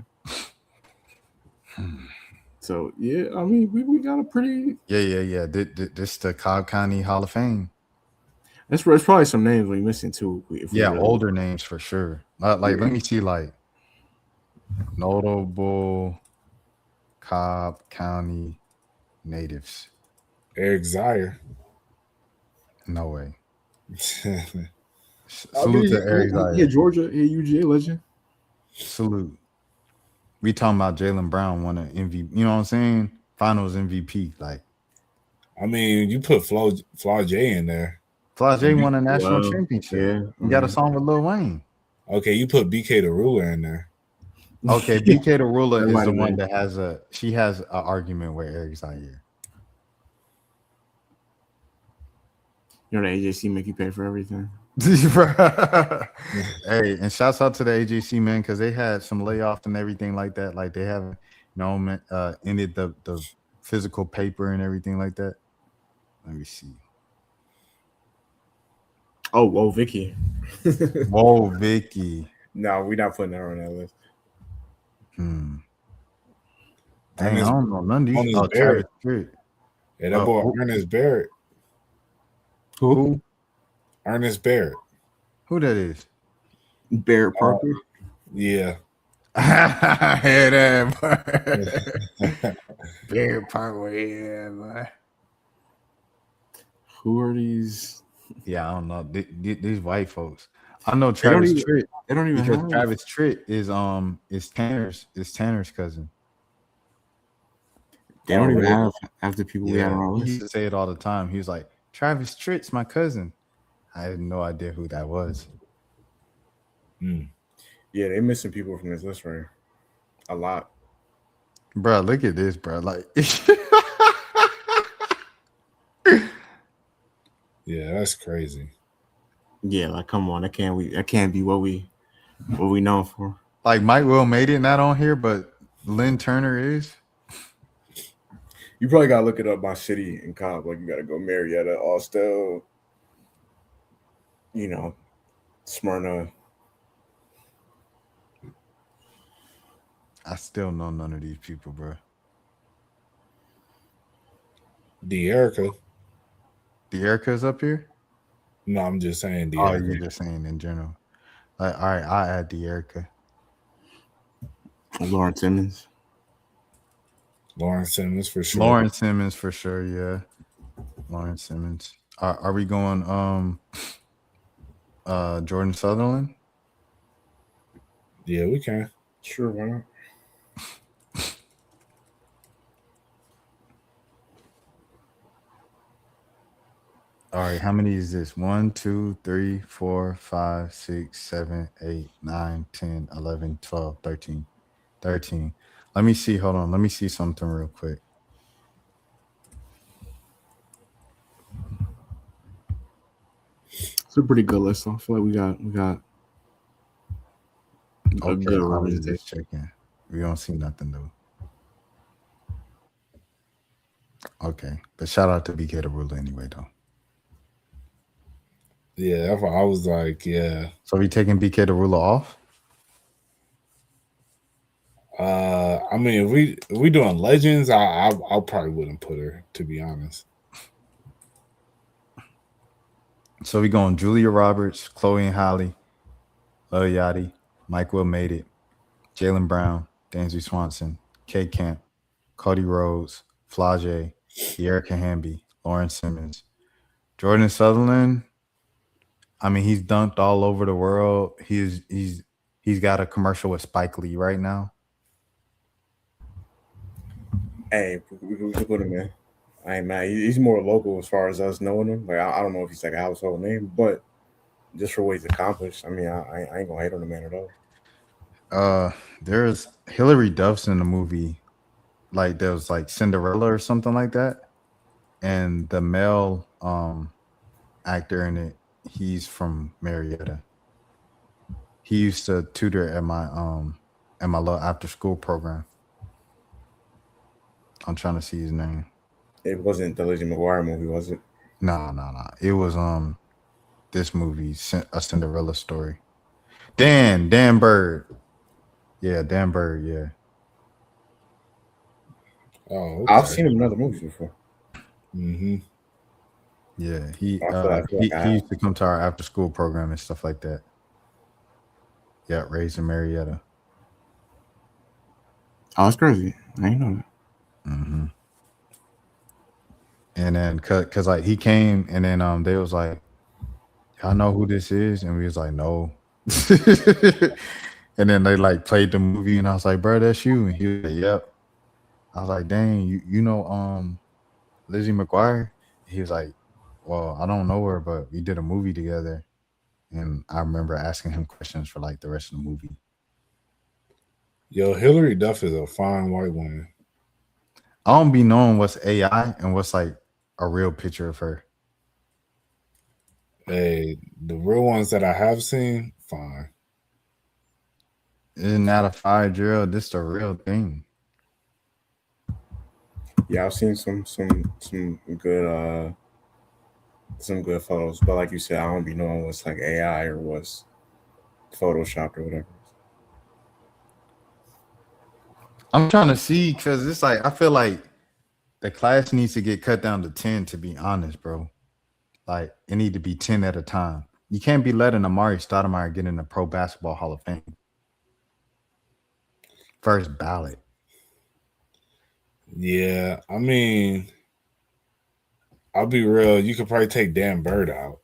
So yeah, I mean we got a pretty Yeah. This the Cobb County Hall of Fame. That's probably some names we're missing too. Older names for sure. Let me see, like notable Cobb County natives. Eric Zier. No way. Salute to Eric Zier. Yeah, Georgia, UGA legend. Salute. We talking about Jalen Brown won an MVP. You know what I'm saying? Finals MVP. Like, I mean, you put Flaw J in there. Flaw J won a national championship. Yeah. You got a song with Lil Wayne. Okay, you put BK the Ruler in there. Okay, BK the Ruler is the one that has an argument with Eric Zaire. You know the AJC make you pay for everything. Hey, and shouts out to the AJC, man, because they had some layoffs and everything like that. Like they haven't, ended the physical paper and everything like that. Let me see. Oh, Vicky. Whoa, Vicky. No, we're not putting her on that list. Dang, I don't know none of these. Oh, Travis Tritt. Yeah, that boy Ernest Barrett. Who? Ernest Barrett. Who that is? Barrett Parker. Yeah. I hear that, Barrett Parker. Yeah, boy. Who are these? Yeah, I don't know. These white folks. I know Travis Tritt. They don't even because have Travis Tritt is Tanner's cousin. They don't even have half the people we had on our list. He used to say it all the time. He was like, Travis Tritt's my cousin. I had no idea who that was. Yeah, they're missing people from this list right here. A lot. Bro, look at this, bro. Like yeah, that's crazy. Yeah, like come on, that can't be what we known for. Like Mike Will made it not on here, but Lynn Turner is. You probably gotta look it up by city and Cobb. Like you gotta go Marietta, Austell, Smyrna. I still know none of these people, bro. De'Erica. De'Erica's up here? No, I'm just saying Oh, De'Erica. you're just saying in general. Like, all right, I'll add De'Erica. Lauren Simmons. Lauren Simmons for sure. Lauren Simmons for sure, yeah. Lauren Simmons. Are we going Jordan Sutherland? Yeah, we can. Sure, why not? All right, how many is this? 1, 2, 3, 4, 5, 6, 7, 8, 9, 10, 11, 12, 13. 13. Let me see. Hold on. Let me see something real quick. It's a pretty good list. I feel like we got a Okay, good I was representation. just checking. We don't see nothing though. Okay, but shout out to BK the Ruler anyway though. Yeah, that's what I was like, yeah. So we taking BK the Ruler off? I mean, if we doing legends, I probably wouldn't put her, to be honest. So we going Julia Roberts, Chloe and Halle, Lil Yachty, Mike Will Made It, Jalen Brown, Dansby Swanson, K Camp, Cody Rhodes, Flage, Erica Hamby, Lauren Simmons, Jordan Sutherland. I mean, he's dunked all over the world. He's got a commercial with Spike Lee right now. Hey, we could put him in. I ain't mad. He's more local as far as us knowing him. Like I don't know if he's like a household name, but just for what he's accomplished, I mean, I ain't gonna hate on the man at all. There's Hilary Duff's in the movie, like there was like Cinderella or something like that, and the male actor in it, he's from Marietta. He used to tutor at my little after school program. I'm trying to see his name. It wasn't the Lizzie McGuire movie, was it? No. It was this movie, A Cinderella Story. Dan Bird. Yeah, Dan Bird, yeah. Oh, okay. I've seen him in other movies before. Mm-hmm. Yeah, he he used to come to our after school program and stuff like that. Yeah, raised in Marietta. Oh, that's crazy. I ain't know that. Mm-hmm. And then cause like he came and then they was like, y'all know who this is? And we was like, no. And then they like played the movie and I was like, bro, that's you. And he was like, yep. I was like, dang, you know Lizzie McGuire? He was like, well, I don't know her, but we did a movie together. And I remember asking him questions for like the rest of the movie. Yo, Hilary Duff is a fine white woman. I don't be knowing what's AI and what's like a real picture of her. Hey, the real ones that I have seen, fine. Isn't that a fire drill? This is the real thing. Yeah, I've seen some good photos, but like you said, I don't be knowing what's like AI or what's photoshopped or whatever. I'm trying to see because it's like I feel like the class needs to get cut down to 10, to be honest, bro. Like it need to be 10 at a time. You can't be letting Amari Stoudemire get in the Pro Basketball Hall of Fame. First ballot. Yeah, I mean, I'll be real. You could probably take Dan Bird out.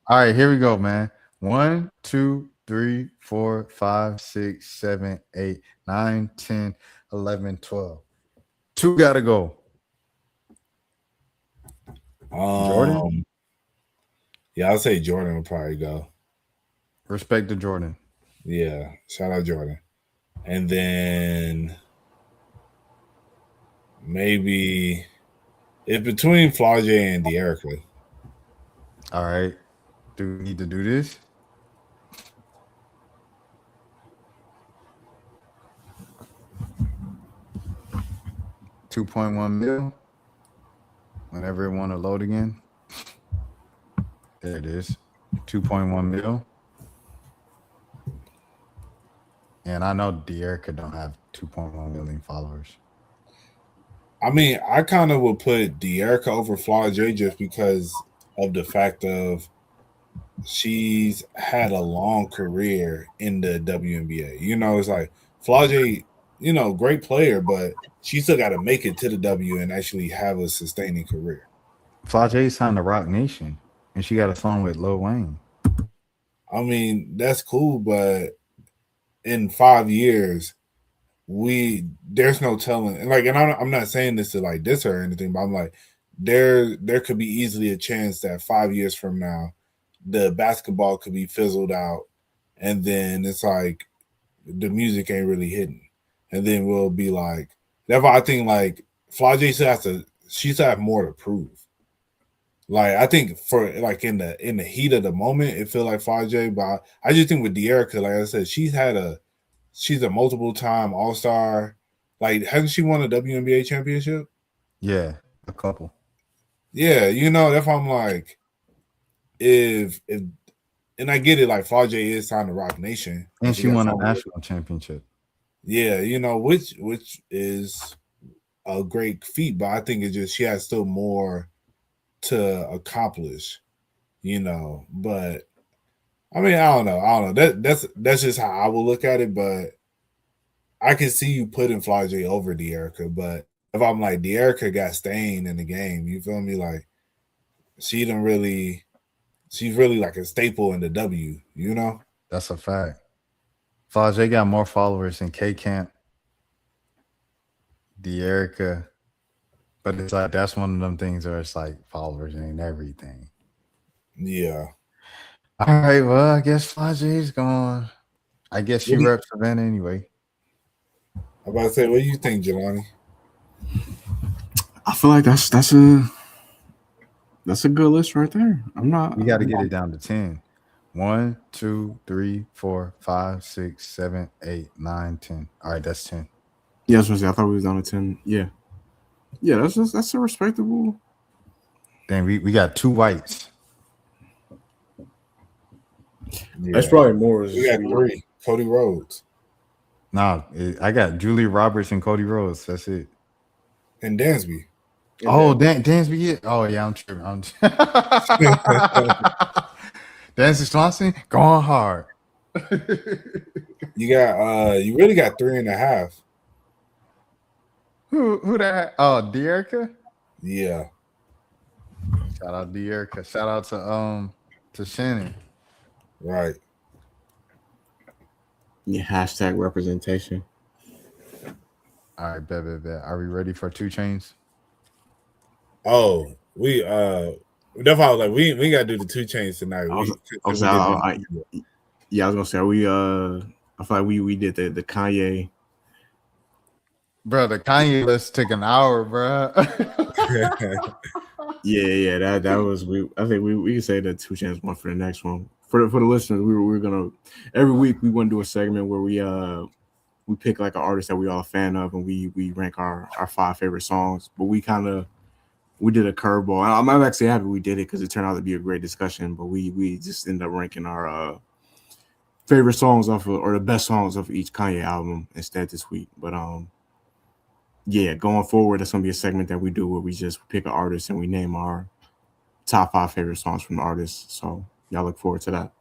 All right, here we go, man. 1, 2, 3, 4, 5, 6, 7, 8, 9, 10, 11, 12. 2 gotta go. Jordan? Yeah, I'll say Jordan will probably go. Respect to Jordan. Yeah, shout out Jordan. And then maybe it's between Flage and De'Erica. All right. Do we need to do this? $2.1 million. Whenever it want to load again. There it is. 2.1 mil. And I know De'Erica don't have 2.1 million followers. I mean, I kind of would put De'Erica over Flau'jae just because of the fact of she's had a long career in the WNBA. You know, it's like Flau'jae, you know, great player, but she still got to make it to the W and actually have a sustaining career. Flau'jae signed to Rock Nation, and she got a song with Lil Wayne. I mean, that's cool, but in 5 years, there's no telling. And like, and I'm not saying this to like diss her or anything, but I'm like, there could be easily a chance that 5 years from now, the basketball could be fizzled out, and then it's like the music ain't really hitting, and then we'll be like, that's why I think like Flau'jae she still have more to prove. Like I think for like in the heat of the moment, it feel like Flau'jae, but I just think with De'Erica, like I said, she's a multiple time All-Star. Like hasn't she won a WNBA championship? Yeah, a couple. Yeah, you know, that's why I'm like, if and I get it, like Flau'jae is signed to Rock Nation, And she won a signed to- national championship. Yeah, you know, which is a great feat, but I think it's just she has still more to accomplish, you know. But I mean, I don't know. That's just how I will look at it. But I can see you putting Flau'jae over De'Erica. But if I'm like De'Erica got staying in the game, you feel me? Like she's really like a staple in the W, you know? That's a fact. Flau'jae got more followers than K Camp, De'Erica, but it's like that's one of them things where it's like followers ain't everything. Yeah. All right, well, I guess Flau'jae's gone. I guess she reps Savannah anyway. I'm about to say, what do you think, Jelani? I feel like that's a good list right there. We got to get it down to 10. 1, 2, 3, 4, 5, 6, 7, 8, 9, 10. All right, that's 10. Yeah, I was gonna say I thought we was down to 10. Yeah. Yeah, that's a respectable. Then we got 2 whites. Yeah. That's probably more. We got 3. Cody Rhodes. Nah, I got Julie Roberts and Cody Rhodes. That's it. And Dansby. Dansby. Yeah. Oh, yeah, I'm tripping. Dansby Swanson going hard. You really got 3.5. Who that? Oh, De'Erica? Yeah. Shout out De'Erica. Shout out to Shannon. Right. Yeah, hashtag representation. All right, bet. Are we ready for 2 Chainz? Oh, we that's why I was like, we gotta do the 2 Chainz tonight. I was gonna say I feel like we did the Kanye. Bro, the Kanye list took an hour, bro. Yeah, that was I think we can say that 2 Chainz one for the next one. For the listeners, we're gonna every week we want to do a segment where we pick like an artist that we all a fan of and we rank our 5 favorite songs. But we did a curveball. I'm actually happy we did it because it turned out to be a great discussion. But we just ended up ranking our favorite songs or the best songs of each Kanye album instead this week. But yeah, going forward, that's gonna be a segment that we do where we just pick an artist and we name our top 5 favorite songs from the artist. So y'all look forward to that.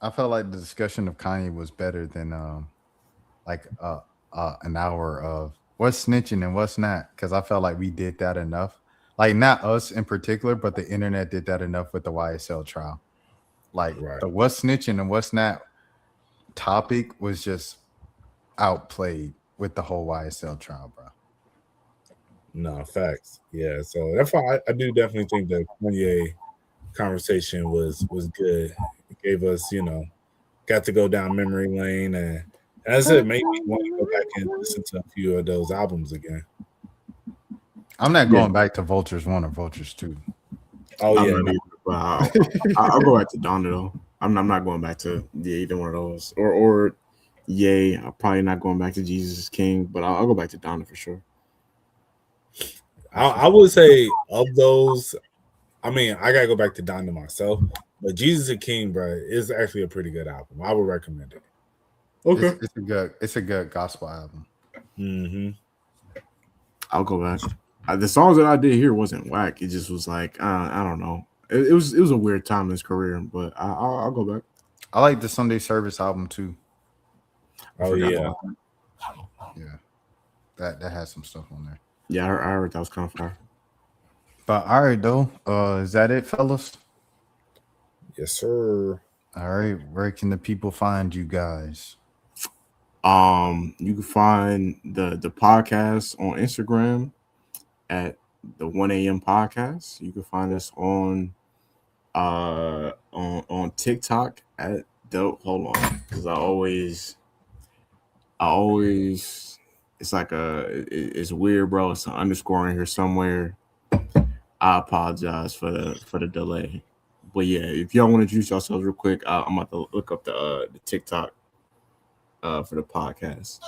I felt like the discussion of Kanye was better than an hour of what's snitching and what's not, because I felt like we did that enough. Like not us in particular, but the internet did that enough with the YSL trial. Like the what's snitching and what's not topic was just outplayed with the whole YSL trial, bro. No, facts. Yeah, so that's why I do definitely think the Kanye conversation was good. It gave us, got to go down memory lane, and as it made me want to go back and listen to a few of those albums again. I'm not going back to Vultures 1 or Vultures 2. Oh yeah, I'll go back to Donda though. I'm not going back to either one of those. Or Yay. I'm probably not going back to Jesus is King, but I'll go back to Donda for sure. I would say of those, I mean, I gotta go back to Donda myself, but Jesus is King, bro, is actually a pretty good album. I would recommend it. Okay, it's a good gospel album. Mm-hmm. I'll go back. The songs that I did here wasn't whack. It just was like I don't know. It was a weird time in his career, but I'll go back. I like the Sunday Service album too. Oh yeah. Yeah, that has some stuff on there. Yeah, I heard that was kind of fire. But all right though, is that it, fellas? Yes, sir. All right, where can the people find you guys? You can find the podcast on Instagram at the 1 a.m. podcast. You can find us on TikTok at the hold on, because I always it's like it's weird, bro. It's an underscore in here somewhere. I apologize for the delay. But yeah, if y'all want to introduce yourselves real quick, I'm about to look up the TikTok for the podcast.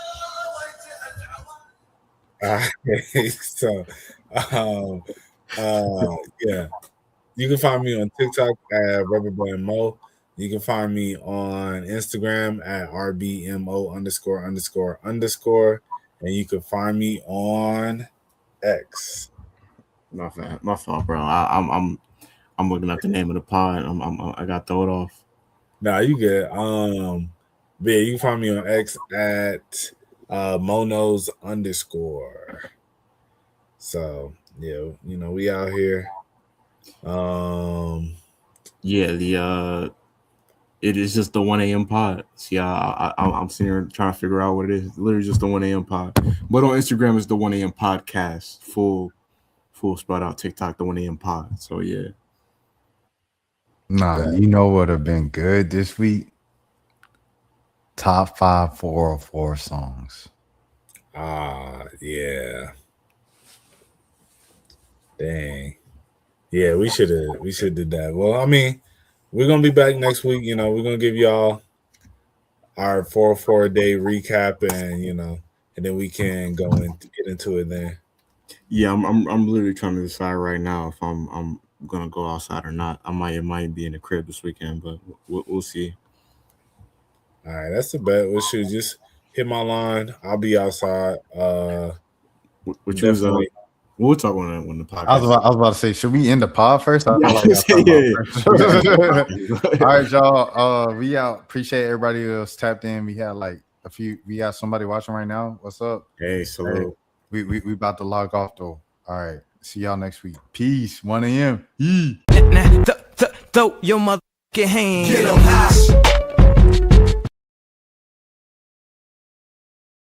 So, yeah, you can find me on TikTok at RubberBandMo. You can find me on Instagram at RBMO___, and you can find me on X. My fault, bro. I'm looking at the name of the pod. I got to throw it off. Nah, you good. But yeah, you can find me on X at Monos_. So yeah, you know, we out here. Yeah, it is just the 1 a.m. pod. See, I'm sitting here trying to figure out what it is. It's literally just the 1 a.m. pod. But on Instagram, it's the 1 a.m. podcast. Full spelled out. TikTok, the 1 a.m. pod. So yeah. Nah, you know what would have been good this week? Top 5 404 songs. Yeah. Dang. Yeah, we should did that. Well, I mean, we're gonna be back next week. You know, we're gonna give y'all our 404 day recap, and you know, and then we can go and get into it then. Yeah, I'm literally trying to decide right now if I'm gonna go outside or not. It might be in the crib this weekend, but we'll see. All right, that's the bet. We should just hit my line. I'll be outside. Which was we'll talk when the podcast. I was about to say, should we end the pod first? I feel like All right, y'all. We out. Appreciate everybody who was tapped in. We had we got somebody watching right now. What's up? Hey, salute. We about to log off though. All right. See y'all next week. Peace. 1 a.m. Throw your motherfucking hands. Get 'em high.